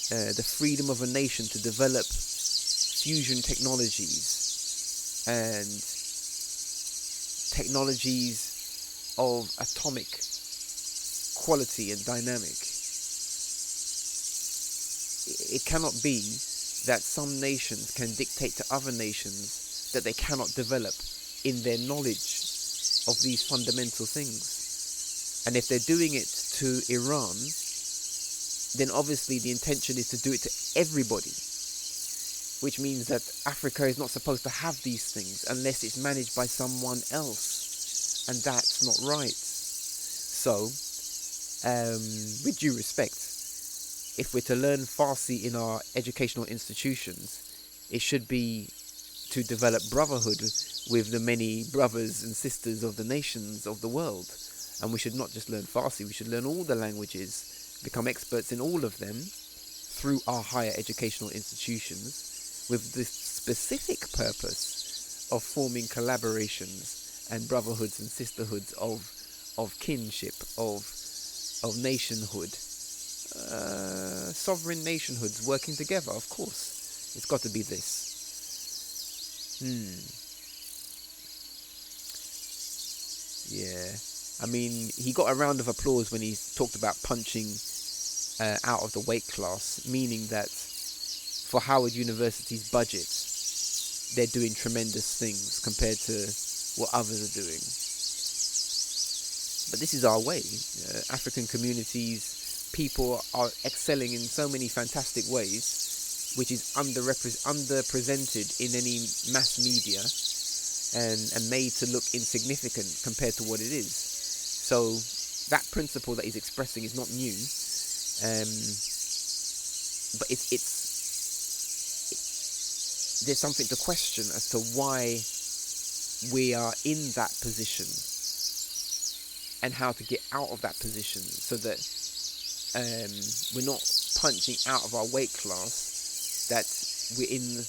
the freedom of a nation to develop fusion technologies and technologies of atomic quality and dynamic. It cannot be that some nations can dictate to other nations that they cannot develop in their knowledge of these fundamental things. And if they're doing it to Iran, then obviously the intention is to do it to everybody, which means that Africa is not supposed to have these things unless it's managed by someone else, and that's not right. So, with due respect, if we're to learn Farsi in our educational institutions, it should be to develop brotherhood with the many brothers and sisters of the nations of the world. And we should not just learn Farsi, we should learn all the languages, become experts in all of them through our higher educational institutions, with the specific purpose of forming collaborations and brotherhoods and sisterhoods of kinship, of nationhood. Sovereign nationhoods working together, of course. It's got to be this. Yeah. I mean, he got a round of applause when he talked about punching out of the weight class, meaning that for Howard University's budget, they're doing tremendous things compared to what others are doing. But this is our way. African communities, people are excelling in so many fantastic ways, which is underrepresented in any mass media and made to look insignificant compared to what it is. So that principle that he's expressing is not new, but there's something to question as to why we are in that position and how to get out of that position, so that we're not punching out of our weight class, that we're in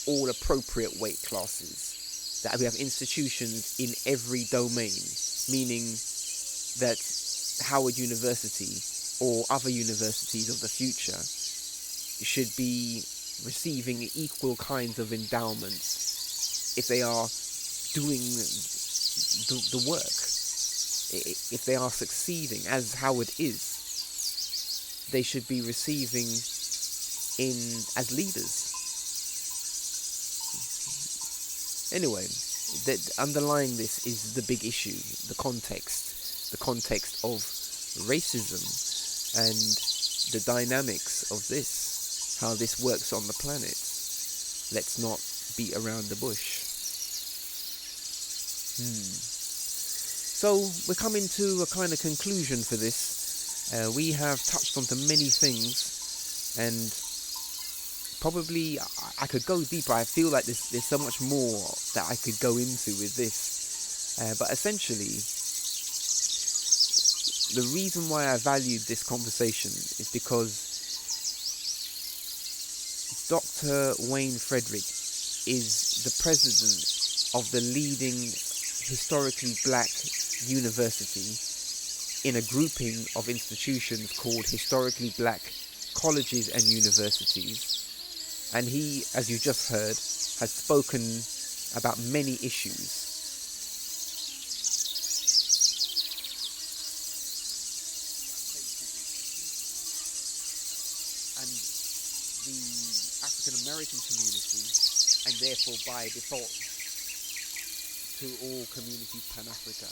all appropriate weight classes, that we have institutions in every domain, meaning that Howard University or other universities of the future should be receiving equal kinds of endowments if they are doing the work. If they are succeeding, as Howard is, they should be receiving as leaders. Anyway, underlying this is the big issue, the context of racism and the dynamics of this, how this works on the planet. Let's not beat around the bush. So we're coming to a kind of conclusion for this. We have touched onto many things, and probably I could go deeper. I feel like there's so much more that I could go into with this. But essentially, the reason why I valued this conversation is because Dr. Wayne Frederick is the president of the leading historically black university in a grouping of institutions called historically black colleges and universities. And he, as you just heard, has spoken about many issues. And the African American community, and therefore by default to all communities Pan-Africa.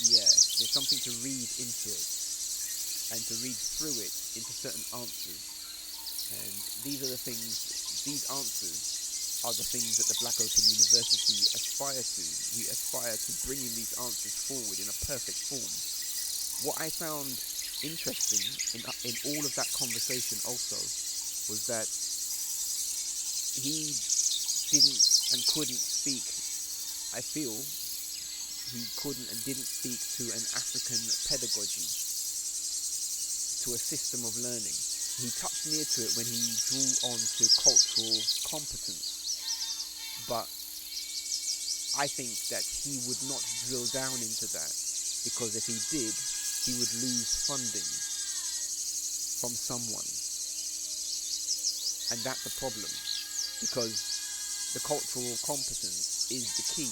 There's something to read into it and to read through it into certain answers. And these are the things, these answers are the things that the Black Open University aspire to. We aspire to bringing these answers forward in a perfect form. What I found interesting in all of that conversation also was that he didn't and couldn't speak, I feel, he couldn't and didn't speak to an African pedagogy, to a system of learning. He touched near to it when he drew on to cultural competence. But I think that he would not drill down into that, because if he did, he would lose funding from someone. And that's a problem, because the cultural competence is the key.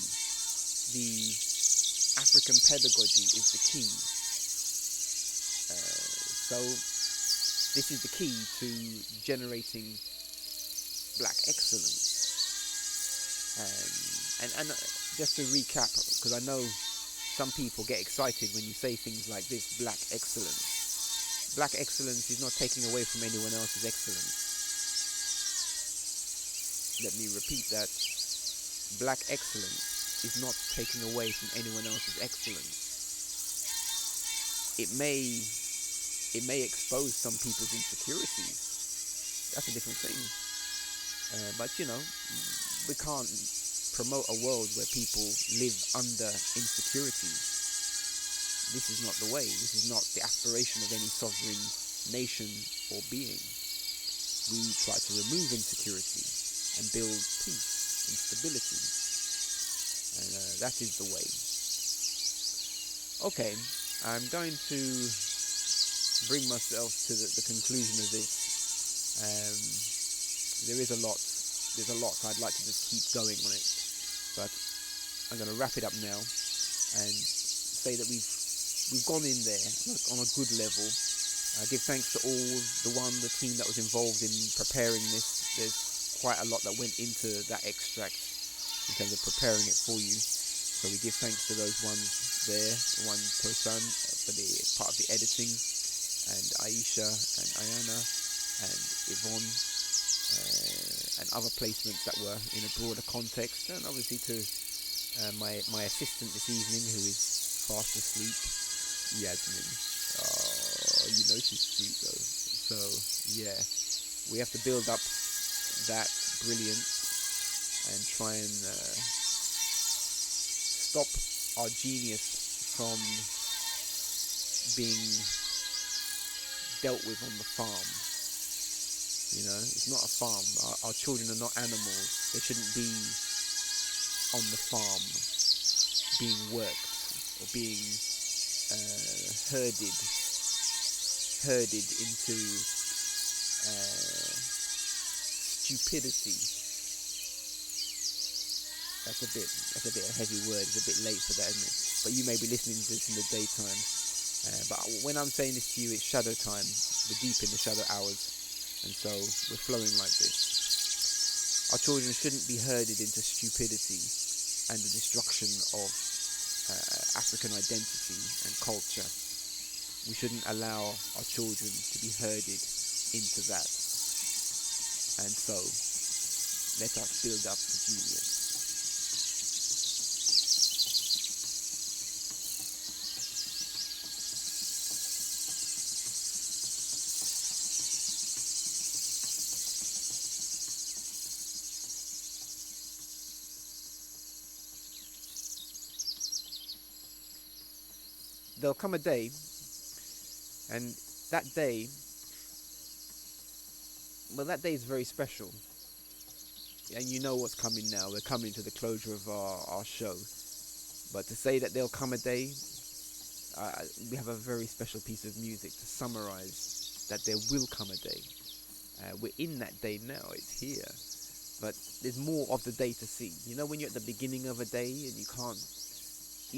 The African pedagogy is the key. So this is the key to generating black excellence. And just to recap, because I know some people get excited when you say things like this, black excellence. Black excellence is not taking away from anyone else's excellence. Let me repeat that. Black excellence is not taking away from anyone else's excellence. It may expose some people's insecurities. That's a different thing. But you know, we can't promote a world where people live under insecurities. This is not the way. This is not the aspiration of any sovereign nation or being. We try to remove insecurity and build peace and stability. And that is the way. Okay, I'm going to bring myself to the conclusion of this. There is a lot. There's a lot. I'd like to just keep going on it, but I'm going to wrap it up now and say that we've gone in there on a good level. I give thanks to all the team that was involved in preparing this. There's quite a lot that went into that extract in terms of preparing it for you. So we give thanks to those ones there, one Tosan for the part of the editing, and Aisha and Ayana and Yvonne and other placements that were in a broader context, and obviously to my assistant this evening, who is fast asleep, Yasmin. Oh, you know she's sweet though. So yeah, we have to build up that brilliance and try and stop our genius from being dealt with on the farm. You know, it's not a farm. Our children are not animals. They shouldn't be on the farm being worked or being herded into stupidity. That's a bit a heavy word. It's a bit late for that, isn't it? But you may be listening to this in the daytime. But when I'm saying this to you, it's shadow time. We're deep in the shadow hours. And so we're flowing like this. Our children shouldn't be herded into stupidity and the destruction of African identity and culture. We shouldn't allow our children to be herded into that. And so, let us build up the genius. there'll come a day, and that day, well, that day is very special. And you know what's coming now. We're coming to the closure of our show. But to say that there'll come a day, we have a very special piece of music to summarize that there will come a day. We're in that day now. It's here. But there's more of the day to see. You know when you're at the beginning of a day and you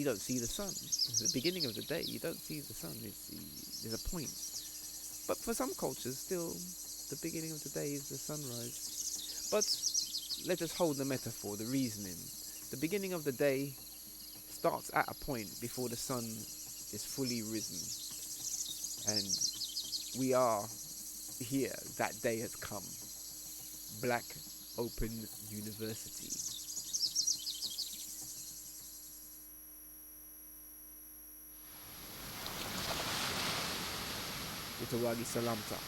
don't see the sun. It's the beginning of the day, you don't see the sun. There's a point. But for some cultures, still, the beginning of the day is the sunrise. But let us hold the metaphor, the reasoning. The beginning of the day starts at a point before the sun is fully risen. And we are here. That day has come. Black Open University. Utawagi Salamta.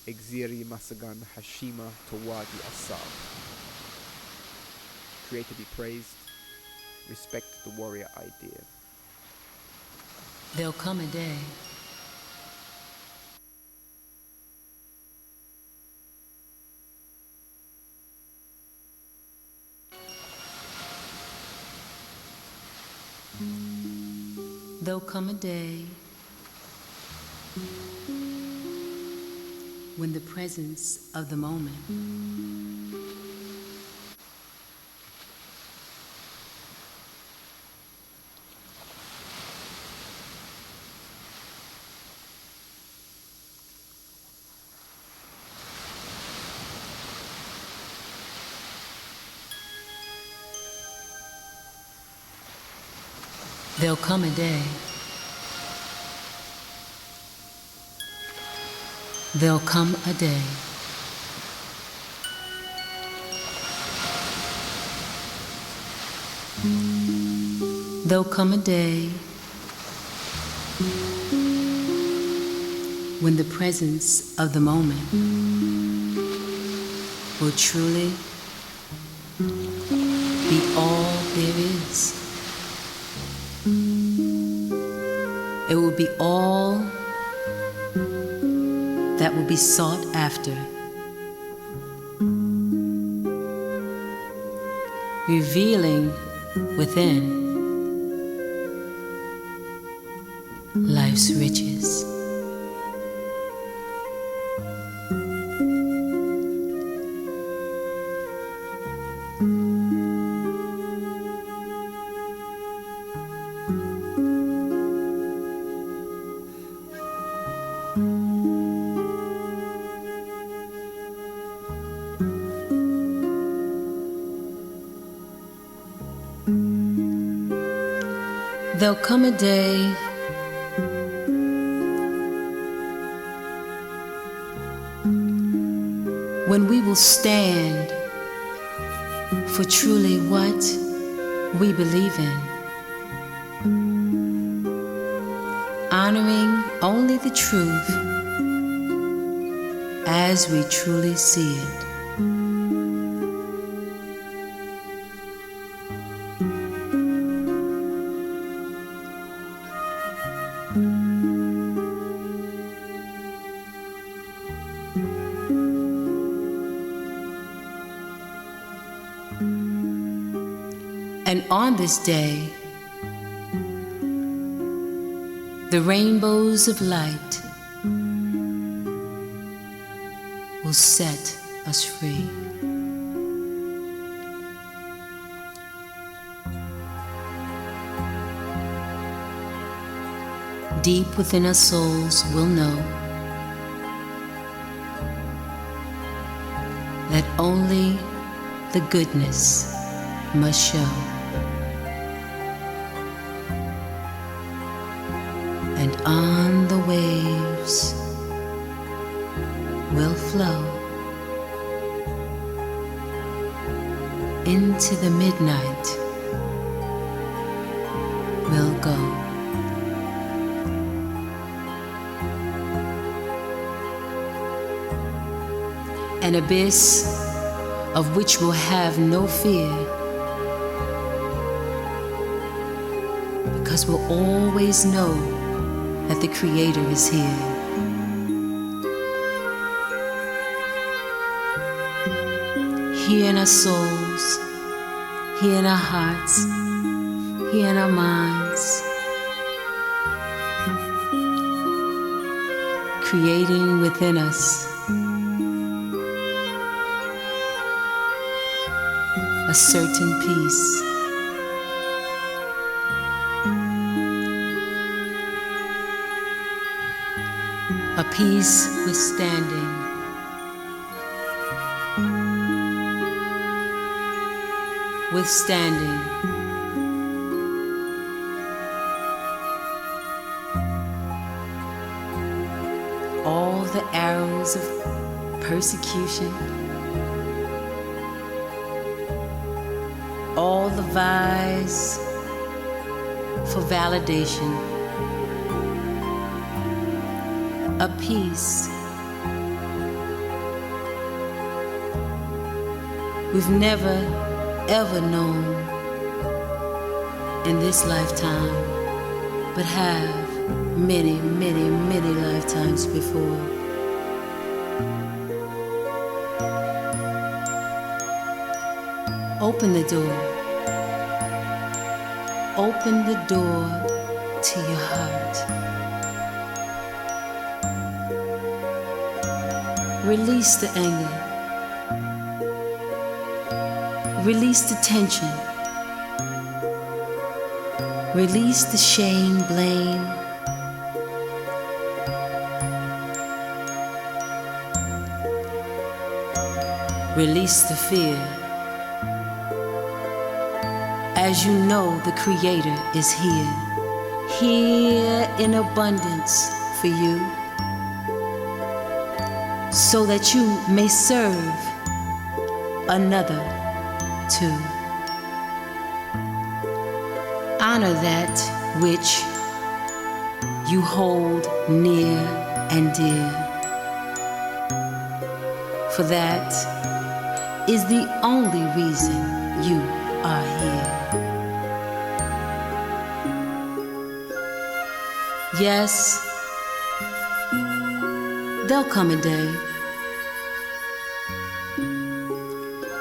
Exiri Masagan Hashima Tawadi Asab. Creator be praised. Respect the warrior idea. There'll come a day. There'll come a day when the presence of the moment there'll come a day. There'll come a day. There'll come a day when the presence of the moment will truly be all there is. It will be all that will be sought after, revealing within life's riches. There'll come a day when we will stand for truly what we believe in, honoring only the truth as we truly see it. And on this day, the rainbows of light will set us free. Deep within our souls, we'll know that only the goodness must show. And on the waves will flow into the midnight we'll go. An abyss of which we'll have no fear, because we'll always know that the Creator is here. Here in our souls, here in our hearts, here in our minds, creating within us a certain peace. A peace withstanding all the arrows of persecution, all the vies for validation. A peace we've never ever known in this lifetime, but have many, many, many lifetimes before. Open the door. Open the door to your heart. Release the anger. Release the tension. Release the shame, blame. Release the fear. As you know, the Creator is here, here in abundance for you, so that you may serve another too. Honor that which you hold near and dear, for that is the only reason you are here. Yes, there'll come a day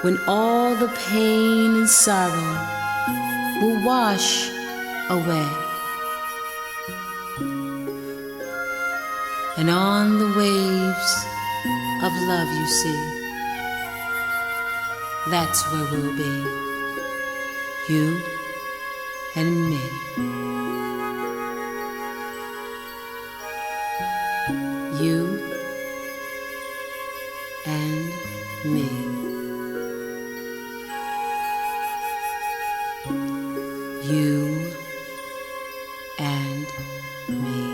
when all the pain and sorrow will wash away, and on the waves of love you see, that's where we'll be, you and me. You and me. You and me.